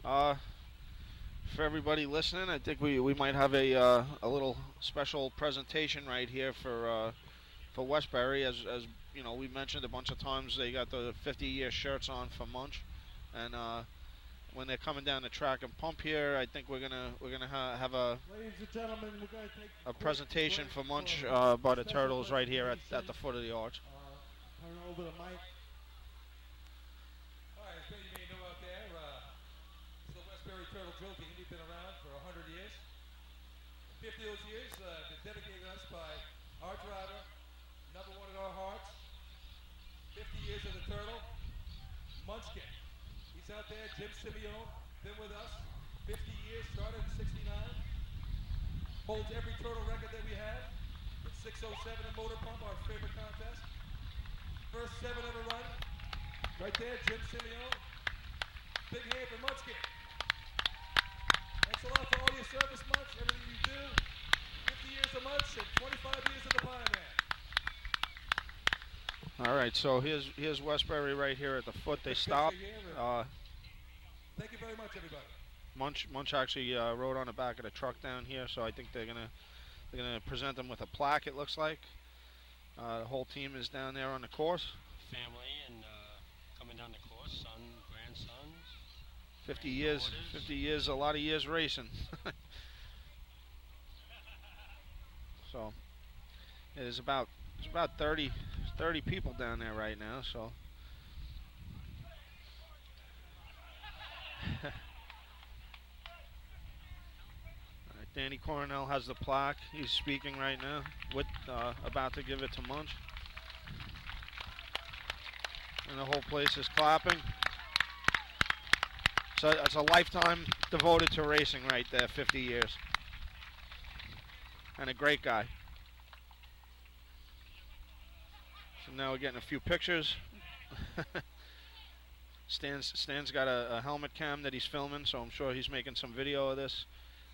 B: bad. For everybody listening, I think we might have a little special presentation right here for Westbury. As you know, we mentioned a bunch of times, they got the 50-year shirts on for Munch, and when they're coming down the track and pump here, I think we're gonna have a
E: Ladies and gentlemen, we're going to take
B: a presentation for Munch by the Turtles right here at the foot of the arch.
E: Turn over the mic.
A: All right, as many of you may know out there, it's the Westbury Turtle Drill Team. We've been around for 100 years. 50 of those years been dedicated to us by our driver, number one in our hearts. 50 years of the Turtle, Munchkin. He's out there, Jim Simeone, been with us 50 years, started in 69. Holds every Turtle record that we have. It's 607 in motor pump, our favorite contest. First 7 ever run. Right there, Jim Simeone. Big hand for Munchkin. Thanks a lot for all your service, Munch, everything you do. 50 years of Munch and 25 years of the Pie Man.
B: All right, so here's Westbury right here at the foot. They stopped.
A: Thank you very much, everybody.
B: Munch actually rode on the back of the truck down here, so I think they're gonna present them with a plaque. It looks like the whole team is down there on the course.
K: Family and coming down the course, son, grandsons.
B: 50 years, 50 years, a lot of years racing. So there's about 30 people down there right now. So all right, Danny Coronel has the plaque. He's speaking right now. With about to give it to Munch, and the whole place is clapping. So it's a lifetime devoted to racing right there, 50 years. And a great guy. So now we're getting a few pictures. Stan's got a helmet cam that he's filming, so I'm sure he's making some video of this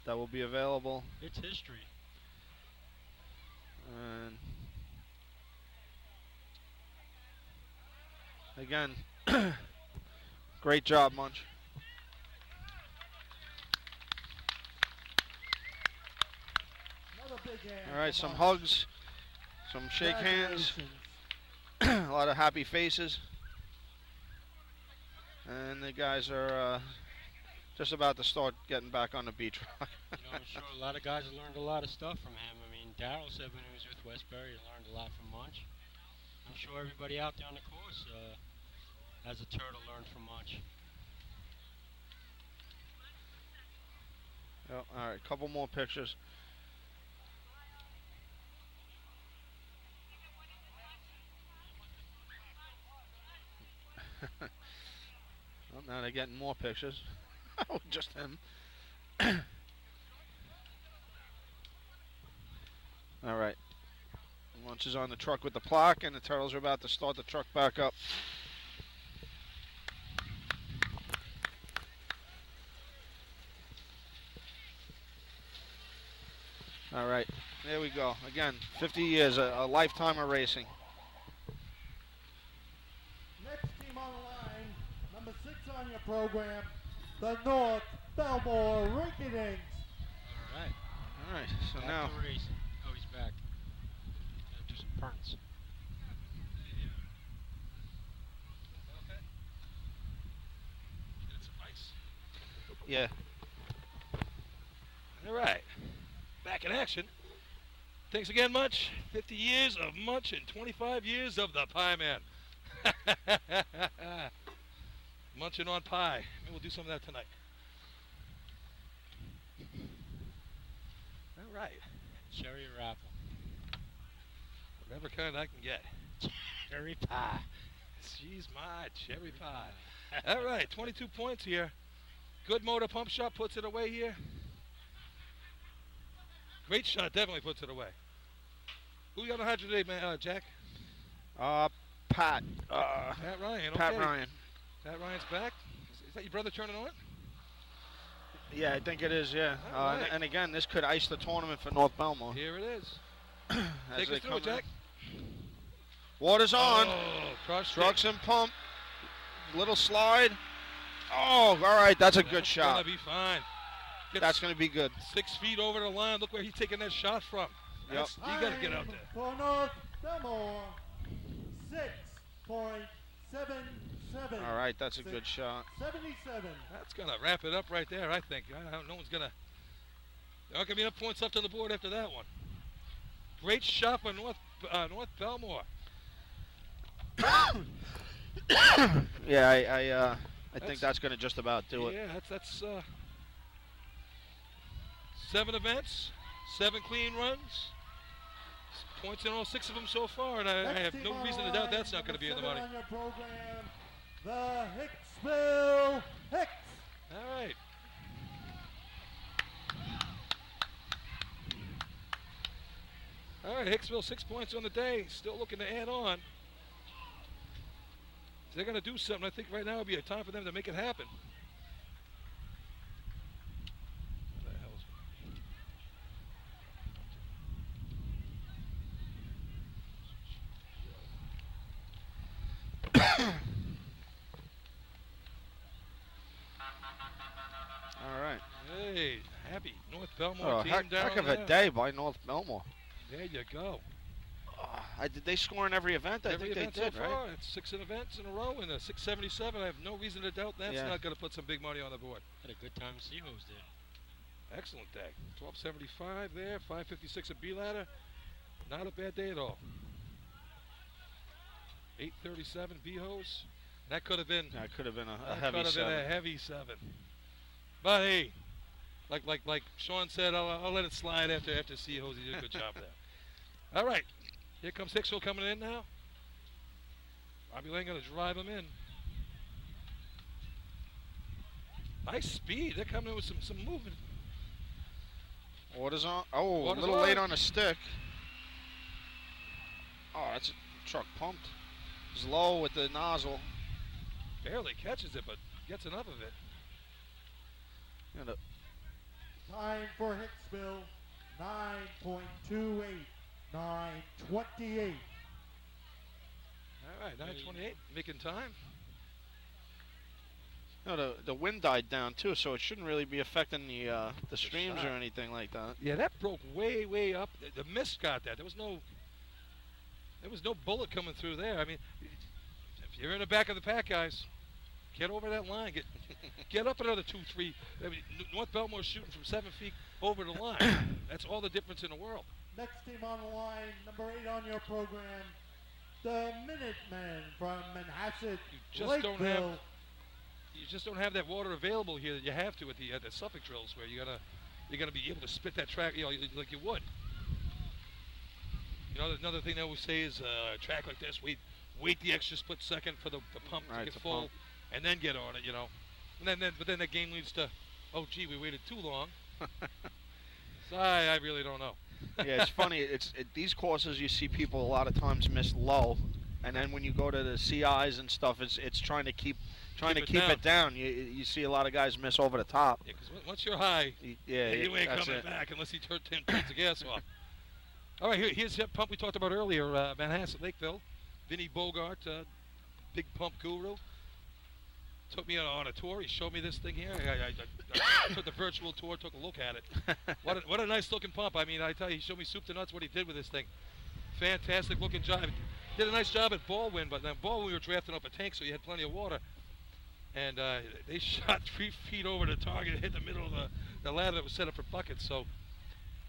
B: that will be available.
K: It's history.
B: And again, great job, Munch. All right, some hugs, some shake hands, a lot of happy faces. And the guys are just about to start getting back on the beach.
K: You know, I'm sure a lot of guys have learned a lot of stuff from him. I mean, Darryl said when he was with Westbury, he learned a lot from Munch. I'm sure everybody out there on the course as a Turtle learned from Munch.
B: Oh, all right, couple more pictures. Well, now they're getting more pictures. Just him. All right. Munch is on the truck with the plaque, and the Turtles are about to start the truck back up. All right. There we go. Again, 50 years, a lifetime of racing.
E: Next team on the line, number 6 on on your program, the North Belmore Rinky-Dinks.
K: All right.
B: All right. So
K: Back
B: now.
K: to racing. Oh, he's back. Gotta do some punts.
B: Yeah.
A: All right. Back in action. Thanks again, Munch. 50 years of Munch and 25 years of the Pie Man. Munching on pie. Maybe we'll do some of that tonight. All right.
K: Cherry or apple?
A: Whatever kind I can get.
K: Cherry pie.
A: She's my cherry pie. All right, 22 points here. Good motor pump shot, puts it away here. Great shot, definitely puts it away. Who you got on 100 today, man, Jack?
B: Pat.
A: Pat Ryan.
B: Pat
A: Okay.
B: Ryan.
A: Pat Ryan's back. Is that your brother turning on?
B: Yeah, I think it is, yeah.
A: All right.
B: And again, this could ice the tournament for North Belmore.
A: Here it is.
B: As
A: Take
B: they
A: us through
B: come
A: it, Jack.
B: in. Water's on.
A: Oh, cross
B: Trucks and pump. Little slide. Oh, all right. That's a good shot.
A: That's going to be fine.
B: That's going to be good.
A: 6 feet over the line. Look where he's taking that shot from.
B: Yep.
A: You got to get out there.
E: For North Belmore, 6.77.
B: All right. That's a good shot.
E: 77.
A: That's going to wrap it up right there, I think. No one's going to. There aren't going to be enough points left on the board after that one. Great shot for North Belmore.
B: Yeah, I think that's going to just about do it.
A: Yeah, that's 7 events, 7 clean runs. Points in all 6 of them so far, and I have no reason to doubt that's not going to be in the money.
E: On your program, the Hicksville Hicks.
A: All right. All right, Hicksville 6 points on the day. Still looking to add on. If they're going to do something, I think right now would be a time for them to make it happen. What the hell is
B: All right.
A: Hey, happy North Belmore team
B: heck
A: down
B: of
A: there.
B: a day by North Belmore.
A: There you go.
B: Did they score in every event? I
A: Every
B: think
A: event
B: they did,
A: so
B: right?
A: far. It's 6 events in a row, and a 677. I have no reason to doubt that's not going to put some big money on the board.
K: Had a good time Seahos did.
A: Excellent day. 1275 there, 556 at B-Ladder. Not a bad day at all. 837 B-Hose. That could have been
B: a heavy 7.
A: Could have been a heavy 7. But hey, like Sean said, I'll let it slide after C-Hose. He did a good job there. All right. Here comes Hicksville coming in now. Robbie Lane going to drive him in. Nice speed. They're coming in with some movement.
B: Water's on. Oh,
A: Water's
B: a little
A: on.
B: late on the stick. Oh, that's a truck pumped. It's low with the nozzle.
A: Barely catches it, but gets enough of it.
E: Time for Hicksville, 9.28. 9:28.
A: All right, 9:28, making time.
B: The wind died down too, so it shouldn't really be affecting the streams or anything like that.
A: Yeah, that broke way up. The mist got that. There was no bullet coming through there. I mean, if you're in the back of the pack, guys, get over that line. Get up another 2-3. I mean, North Belmore's shooting from 7 feet over the line. That's all the difference in the world.
E: Next team on the line, number 8 on your program, the Minutemen from Manhasset, Lakeville.
A: You just don't have that water available here that you have to at the Suffolk drills, where you're gonna be able to spit that track, like you would. Another thing they always say is a track like this, wait the extra split second for the pump to get full, and then get on it, but then the game leads to, oh gee, we waited too long. So I really don't know.
B: Yeah, it's funny. These courses you see people a lot of times miss low, and then when you go to the CIs and stuff, it's trying to keep it down. You see a lot of guys miss over the top.
A: Yeah, because once you're high, you ain't coming back unless he turns the gas off. All right, here's that pump we talked about earlier, Manhasset, Lakeville. Vinny Bogart, big pump guru. took me on a tour. He showed me this thing here. I took the virtual tour, took a look at it. What a nice looking pump. I mean, I tell you, he showed me soup to nuts what he did with this thing. Fantastic looking job. Did a nice job at Baldwin, but then Baldwin we were drafting up a tank, so he had plenty of water. And they shot 3 feet over the target and hit the middle of the ladder that was set up for buckets. So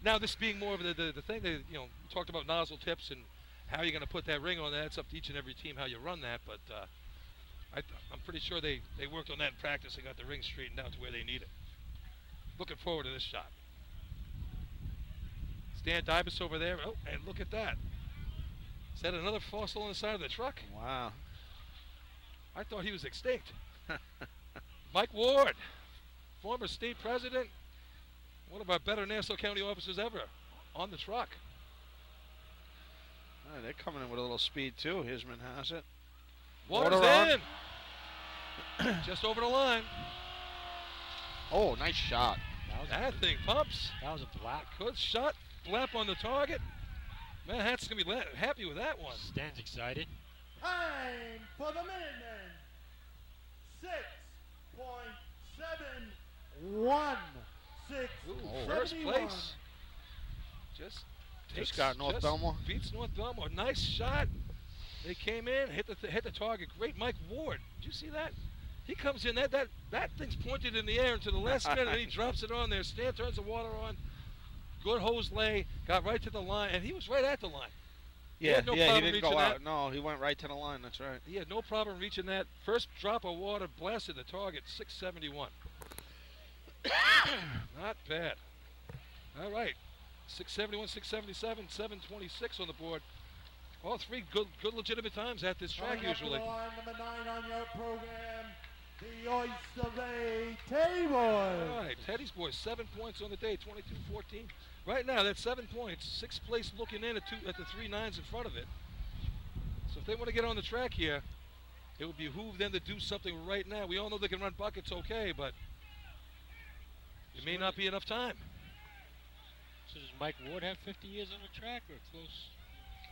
A: now this being more of the thing, that, you know, we talked about nozzle tips and how you're going to put that ring on that. It's up to each and every team how you run that, but I'm pretty sure they worked on that in practice and got the ring straightened out to where they need it. Looking forward to this shot. Stan Dybus over there. Oh, and look at that. Is that another fossil on the side of the truck?
B: Wow.
A: I thought he was extinct. Mike Ward, former state president, one of our better Nassau County officers ever, on the truck.
B: They're coming in with a little speed too. Hisman has it.
A: Water's in. Just over the line.
B: Oh, nice shot.
A: That thing pumps.
K: That was a black.
A: Good shot. Blap on the target. Man, Hat's going to be happy with that one.
K: Stan's excited.
E: Time for the Minutemen. 6.716.
A: First place. Just
B: got North Belmore.
A: Beats North Belmore. Nice shot. They came in, hit the target. Great Mike Ward. Did you see that? He comes in, that thing's pointed in the air into the last minute, and he drops it on there. Stan turns the water on. Good hose lay, got right to the line, and he was right at the line.
B: Yeah,
A: he
B: didn't go out. No, he went right to the line. That's right.
A: He had no problem reaching that. First drop of water blasted the target, 671. Not bad. All right, 671, 677, 726 on the board. All three good legitimate times at this track usually.
E: Line number 9 on your program, the Oyster Bay Teddy Boys.
A: All right, Teddy's boys, 7 points on the day, 22-14. Right now, that's 7 points. 6th place looking in at the 3 9s in front of it. So if they want to get on the track here, it would behoove them to do something right now. We all know they can run buckets okay, but it may not be enough time.
K: So does Mike Ward have 50 years on the track or close?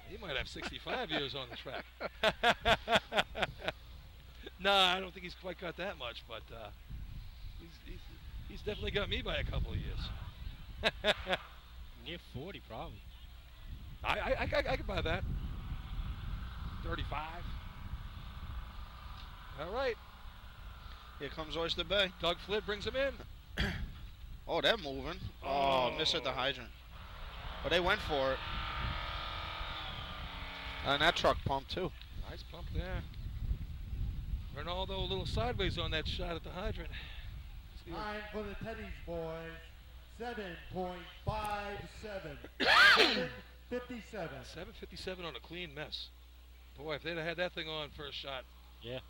A: He might have 65 years on the track. No, I don't think he's quite got that much, but he's definitely got me by a couple of years.
K: Near 40, probably.
A: I could buy that. 35. All right.
B: Here comes Oyster Bay.
A: Doug Flint brings him in.
B: Oh, they're moving. Oh, miss at the hydrant. But they went for it. And that truck pumped too.
A: Nice pump there. Ronaldo a little sideways on that shot at the hydrant.
E: Time for the Teddy's boys. 7.57. 757.
A: 757 on a clean mess. Boy, if they'd have had that thing on first shot.
K: Yeah.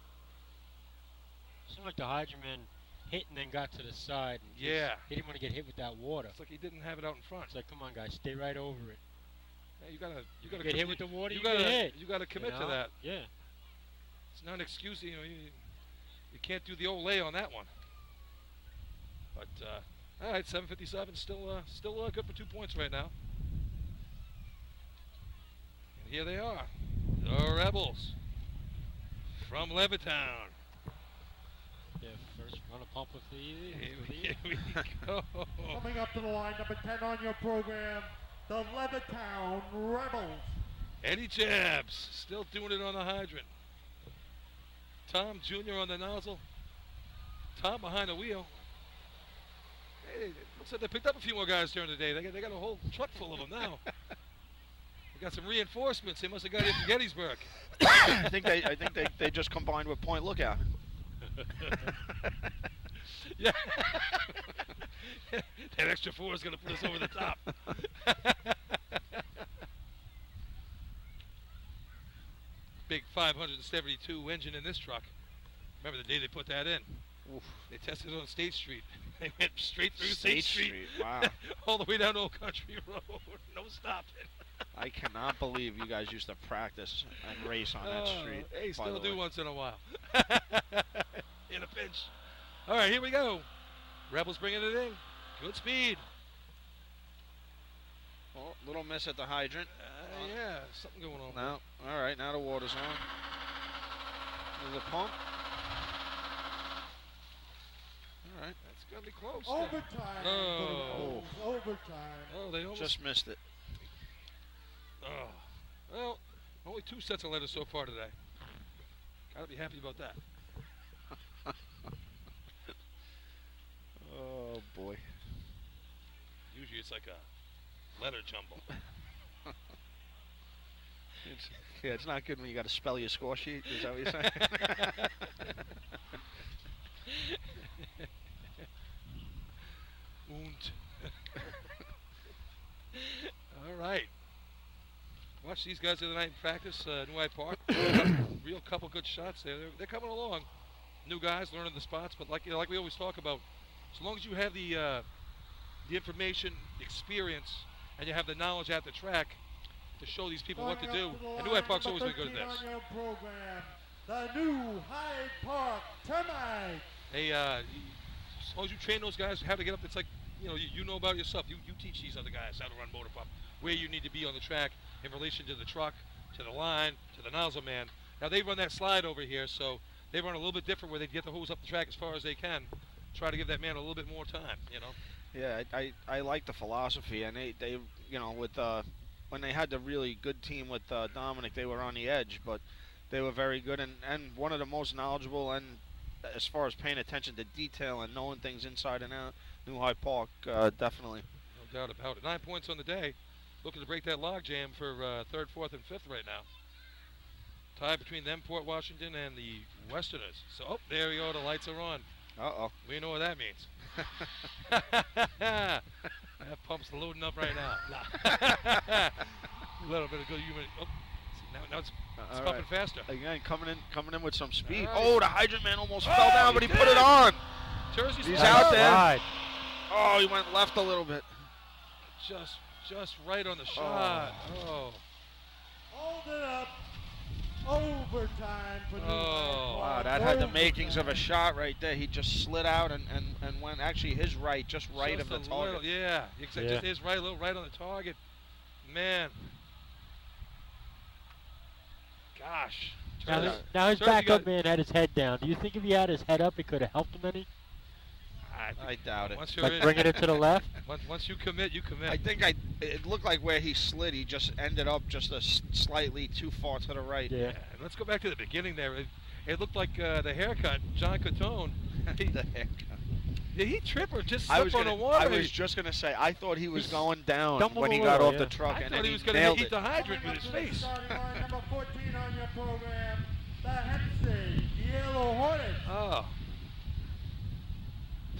K: Seemed like the hydroman hit and then got to the side. And
A: yeah.
K: He didn't want to get hit with that water.
A: It's like he didn't have it out in front.
K: It's like, come on, guys, stay right over it.
A: Yeah, you gotta
K: get hit with the water.
A: You gotta commit to that.
K: Yeah.
A: It's not an excuse. You know, you can't do the old lay on that one. But all right, 757, still good for 2 points right now. And here they are, the Rebels from Levittown.
K: Yeah, first run a pump with the.
A: Here we go.
E: Coming up to the line, number 10 on your program, the Levittown Rebels.
A: Eddie Jabs, still doing it on the hydrant. Tom Jr. on the nozzle. Tom behind the wheel. Hey, looks like they picked up a few more guys during the day. They got a whole truck full of them now. They got some reinforcements. They must have got here from Gettysburg.
B: I think they just combined with Point Lookout.
A: Yeah. That extra 4 is going to put us over the top. Big 572 engine in this truck. Remember the day they put that in?
B: Oof.
A: They tested it on State Street. They went straight through State Street.
B: Wow.
A: All the way down Old Country Road. No stopping.
B: I cannot believe you guys used to practice and race on that street.
A: Hey, still do once in a while. In a pinch. All right, here we go. Rebels bringing it in. Good speed.
B: Oh, little miss at the hydrant.
A: Yeah, something going on.
B: No. All right, now the water's on. There's a pump.
A: gotta be close.
E: Overtime.
A: Oh.
E: Overtime.
A: Oh, they almost
B: Just missed it.
A: Oh. Well, only 2 sets of letters so far today. Gotta be happy about that.
B: Oh, boy.
A: Usually it's like a letter jumble.
B: It's not good when you got to spell your score sheet. Is that what you're saying?
A: Und. All right. Watch these guys the other night in practice, New Hyde Park. Real couple good shots there. They're coming along. New guys learning the spots, but like we always talk about, as long as you have the information, the experience, and you have the knowledge at the track to show these people what to do. And New Hyde Park's always been good at this.
E: The New Hyde Park Termite.
A: Hey, as long as you train those guys how to get up, it's like, you know about it yourself. You teach these other guys how to run motor pump, where you need to be on the track in relation to the truck, to the line, to the nozzle man. Now they run that slide over here, so they run a little bit different where they get the hose up the track as far as they can. Try to give that man a little bit more time,
B: Yeah, I like the philosophy, and they with when they had the really good team with Dominic, they were on the edge, but they were very good and one of the most knowledgeable, and as far as paying attention to detail and knowing things inside and out, New Hyde Park, definitely.
A: No doubt about it. 9 points on the day. Looking to break that log jam for 3rd, 4th, and 5th right now. Tie between them, Port Washington, and the Westerners. So, there we go. The lights are on.
B: Uh-oh.
A: We know what that means. That pump's loading up right now. A little bit of good human. Oh, see, now it's pumping faster.
B: Again, coming in with some speed.
A: Right.
B: Oh, the hydrant man almost fell down, but he put it on. He's out there.
K: Right.
B: Oh, he went left a little bit.
A: Just right on the shot. Oh.
E: Hold it up. Overtime for New Hyde Park.
B: Wow, that had the makings of a shot right there. He just slid out and went actually his right, just right of the target.
A: Yeah, exactly. Just his right, a little right on the target. Man. Gosh.
K: Now his backup man had his head down. Do you think if he had his head up, it could have helped him any?
B: I doubt it.
K: Like bringing it to the left?
A: Once you commit, you commit.
B: I think it looked like where he slid, he just ended up just slightly too far to the right.
K: Yeah.
A: Let's go back to the beginning there. It looked like the haircut, John Cotone.
B: The haircut.
A: Did he trip or just slip on the water?
B: I was just going to say, I thought he was going down when he
K: away,
B: got off the truck.
A: I
B: and
A: thought
B: then
A: he was going to eat the hydrant with his face.
E: Number 14 on your program, the Hempstead Yellow Hornets.
A: Oh.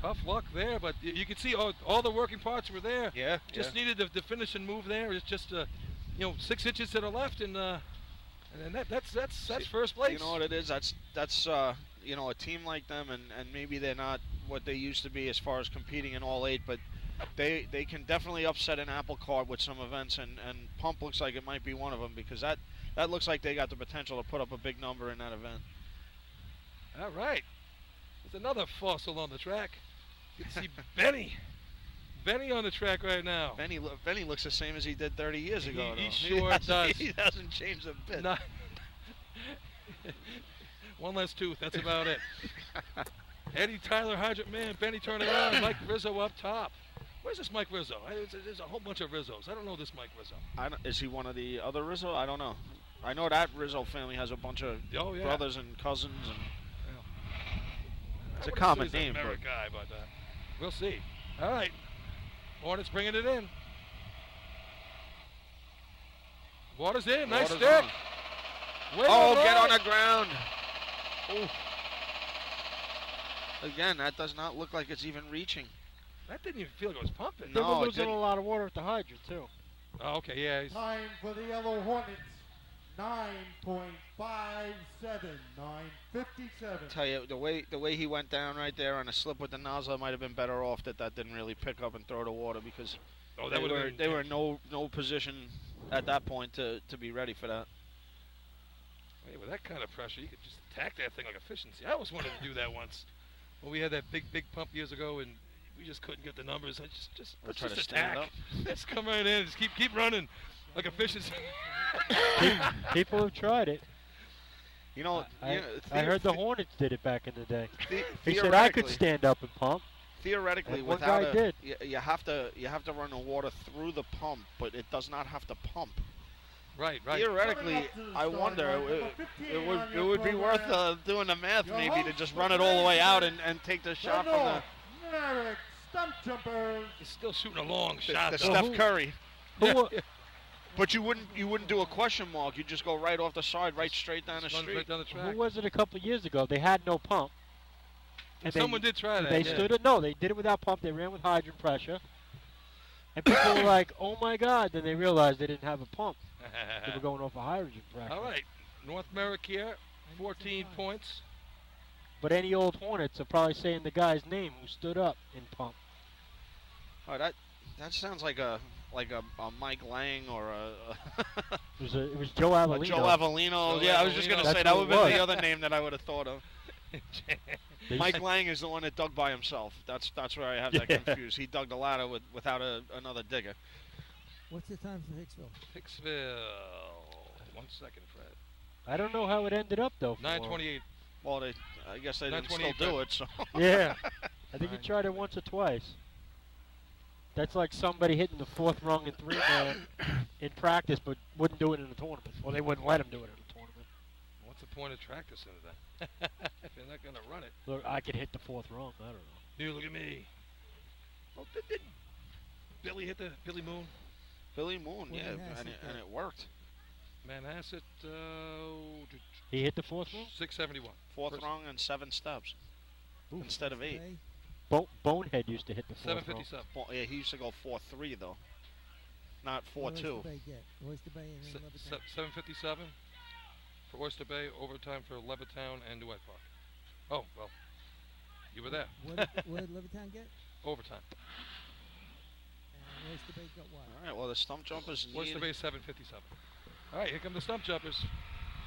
A: Tough luck there, but you can see all the working parts were there.
B: Yeah.
A: Just needed the finishing move there. It's just 6 inches to the left, and that's first place.
B: You know what it is? That's a team like them, and maybe they're not what they used to be as far as competing in all 8, but they can definitely upset an apple cart with some events, and Pump looks like it might be one of them, because that looks like they got the potential to put up a big number in that event.
A: All right. There's another fossil on the track. You can see Benny on the track right now.
B: Benny looks the same as he did 30 years ago.
A: He sure does.
B: He hasn't changed a bit.
A: Not one less tooth. That's about it. Eddie Tyler, Hydrant Man, Benny turning around, Mike Rizzo up top. Where's this Mike Rizzo? There's a whole bunch of Rizzos. I don't know this Mike Rizzo.
B: Is he one of the other Rizzo? I don't know. I know that Rizzo family has a bunch of brothers and cousins. It's a common name.
A: But guy, but we'll see. All right. Hornets bringing it in. Water's in. Nice stick.
B: Get on the ground. Ooh. Again, that does not look like it's even reaching.
A: That didn't even feel like it was pumping.
K: They were losing a lot of water at the hydrant, too.
A: Oh, okay, yeah.
E: Time for the Yellow Hornets. 9.57, 9:57.
B: Tell you, the way he went down right there on a slip with the nozzle, it might have been better off that didn't really pick up and throw the water, because they were in no position at that point to be ready for that.
A: Hey, with that kind of pressure, you could just attack that thing like efficiency. I always wanted to do that once. When we had that big pump years ago, and we just couldn't get the numbers. Let's just attack. Let's come right in. Just keep running like efficiency.
K: People have tried it.
B: I
K: heard the Hornets did it back in the day. He said I could stand up and pump.
B: theoretically,
K: one
B: without
K: guy did.
B: you have to run the water through the pump, but it does not have to pump.
A: Right.
B: Theoretically, I wonder it would be worth doing the math maybe to just run it all the way out and take the shot from the
E: Stump jumpers.
A: He's still shooting a long shot.
B: The Steph Curry.
K: Who,
B: But you wouldn't do a question mark. You just go right off the side, right straight down the street.
A: Right down the track.
K: who was it a couple of years ago? They had no pump. And
A: Someone did try that.
K: They stood it. No, they did it without pump. They ran with hydrant pressure. And people were like, "Oh my God!" Then they realized they didn't have a pump. They were going off a hydrogen pressure.
A: All right, North Merrick here, 14 points.
K: But any old Hornets are probably saying the guy's name who stood up in pump.
B: Oh, that sounds like a Mike Lang or
K: It was Joe Avellino.
B: Joe Avellino. Yeah, I was just gonna say that would have been the other name that I would have thought of. Mike Lang is the one that dug by himself. That's where I have that confused. He dug the ladder without another digger.
G: What's the time for Hicksville?
A: Hicksville. 1 second, Fred.
K: I don't know how it ended up though.
A: 9:28.
B: Well, I guess they didn't still do it. So.
K: Yeah, I think he tried it once or twice. That's like somebody hitting the fourth rung in 3-man in practice, but wouldn't do it in a tournament. Well, they wouldn't let him do it in a tournament.
A: What's the point of practice into that? If you're not going to run it.
K: Look, I could hit the fourth rung. I don't know.
A: Dude, look at me. Oh, did Billy hit the Billy Moon?
B: Billy Moon, yeah, and it worked.
A: Manhasset,
K: he hit the fourth rung?
A: 671.
B: Fourth rung and 7 steps instead of 8.
K: Bonehead used to hit the fourth
A: 757.
B: Yeah, he used to go 4-3 though, not 4-2.
G: Oyster Bay and then Levittown.
A: 757 for Oyster Bay, overtime for Levittown and New Hyde Park. Oh, well, you were there.
G: What did Levittown get?
A: Overtime.
G: And Oyster Bay got what?
B: All right, well, the stump jumpers need...
A: Oyster Bay 757. All right, here come the stump jumpers.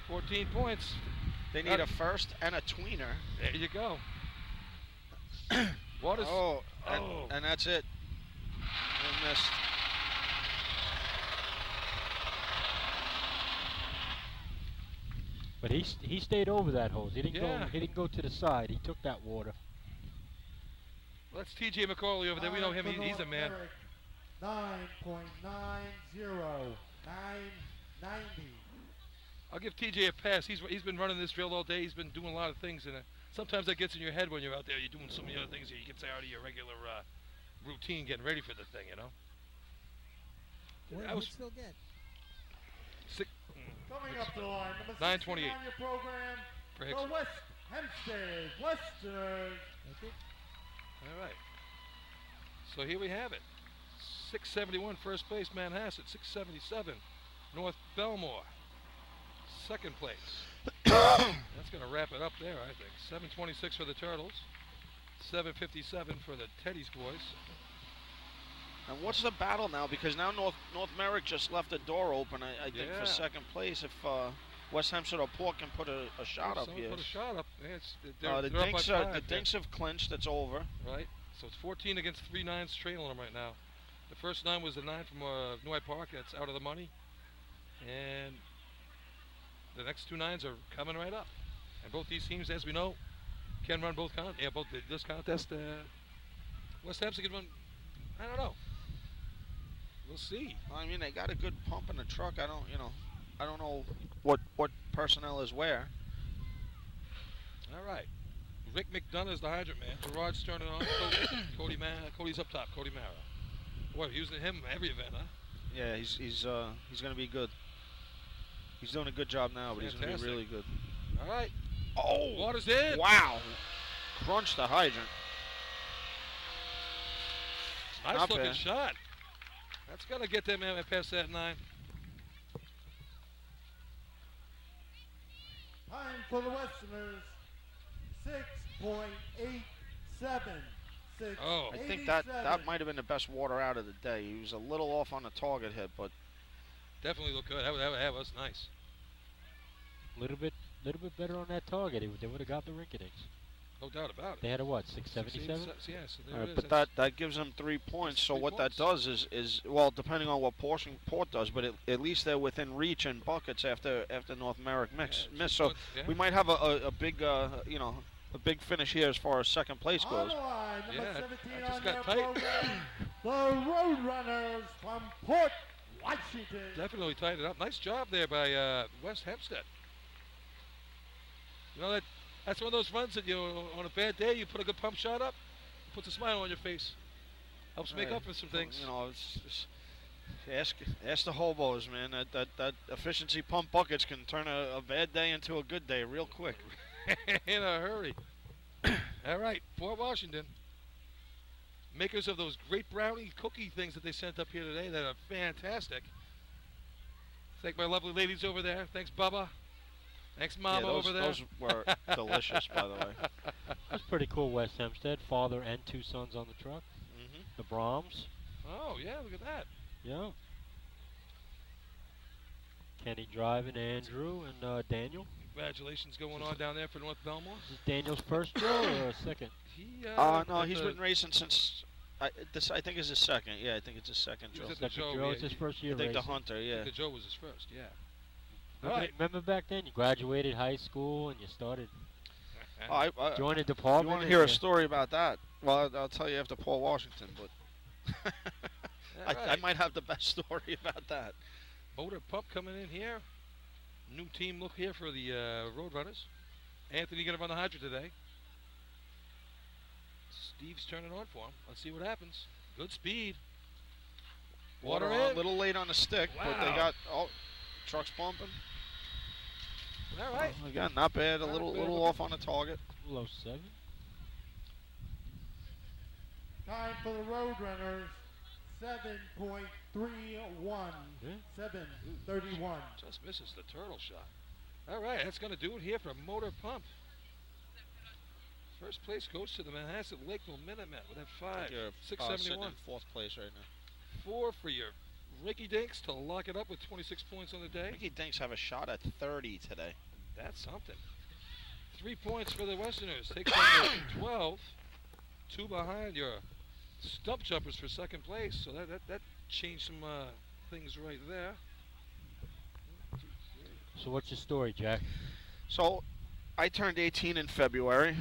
A: 14 points.
B: They need a first and a tweener.
A: There you go. Waters.
B: And that's it. They missed.
K: But he stayed over that hose. He didn't go to the side. He took that water.
A: Well, that's T.J. McCauley over there. We know him. He's a man.
E: 9.90. 990.
A: I'll give TJ a pass. He's been running this drill all day. He's been doing a lot of things, and sometimes that gets in your head when you're out there. You're doing so many other things that you get out of your regular routine, getting ready for the thing, you know.
G: What did Hicksville get?
E: Coming up to the line, number
A: 928
E: on your program,
A: for
E: the
A: Hicksville.
E: West Hempstead Westerners.
A: All right. So here we have it. 671 first place, Manhasset. 677 North Belmore. Second place. That's going to wrap it up there, I think. 726 for the Turtles. 757 for the Teddy's boys.
B: And what's the battle now? Because now North Merrick just left the door open, I think, for second place. If West Hempstead or Port can put a shot up here.
A: Put a shot up.
B: Yeah, the Dinks have clinched. It's over.
A: Right. So it's 14 against 3 nines trailing them right now. The first 9 was the 9 from New Hyde Park. That's out of the money. And the next 2 9s are coming right up. And both these teams, as we know, can run both contests. Yeah, both this contest. West Hempstead can run. I don't know. We'll see.
B: I mean, they got a good pump in the truck. I don't know what personnel is where.
A: All right. Rick McDonough is the hydrant man. Gerard's turning on. Cody's up top. Cody Mara. Boy, we're using him every event, huh?
B: Yeah, he's going to be good. He's doing a good job now, but he's going to be really good.
A: All right.
B: Oh,
A: water's in.
B: Wow. Crunch the hydrant.
A: Nice looking shot. That's got to get them past that 9.
E: Time for the Westerners. 6.87.
B: I think that might have been the best water out of the day. He was a little off on the target hit, but
A: definitely looked good. That was nice.
K: A little bit better on that target. They would have got the rinky-dinks.
A: No doubt about it.
K: They had a what, 677?
A: Yeah, so there it is.
B: But that gives them 3 points. So what that does is well, depending on what portion Port does, but at least they're within reach and buckets after North Merrick miss. So we might have a big a big finish here as far as second place goes.
E: Yeah,
A: it just got tight.
E: The Roadrunners from Port Washington.
A: Definitely tightened it up. Nice job there by West Hempstead. You know, that's one of those runs that on a bad day, you put a good pump shot up, puts a smile on your face. Helps make up for some things.
B: You know, ask the hobos, man. That efficiency pump buckets can turn a bad day into a good day real quick.
A: In a hurry. All right, Port Washington. Makers of those great brownie cookie things that they sent up here today that are fantastic. Thank my lovely ladies over there. Thanks, Bubba. Thanks, Mama over there.
B: Those were delicious, by the way.
K: That's pretty cool, West Hempstead. Father and 2 sons on the truck.
B: Mm-hmm.
K: The Brahms.
A: Oh, yeah, look at that.
K: Yeah. Kenny driving, Andrew, and Daniel.
A: Congratulations going on down there for North Belmore.
K: Is this Daniel's first Joe or a second?
B: No, he's been racing since, I think is his second. Yeah, I think it's his second Joe.
K: Second Joe, it's his first year
B: I think
K: racing.
B: the Hunter, yeah.
A: I think the Joe was his first, yeah.
K: Remember back then, you graduated high school and you started joining the
B: If
K: department.
B: you want to hear a story about that, well, I'll tell you after Paul Washington, but I might have the best story about that.
A: Motor pump coming in here. New team look here for the Roadrunners. Anthony going to run the hydrant today. Steve's turning on for him. Let's see what happens. Good speed. Water in.
B: A little late on the stick, but they got trucks pumping.
A: All right.
B: Again, not bad. A little off on the target.
K: Low 7.
E: Time for the Roadrunners. 7.31. 7:31.
A: Just misses the turtle shot. All right, that's going to do it here for Motor Pump. First place goes to the Manhasset Lakeville Minutemen with that 5. 671.
B: In fourth place right now.
A: 4 for your Ricky Dinks to lock it up with 26 points on the day.
B: Ricky Dinks have a shot at 30 today.
A: That's something. 3 points for the Westerners. Takes them to 12. 2 behind your Stump Jumpers for second place. So that changed some things right there.
K: So what's your story, Jack?
B: So I turned 18 in February.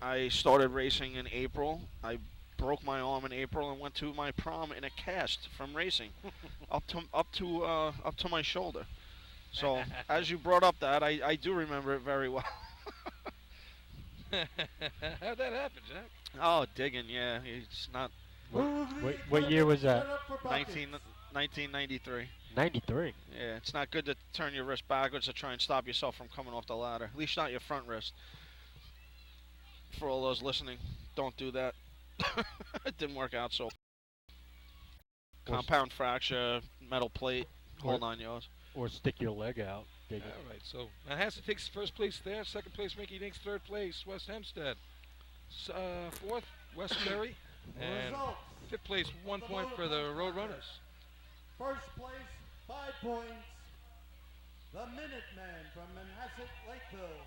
B: I started racing in April. I broke my arm in April and went to my prom in a cast from racing, up to my shoulder. So as you brought up that, I do remember it very well.
A: How'd that happen, Jack?
B: Oh, digging, yeah. It's not.
K: What year was that?
B: 1993.
K: 93.
B: Yeah, it's not good to turn your wrist backwards to try and stop yourself from coming off the ladder. At least not your front wrist. For all those listening, don't do that. It didn't work out so. Compound fracture, metal plate, whole 9 yards.
K: Or stick your leg out.
A: All right, so Manhasset takes first place there. Second place, Ricky Dinks. Third place, West Hempstead. Fourth, West Berry. And fifth place, 1 point for the Roadrunners.
E: First place, 5 points. The Minutemen from Manhasset Lakeville.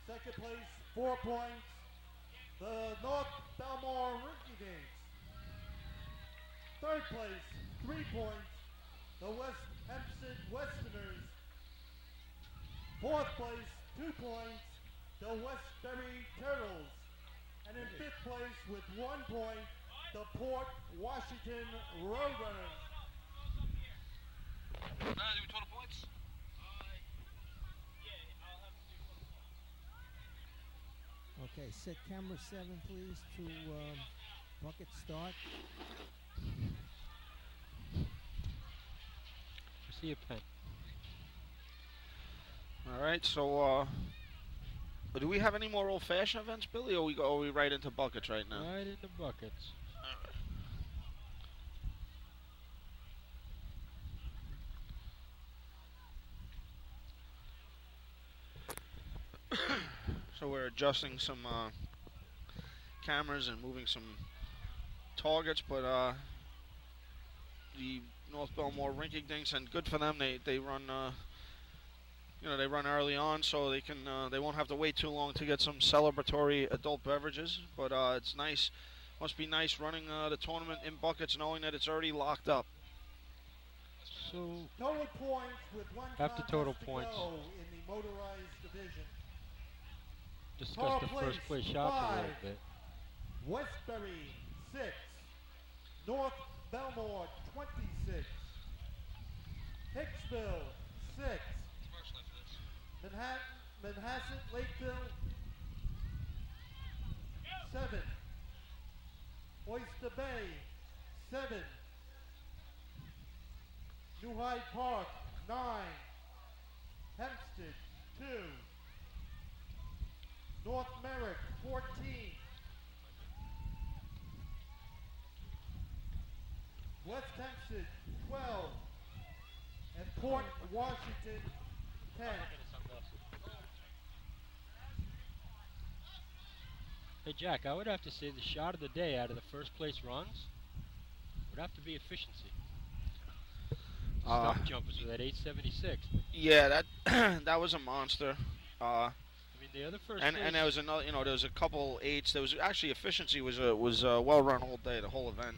E: Second place, 4 points. The North Belmore Ricky Dinks. Third place, 3 points. The West Hempstead Westerners. Fourth place, 2 points. The Westbury Turtles. And in fifth place with 1 point, the Port Washington Roadrunners.
A: Do total points?
G: Okay, set camera 7, please, to bucket start.
K: I see a pen.
B: All right, so do we have any more old-fashioned events, Billy, or are we right into buckets right now?
K: Right into buckets.
B: So we're adjusting some cameras and moving some targets, but the North Belmore Rinky Dinks, and good for them. They run, they run early on, so they can they won't have to wait too long to get some celebratory adult beverages. But it's nice. Must be nice running the tournament in buckets, knowing that it's already locked up.
K: So
E: total points with 1
K: after total points
E: in the motorized division.
K: discuss the first place shots a little bit.
E: Westbury 6, North Belmore 26, Hicksville 6, Manhasset Lakeville 7, Oyster Bay 7, New Hyde Park 9, Hempstead 2, North Merrick 14, West Hempstead 12, and Port Washington 10.
K: Hey Jack, I would have to say the shot of the day out of the first place runs would have to be efficiency. Stump jumpers with that 876.
B: Yeah, that that was a monster.
K: I mean, the other first
B: and there was another, there was a couple eights. There was actually efficiency was well run all day, the whole event.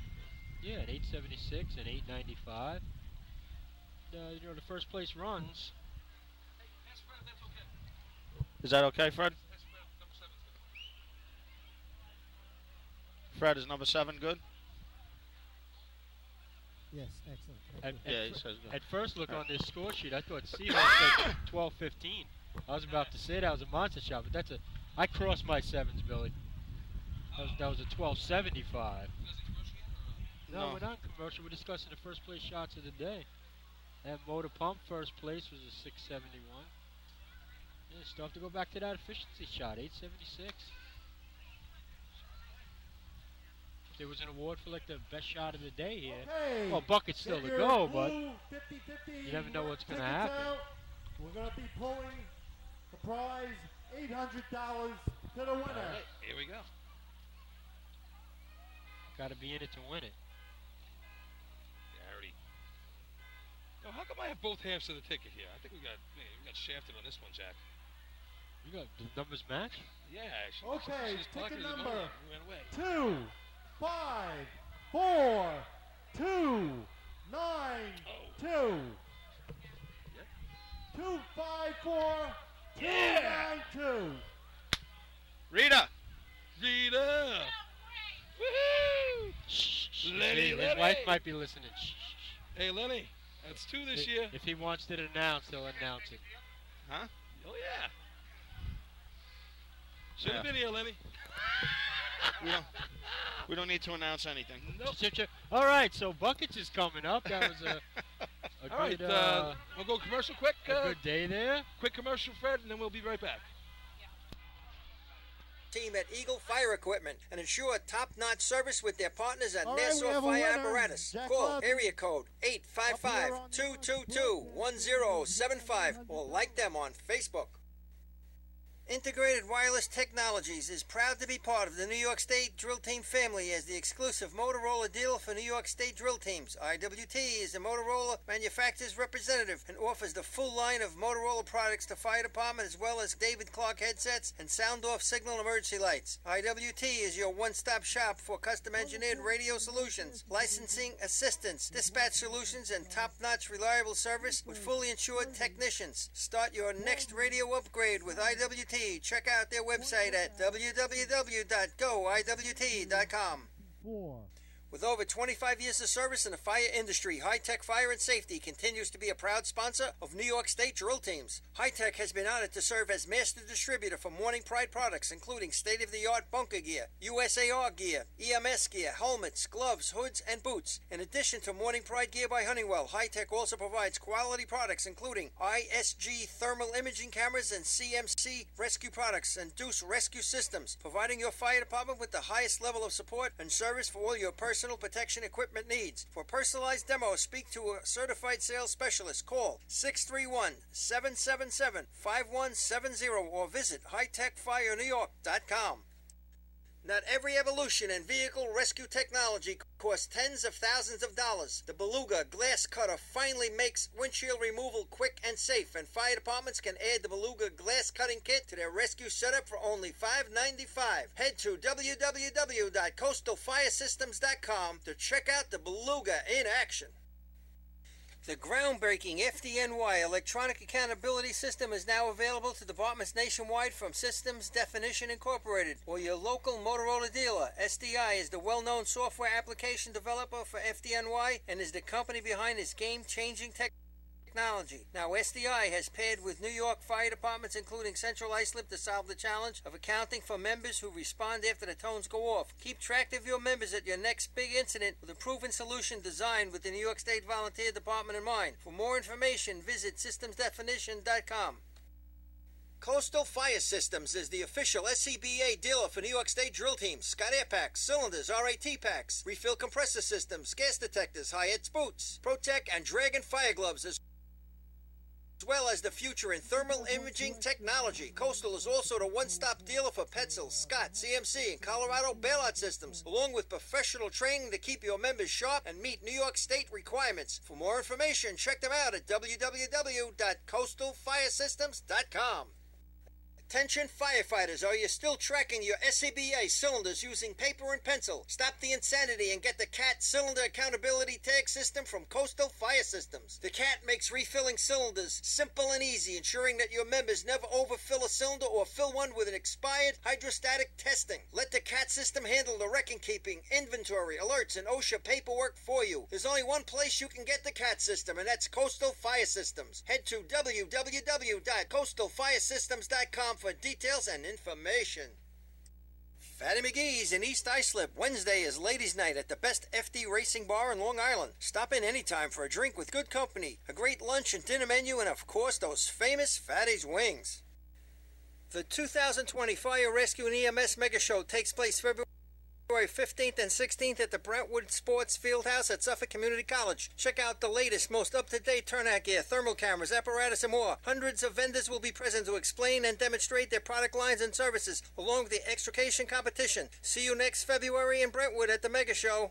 K: Yeah, at 876 and 895. The first place runs.
B: Is that okay, Fred? Fred, is number 7 good?
G: Yes, excellent.
B: He says good.
K: At first look on this score sheet, I thought Seahawks said 12-15. I was about to say that was a monster shot, but I crossed my sevens, Billy. That was a 1275. No, we're not commercial. We're discussing the first place shots of the day. That motor pump first place was a 671. Yeah, still have to go back to that efficiency shot, 876. If there was an award for like the best shot of the day here,
E: Okay.
K: well, bucket's still to go, but
E: 50-50
K: you never know what's going to
E: tickets
K: happen.
E: out. We're going to be pulling the prize, $800 to the winner.
A: All right, here we go.
K: Got to be in it to win it.
A: Now, how come I have both halves of the ticket here? I think we got shafted on this one, Jack.
K: You got the numbers match?
A: Yeah, actually.
E: Okay,
A: she's
E: ticket
A: talking to the
E: number
A: motor. We went away.
E: 2, 5, 4, 2, 9, 2. 2, 5, 4, 2, 9, 2.
B: Rita!
A: Woohoo! Lenny,
K: His
A: Lenny!
K: wife might be listening.
A: Hey, Lenny, that's 2 this year.
K: If he wants it announced, he'll announce it.
B: Huh?
A: Oh, yeah. Should have been here, Lenny.
B: We don't need to announce anything.
A: Nope.
K: All right, so Buckets is coming up. That was a
A: All
K: good,
A: right, we'll go commercial quick.
K: a good day there.
A: Quick commercial, Fred, and then we'll be right back.
F: Team at Eagle Fire Equipment and ensure top-notch service with their partners at
E: All right, we
F: Nassau
E: have a
F: Fire
E: winner.
F: Apparatus.
E: Jack
F: Call
E: Love.
F: area code 855-222-1075 or like them on Facebook. Integrated Wireless Technologies is proud to be part of the New York State Drill Team family as the exclusive Motorola dealer for New York State Drill Teams. IWT is a Motorola manufacturer's representative and offers the full line of Motorola products to fire department as well as David Clark headsets and sound-off signal emergency lights. IWT is your one-stop shop for custom-engineered radio solutions, licensing assistance, dispatch solutions, and top-notch reliable service with fully insured technicians. Start your next radio upgrade with IWT. Check out their website at www.goiwt.com.
G: 4.
F: With over 25 years of service in the fire industry, High Tech Fire and Safety continues to be a proud sponsor of New York State drill teams. High Tech has been honored to serve as master distributor for Morning Pride products, including state-of-the-art bunker gear, USAR gear, EMS gear, helmets, gloves, hoods, and boots. In addition to Morning Pride gear by Honeywell, High Tech also provides quality products, including ISG thermal imaging cameras and CMC rescue products and Deuce rescue systems, providing your fire department with the highest level of support and service for all your personal protection equipment needs. For personalized demos, speak to a certified sales specialist. Call 631-777-5170 or visit hightechfirenewyork.com. Not every evolution in vehicle rescue technology costs tens of thousands of dollars. The Beluga Glass Cutter finally makes windshield removal quick and safe, and fire departments can add the Beluga Glass Cutting Kit to their rescue setup for only $5.95. Head to www.coastalfiresystems.com to check out the Beluga in action. The groundbreaking FDNY electronic accountability system is now available to departments nationwide from Systems Definition Incorporated or your local Motorola dealer. SDI is the well-known software application developer for FDNY and is the company behind this game-changing technology. Now, SDI has paired with New York fire departments, including Central Islip, to solve the challenge of accounting for members who respond after the tones go off. Keep track of your members at your next big incident with a proven solution designed with the New York State Volunteer Department in mind. For more information, visit systemsdefinition.com. Coastal Fire Systems is the official SCBA dealer for New York State drill teams. Scott Air Packs, cylinders, RAT packs, refill compressor systems, gas detectors, Hyatt's boots, Protec and Dragon fire gloves, as well as the future in thermal imaging technology. Coastal is also the one-stop dealer for Petzl, Scott, CMC, and Colorado bailout systems, along with professional training to keep your members sharp and meet New York State requirements. For more information, check them out at www.coastalfiresystems.com. Attention firefighters, are you still tracking your SCBA cylinders using paper and pencil? Stop the insanity and get the CAT Cylinder Accountability Tag System from Coastal Fire Systems. The CAT makes refilling cylinders simple and easy, ensuring that your members never overfill a cylinder or fill one with an expired hydrostatic testing. Let the CAT system handle the record-keeping, inventory, alerts, and OSHA paperwork for you. There's only one place you can get the CAT system, and that's Coastal Fire Systems. Head to www.coastalfiresystems.com for details and information. Fatty McGee's in East Islip. Wednesday is ladies' night at the best FD racing bar in Long Island. Stop in anytime for a drink with good company, a great lunch and dinner menu, and of course those famous Fatty's wings. The 2020 Fire Rescue and EMS Mega Show takes place February 15th and 16th at the Brentwood Sports Fieldhouse at Suffolk Community College. Check out the latest, most up-to-date turnout gear, thermal cameras, apparatus, and more. Hundreds of vendors will be present to explain and demonstrate their product lines and services, along with the extrication competition. See you next February in Brentwood at the Mega Show.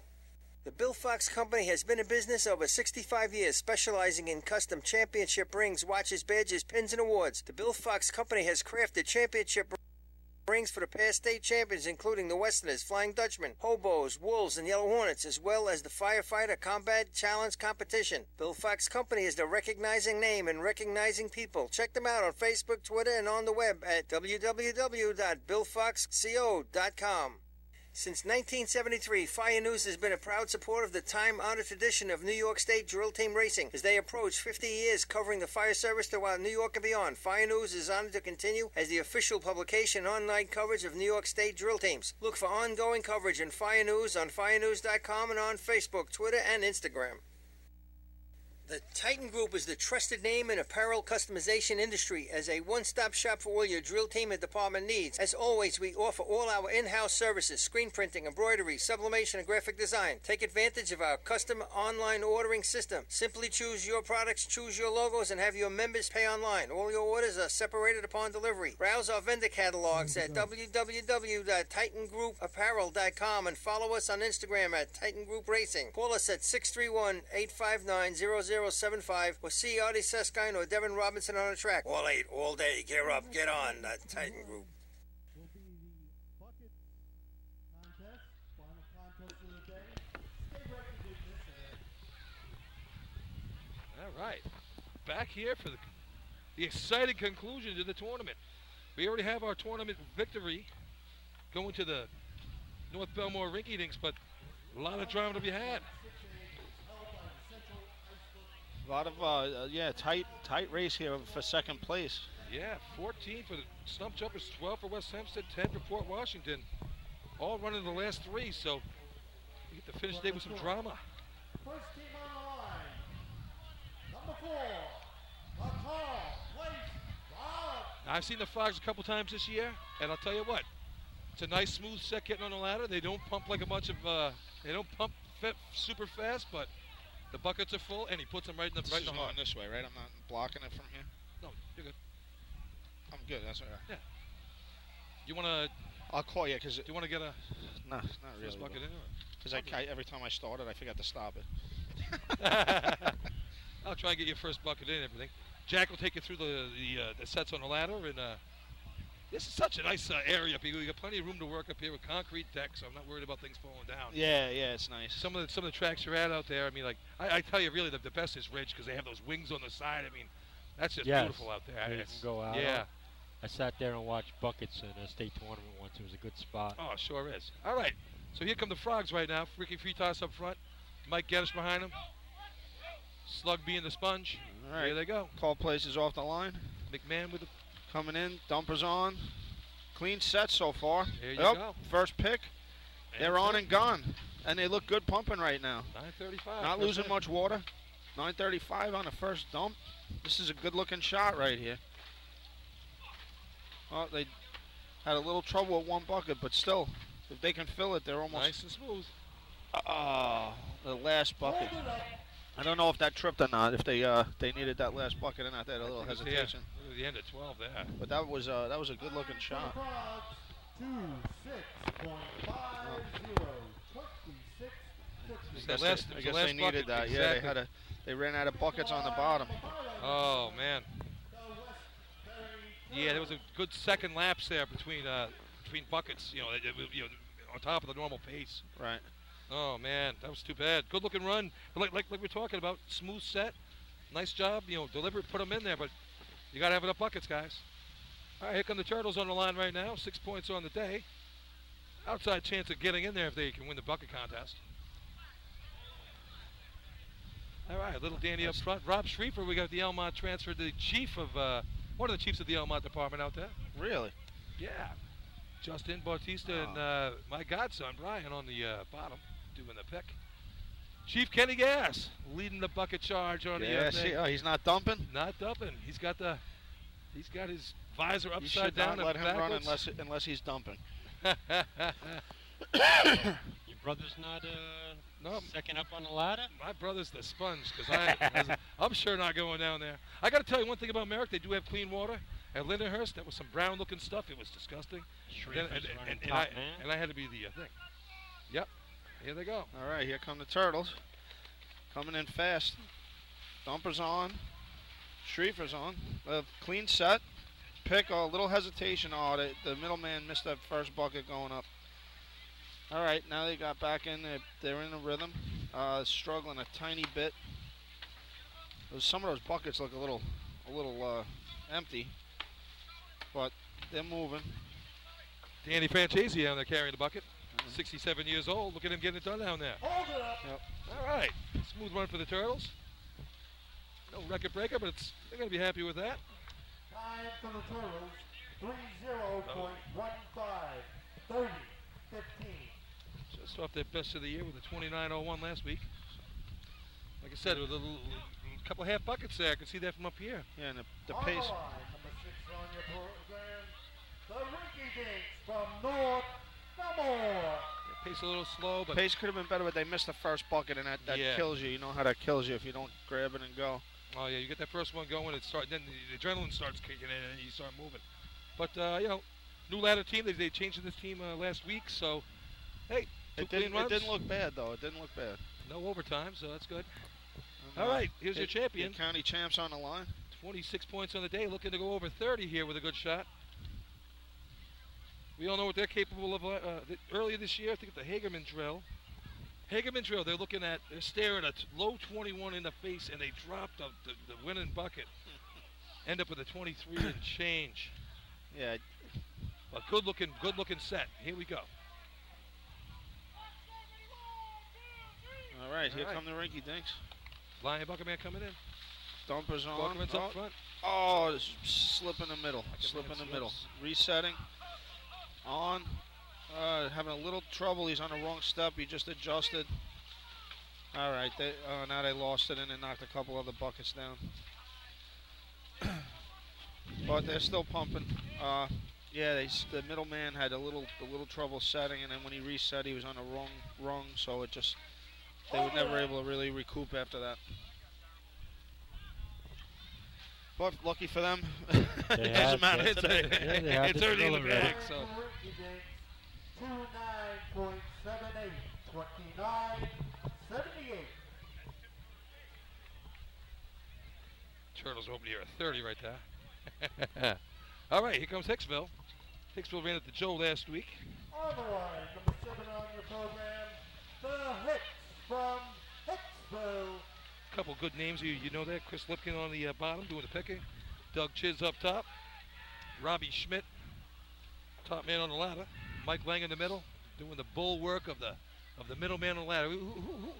F: The Bill Fox Company has been in business over 65 years, specializing in custom championship rings, watches, badges, pins, and awards. The Bill Fox Company has crafted championship rings for the past state champions, including the Westerners, Flying Dutchmen, Hobos, Wolves, and Yellow Hornets, as well as the Firefighter Combat Challenge competition. Bill Fox Company is the recognizing name and recognizing people. Check them out on Facebook, Twitter, and on the web at www.billfoxco.com. Since 1973, Fire News has been a proud supporter of the time-honored tradition of New York State drill team racing. As they approach 50 years covering the fire service throughout New York and beyond, Fire News is honored to continue as the official publication and online coverage of New York State drill teams. Look for ongoing coverage in Fire News on firenews.com and on Facebook, Twitter, and Instagram. The Titan Group is the trusted name in apparel customization industry as a one-stop shop for all your drill team and department needs. As always, we offer all our in-house services, screen printing, embroidery, sublimation, and graphic design. Take advantage of our custom online ordering system. Simply choose your products, choose your logos, and have your members pay online. All your orders are separated upon delivery. Browse our vendor catalogs at www.titangrouapparel.com and follow us on Instagram at Titan Group Racing. Call us at 631-859-0075 or see Artie Seskine or Devin Robinson on the track. All 8, all day. Gear up, get on. The Titan Group.
E: Will be the bucket contest, final contest of the day. Stay ready to this event.
A: All right. Back here for the exciting conclusion to the tournament. We already have our tournament victory going to the North Belmore Rinky Dinks, but a lot of drama to be had.
B: A lot of, tight race here for second place.
A: Yeah, 14 for the Stump Jumpers, 12 for West Hempstead, 10 for Port Washington. All running the last three, so we get to finish the day with some drama.
E: First team on the line, number 4, the Carl Place Frogs.
A: I've seen the Frogs a couple times this year, and I'll tell you what, it's a nice smooth set getting on the ladder. They don't pump like a bunch of, they don't pump super fast, but the buckets are full, and he puts them right in the
B: heart. This way, right? I'm not blocking it from here?
A: No, you're good.
B: I'm good, that's all right.
A: Yeah. You want to...
B: I'll call you, because...
A: Do you want to get a...
B: No, not really.
A: First bucket in?
B: Because every time I start it, I forget to stop it.
A: I'll try and get your first bucket in and everything. Jack will take you through the sets on the ladder, and This is such a nice area. We got plenty of room to work up here with concrete decks, so I'm not worried about things falling down.
B: Yeah, it's nice.
A: Some of the tracks you're at out there, I mean, like, I tell you, really, the best is Ridge because they have those wings on the side. I mean, that's just beautiful out there.
K: You can go out.
A: Yeah.
K: I sat there and watched buckets in a state tournament once. It was a good spot.
A: Oh, it sure is. All right. So here come the Frogs right now. Ricky free toss up front. Mike Geddes behind him. Slug being the sponge.
B: All right.
A: Here they go.
B: Call places off the line.
A: McMahon with the...
B: Coming in. Dumpers on. Clean set so far.
A: There you go.
B: First pick. They're on and gone. And they look good pumping right now.
A: 9:35.
B: Not losing much water. 9:35 on the first dump. This is a good-looking shot right here. Well, they had a little trouble with one bucket, but still, if they can fill it, they're almost...
A: Nice and smooth.
B: The last bucket. I don't know if that tripped or not, if they needed that last bucket or not. They had a little hesitation.
A: Yeah, the end of 12 there.
B: But that was a good-looking shot.
E: 26.50.
B: I guess they needed that.
A: Exactly.
B: Yeah, they ran out of buckets on the bottom.
A: Oh, man. Yeah, there was a good second lapse there between buckets, on top of the normal pace.
B: Right.
A: Oh, man, that was too bad. Good-looking run. But like we're talking about, smooth set. Nice job, deliberate, put them in there, but you got to have enough buckets, guys. All right, here come the Turtles on the line right now. 6 points on the day. Outside chance of getting in there if they can win the bucket contest. All right, little Danny up front. Rob Schriefer, we got the Elmont transfer, the chief of, one of the chiefs of the Elmont department out there.
B: Really?
A: Yeah. Justin Bautista and my godson, Brian, on the bottom, doing the pick. Chief Kenny Gass leading the bucket charge on the thing.
B: He's not dumping?
A: Not dumping. He's got his visor upside
B: you should
A: down
B: not let
A: and
B: him
A: backwards.
B: run unless he's dumping.
K: Your brother's not second up on the ladder?
A: My brother's the sponge because I'm sure not going down there. I got to tell you one thing about Merrick. They do have clean water. At Lindenhurst, that was some brown-looking stuff. It was disgusting. And I had to be the thing. Yep. Here they go.
B: All right, here come the Turtles. Coming in fast. Dumpers on. Schriefer's on. Clean set. Pick, a little hesitation. The middleman missed that first bucket going up. All right, now they got back in. They're in a rhythm. Struggling a tiny bit. Some of those buckets look a little empty, but they're moving.
A: Danny Francesi down there carrying the bucket. 67 years old. Look at him getting it done down there.
B: Yep.
A: All right. Smooth run for the Turtles. No record breaker, but they're going to be happy with that.
E: Time for the Turtles, 30.15, 30-15.
A: Just off their best of the year with a 29.01 last week. Like I said, with a couple of half buckets there. I can see that from up here.
B: Yeah, and the
E: On
B: pace.
E: the line, number 6 on your program, the Rinky Dinks from North Belmore.
A: Pace a little slow, but
B: Pace could have been better, but they missed the first bucket, and that kills you. You know how that kills you if you don't grab it and go.
A: Oh yeah, you get that first one going, then the adrenaline starts kicking in, and you start moving. But new ladder team. They changed this team last week, so hey,
B: It didn't look bad though. It didn't look bad.
A: No overtime, so that's good. All right, here's your champion.
B: The county champs on the line.
A: 26 points on the day, looking to go over 30 here with a good shot. We all know what they're capable of. Earlier this year, I think at the Hagerman drill. They're staring a low 21 in the face, and they dropped the winning bucket. End up with a 23 and change.
B: Yeah.
A: A good looking set. Here we go.
B: All right, here come the Rinky Dinks.
A: Lion Bucket Man coming in.
B: Dumpers on.
A: Buckerman's up front.
B: Oh, slip in the middle. Slip in the middle. Resetting. On. Having a little trouble. He's on the wrong step. He just adjusted. All right. Now they lost it and they knocked a couple other buckets down. But they're still pumping. The middleman had a little trouble setting, and then when he reset, he was on the wrong rung, so they were never able to really recoup after that. But lucky for them, it doesn't matter.
A: It's early in the bag, so.
E: 29.78, 29.78.
A: Turtles open here at 30 right there. All right, here comes Hicksville. Hicksville ran it to Joe last week.
E: On the line, number 7 on your program, the Hicks from Hicksville.
A: Couple good names. You know that. Chris Lipkin on the bottom doing the picking. Doug Chiz up top. Robbie Schmidt, top man on the ladder. Mike Lang in the middle, doing the bull work of the middleman on the ladder.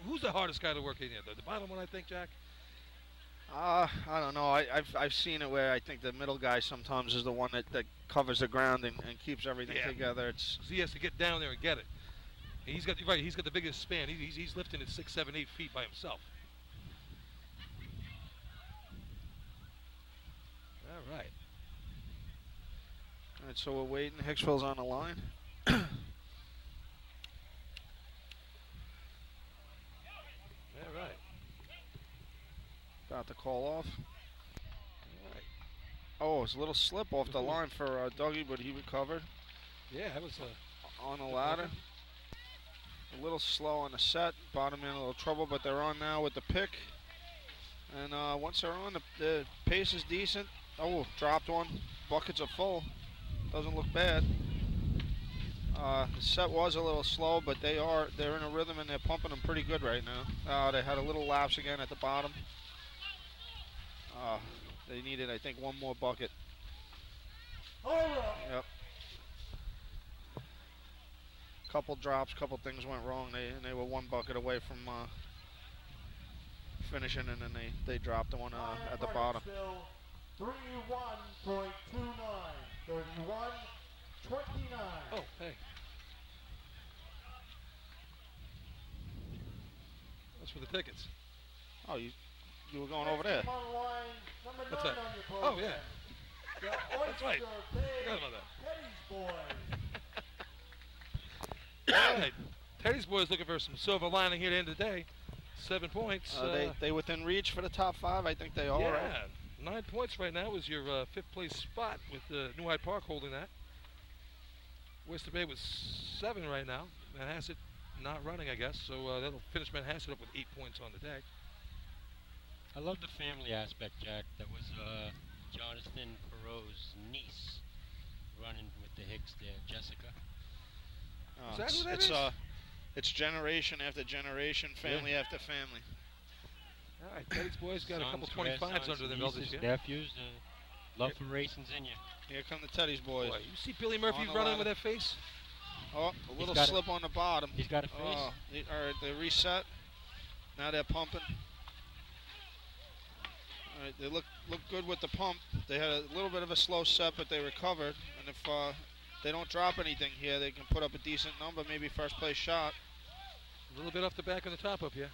A: Who's the hardest guy to work in here? The bottom one, I think, Jack?
B: I don't know. I've seen it where I think the middle guy sometimes is the one that covers the ground and keeps everything together. It's
A: he has to get down there and get it. And he's got the biggest span. He's lifting it 6, 7, 8 feet by himself. All right.
B: All right, so we're waiting. Hicksville's on the line.
A: All right.
B: About to call off.
A: All right.
B: Oh, it's a little slip off the line for Dougie, but he recovered.
A: Yeah, that was
B: on the ladder. A little slow on the set. Bottom in a little trouble, but they're on now with the pick. And once they're on, the pace is decent. Oh, dropped one. Buckets are full. Doesn't look bad. The set was a little slow, but they're in a rhythm and they're pumping them pretty good right now. They had a little lapse again at the bottom. They needed, I think, one more bucket. Yep. Couple drops, couple things went wrong. They were one bucket away from finishing, and then they dropped the one at the bottom.
E: 31.29, 31.29.
A: Oh, hey. That's for the tickets.
B: Oh, you were going over there.
A: What's that? Oh, yeah. That's right. Forgot about that. All right. Teddy's boys looking for some silver lining here at the end of the day. 7 points.
B: They within reach for the top 5? I think they are.
A: Yeah.
B: Right?
A: 9 points right now is your 5th place spot with New Hyde Park holding that. Oyster Bay was 7 right now. Manhasset not running, I guess, so that'll finish Manhasset up with 8 points on the day.
K: I love the family aspect, Jack. That was Jonathan Perot's niece running with the Hicks there, Jessica.
A: Is that who that is?
B: It's generation after generation, family after family.
A: All right, Teddy's boys got a couple 25s under their belt this year.
K: Nephews, love for racing's in you.
B: Here come the Teddy's boys.
A: Boy, you see Billy Murphy running with that face?
B: Oh, a little slip on the bottom.
K: He's got a face.
B: All right, they reset. Now they're pumping. All right, they look good with the pump. They had a little bit of a slow set, but they recovered. And if they don't drop anything here, they can put up a decent number, maybe first place shot.
A: A little bit off the back of the top up here.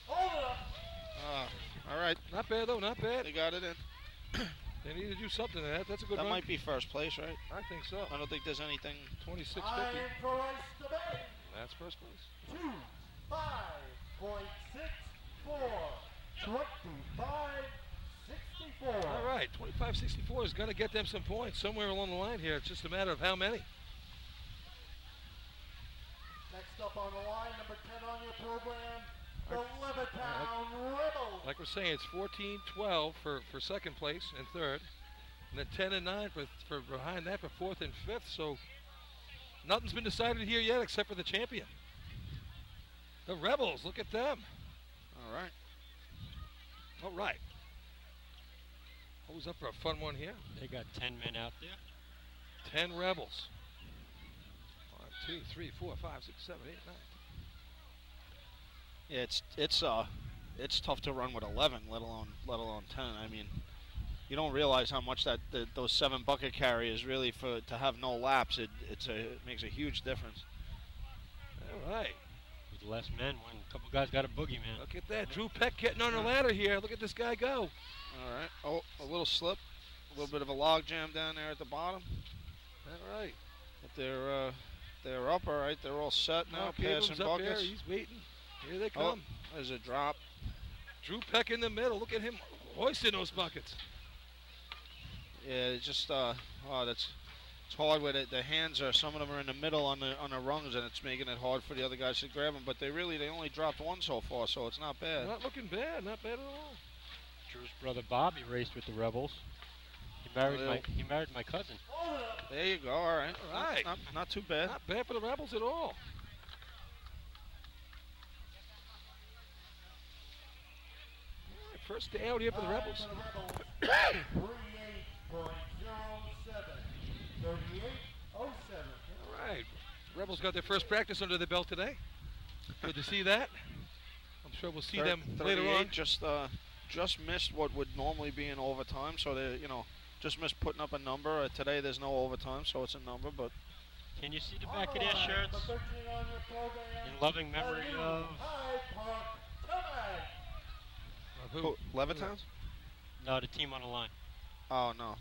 B: All right.
A: Not bad, though, not bad.
B: They got it in.
A: They need to do something to that. That's a good
B: That
A: run.
B: might be first place, right?
A: I think so.
B: I don't think there's anything.
A: 26.50. That's first place.
E: 25.64.
A: All right, 25.64 is going to get them some points somewhere along the line here. It's just a matter of how many.
E: Next up on the line, number 10 on your program, the Levittown Rebels.
A: Like we're saying, it's 14-12 for second place and third. And then 10 and 9 for behind that for fourth and fifth. So nothing's been decided here yet except for the champion. The Rebels, look at them.
B: All right.
A: All right. Who's up for a fun one here?
K: They got 10 men out there.
A: 10 Rebels. 1, 2, 3, 4, 5, 6, 7, 8, 9.
B: Yeah, it's tough to run with 11, let alone 10. I mean, you don't realize how much those 7 bucket carry is really to have no laps. It makes a huge difference.
A: All right.
K: With less men, a couple guys got a boogie, man.
A: Look at that, Drew Peck getting on the ladder here. Look at this guy go.
B: All right. Oh, a little slip, a little bit of a log jam down there at the bottom.
A: All right.
B: But they're up, all right. They're all set now, passing
A: up
B: buckets.
A: there. He's waiting. Here they come.
B: Oh, there's a drop.
A: Drew Peck in the middle. Look at him hoisting those buckets.
B: Yeah, it's just it's hard with it. The hands are, some of them are in the middle on the rungs, and it's making it hard for the other guys to grab them. But they only dropped one so far, so it's not bad.
A: Not looking bad. Not bad at all.
K: Drew's brother Bobby raced with the Rebels. He He married my cousin.
B: There you go. All right.
A: All right.
B: Not too bad.
A: Not bad for the Rebels at all. First day out here for the Rebels.
E: 38.07. 38.07.
A: All right. Rebels got their first practice under their belt today. Good to see that. I'm sure we'll see them later on.
B: Just missed what would normally be in overtime, so they, just missed putting up a number. Today there's no overtime, so it's a number. But
K: can you see the back of their shirts? In loving memory of
B: who? Levittown?
K: No, the team on the line.
B: Oh no.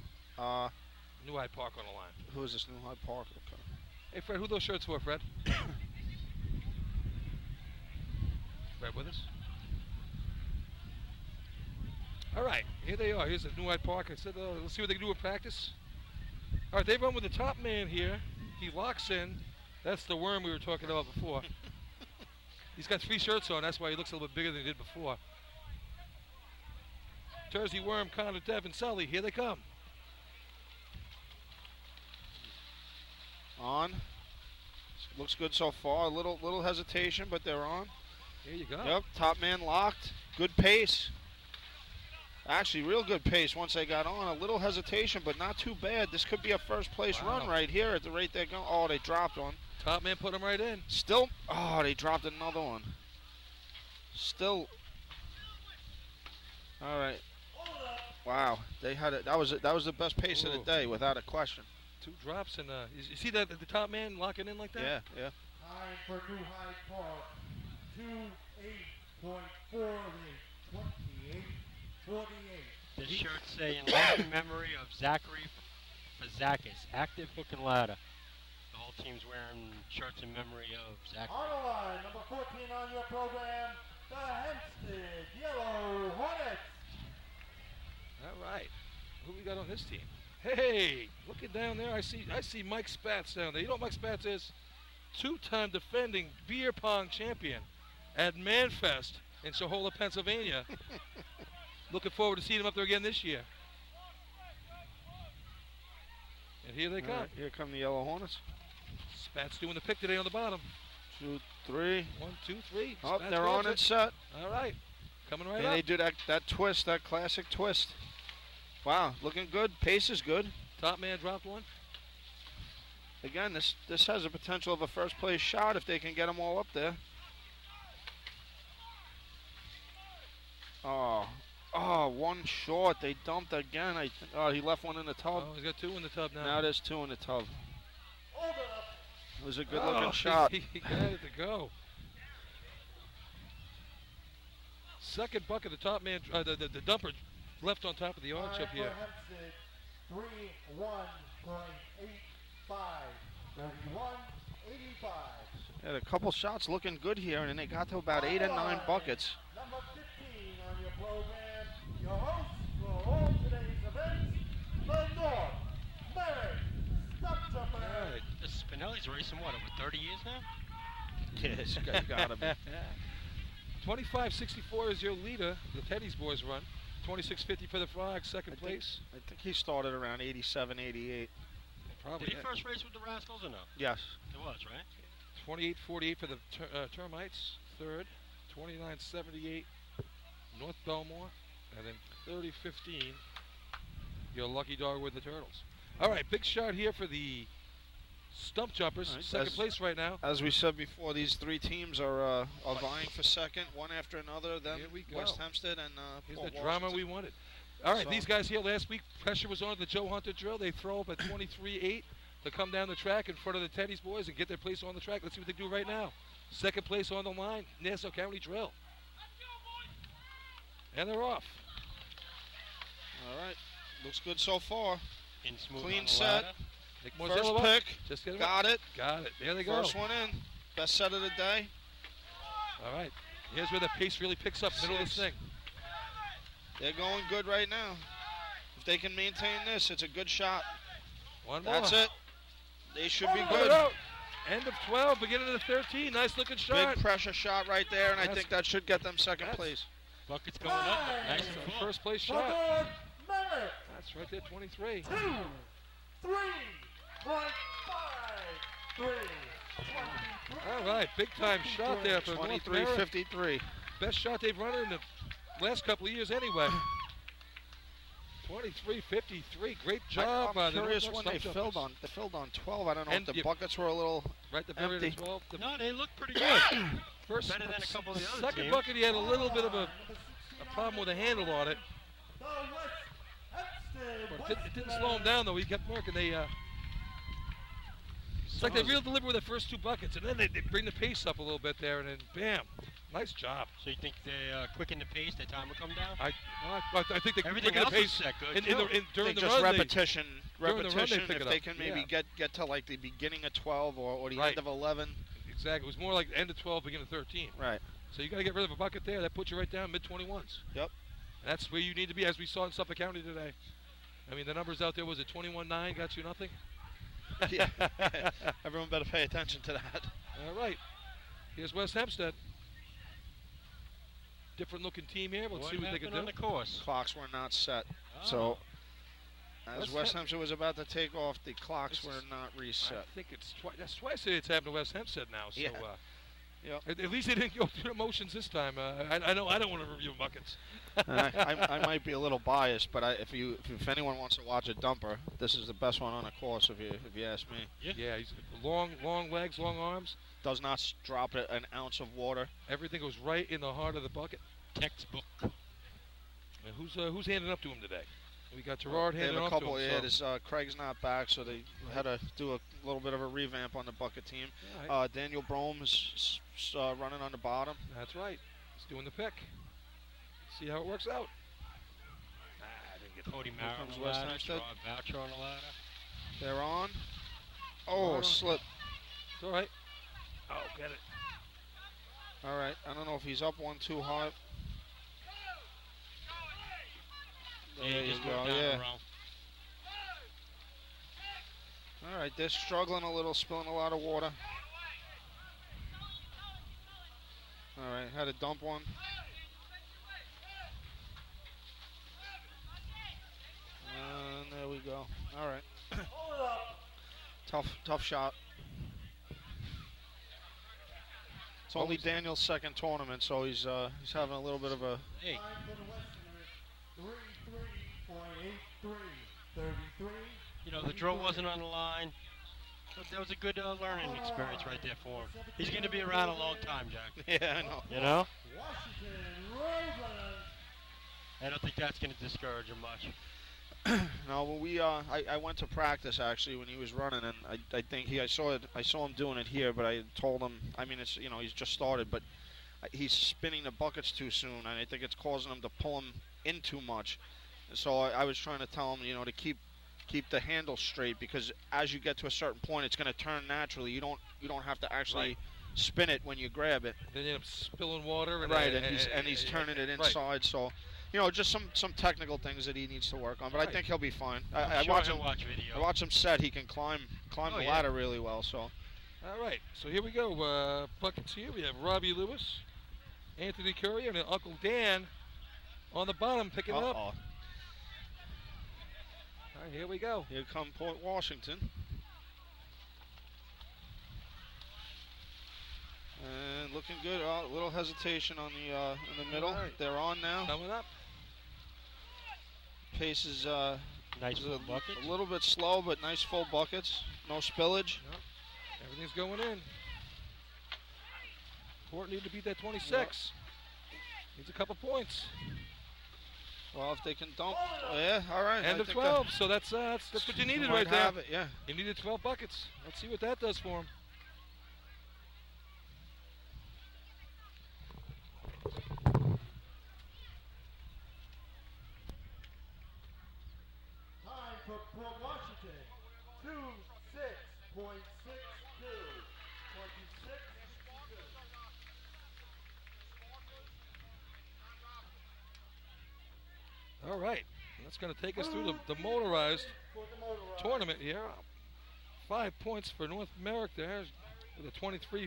A: New Hyde Park on the line.
B: Who is this? New Hyde Park. Okay.
A: Hey Fred, who are those shirts for, Fred? Fred with us? All right, here they are. Here's the New Hyde Park. I said, let's see what they can do in practice. All right, they run with the top man here. He locks in. That's the worm we were talking about before. He's got 3 shirts on. That's why he looks a little bit bigger than he did before. Jersey Worm, Connor, Devin, Sully. Here they come.
B: On. Looks good so far. A little hesitation, but they're on.
A: Here you go.
B: Yep, top man locked. Good pace. Actually, real good pace once they got on. A little hesitation, but not too bad. This could be a first-place run right here at the rate they're going. Oh, they dropped one.
A: Top man put them right in.
B: Still, they dropped another one. Still. All right. Wow, they had it. That was the best pace of the day, without a question.
A: 2 drops and you see that the top man locking in like that?
B: Yeah.
E: Time for New Hyde Park. 28.48. 28.
K: This shirt say in loving memory of Zachary Fazakis, active hook and ladder. The whole team's wearing shirts in memory of Zachary.
E: On the line, number 14 on your program, the Hempstead Yellow Hornets.
A: All right. Who we got on this team? Hey, looking down there, I see Mike Spatz down there. You know what Mike Spatz is? 2-time defending beer pong champion at Manfest in Shahola, Pennsylvania. Looking forward to seeing him up there again this year. And here they come.
B: Right, here come the Yellow Hornets.
A: Spatz doing the pick today on the bottom.
B: 2, 3.
A: 1, 2, 3.
B: Oh,
A: Spatz
B: they're on and set.
A: All right. Coming right
B: and
A: up.
B: They do that twist, that classic twist. Wow, looking good. Pace is good.
A: Top man dropped one.
B: Again, this has the potential of a first-place shot if they can get them all up there. Oh, one short. They dumped again. He left one in the tub.
A: Oh, he's got 2 in the tub now.
B: Now there's 2 in the tub. It was a good-looking shot.
A: He got it to go. Second bucket, the top man, the dumper left on top of the arch up here.
E: 31.85. 31.85.
B: Had a couple shots looking good here, and then they got to about 8 and 9 buckets.
E: Number 15 on your program, your host for all today's events, the North Merritt Step Jumper.
A: Right.
K: Spinelli's racing, what, over 30 years now?
B: Yes, gotta be.
A: 25.64 is your leader. The Teddy's boys run. 26.50 for the Frogs, second place.
B: I think he started around 87, 88.
A: Probably.
K: Did he first race with the Rascals or no?
B: Yes.
K: It was, right?
A: 28.48 for the Termites, third. 29.78 North Belmore, and then 30.15 your lucky dog with the Turtles. All right, big shot here for the Stump Jumpers,
B: right,
A: second place right now.
B: As we said before, these 3 teams are vying for second, one after another. Then West Hempstead and
A: here's
B: Port
A: the drama
B: Washington.
A: we wanted. All right, these guys here last week, pressure was on the Joe Hunter drill. They throw up at 23.8 to come down the track in front of the Teddy's boys and get their place on the track. Let's see what they do right now. Second place on the line, Nassau County drill. And they're off.
B: All right, looks good so far.
K: In smooth
B: Clean
K: on the
B: set.
K: ladder.
B: First pick.
A: Just get
B: got it.
A: Got it. There they go.
B: First one in. Best set of the day.
A: All right. Here's where the pace really picks up, middle of this thing.
B: They're going good right now. If they can maintain this, it's a good shot.
A: One more.
B: That's it. They should be good.
A: End of 12, beginning of 13. Nice looking shot.
B: Big pressure shot right there, and I think that should get them second place.
K: Bucket's going up. Nice and full.
A: First place shot. That's right there, 23.
E: 3.53.
A: All right, big time shot there for
B: 23-53.
A: Best shot they've run in the last couple of years anyway. 23-53, great job.
B: I'm curious when they filled on 12. I don't know if the buckets were a little
A: right the very
B: empty.
A: 12.
K: No, they look pretty good.
A: First,
K: better than a couple of the other
A: second
K: teams.
A: bucket, he had a little bit of a problem with the handle on it. But it didn't slow him down though. He kept working. It's like they really deliver with the first two buckets, and then they bring the pace up a little bit there, and then bam, nice job.
K: So you think they quicken the pace, the time will come down?
A: I think they
K: everything
A: quicken
K: else
A: the pace
K: is set good.
A: during the
B: just
A: run.
B: repetition.
A: During the run, they pick
B: if
A: it
B: they
A: up.
B: can maybe get to like the beginning of 12 or the end of 11.
A: Exactly. It was more like end of 12, beginning of 13.
B: Right.
A: So you got to get rid of a bucket there. That puts you right down mid-21s.
B: Yep.
A: And that's where you need to be, as we saw in Suffolk County today. I mean, the numbers out there, was it 21-9, got you nothing?
B: Yeah. Everyone better pay attention to that.
A: All right. Here's West Hempstead. Different looking team here. Let's see what they can do.
K: On the course?
B: Clocks were not set.
K: Oh.
B: So as West Hempstead was about to take off, the clocks were not reset.
A: I think that's twice it's happened to West Hempstead now. So,
B: yeah.
A: At least they didn't go through the motions this time. I know I don't want to review buckets.
B: I might be a little biased, but if anyone wants to watch a dumper, this is the best one on the course. If you ask me.
A: Yeah, he's long legs, long arms.
B: Does not drop an ounce of water.
A: Everything goes right in the heart of the bucket.
K: Textbook.
A: And who's handing up to him today? We got Gerard handing
B: up
A: to him.
B: They have a couple. Craig's not back, so they had to do a little bit of a revamp on the bucket team.
A: Right.
B: Daniel Brome's running on the bottom.
A: That's right. He's doing the pick. See how it works out.
K: I didn't get Cody Mara on
B: comes
K: the
B: West
K: ladder,
B: Hempstead.
K: Voucher on the ladder.
B: They're on. Oh, slip.
A: It's all right. Oh, get it.
B: All right. I don't know if he's up one too high. There you go. Yeah. All right. They're struggling a little, spilling a lot of water. All right. Had to dump one. And there we go. All right. Tough shot. It's only Daniel's second tournament, so he's having a little bit of a.
K: Hey.
E: 33.83.
K: You know, the drill wasn't on the line. But that was a good learning experience right there for him. He's going to be around a long time, Jack.
B: Yeah, I know.
K: You know?
E: Washington Roadrunners.
K: I don't think that's going to discourage him much.
B: No, when I went to practice actually when he was running, and I think I saw him doing it here, but I told him, I mean, it's he's just started, but he's spinning the buckets too soon, and I think it's causing him to pull him in too much. So I was trying to tell him, to keep the handle straight, because as you get to a certain point, it's going to turn naturally. You don't have to actually spin it when you grab it.
A: Then you end up spilling water.
B: And he's turning it inside. Right. So, just some technical things that he needs to work on. But I think he'll be fine. I watch him.
K: Video.
B: I watch him set. He can climb the ladder really well. So.
A: All right. So here we go. Buckets here. We have Robbie Lewis, Anthony Curry, and Uncle Dan on the bottom picking it up. All right, here we go.
B: Here come Port Washington. And looking good. A little hesitation on the in the middle. Right. They're on now.
A: Coming up.
B: Pace is
K: nice full buckets.
B: A little bit slow, but nice full buckets. No spillage.
A: Yep. Everything's going in. Port need to beat that 26. Yep. Needs a couple points.
B: Well, if they can dump, yeah, all right.
A: End of 12, so that's what you needed right there.
B: It, yeah.
A: You needed 12 buckets. Let's see what that does for him.
E: Time for Port Washington, 26.62. 26.
A: All right, that's going to take us through the motorized tournament here. 5 points for North Merrick there with a 23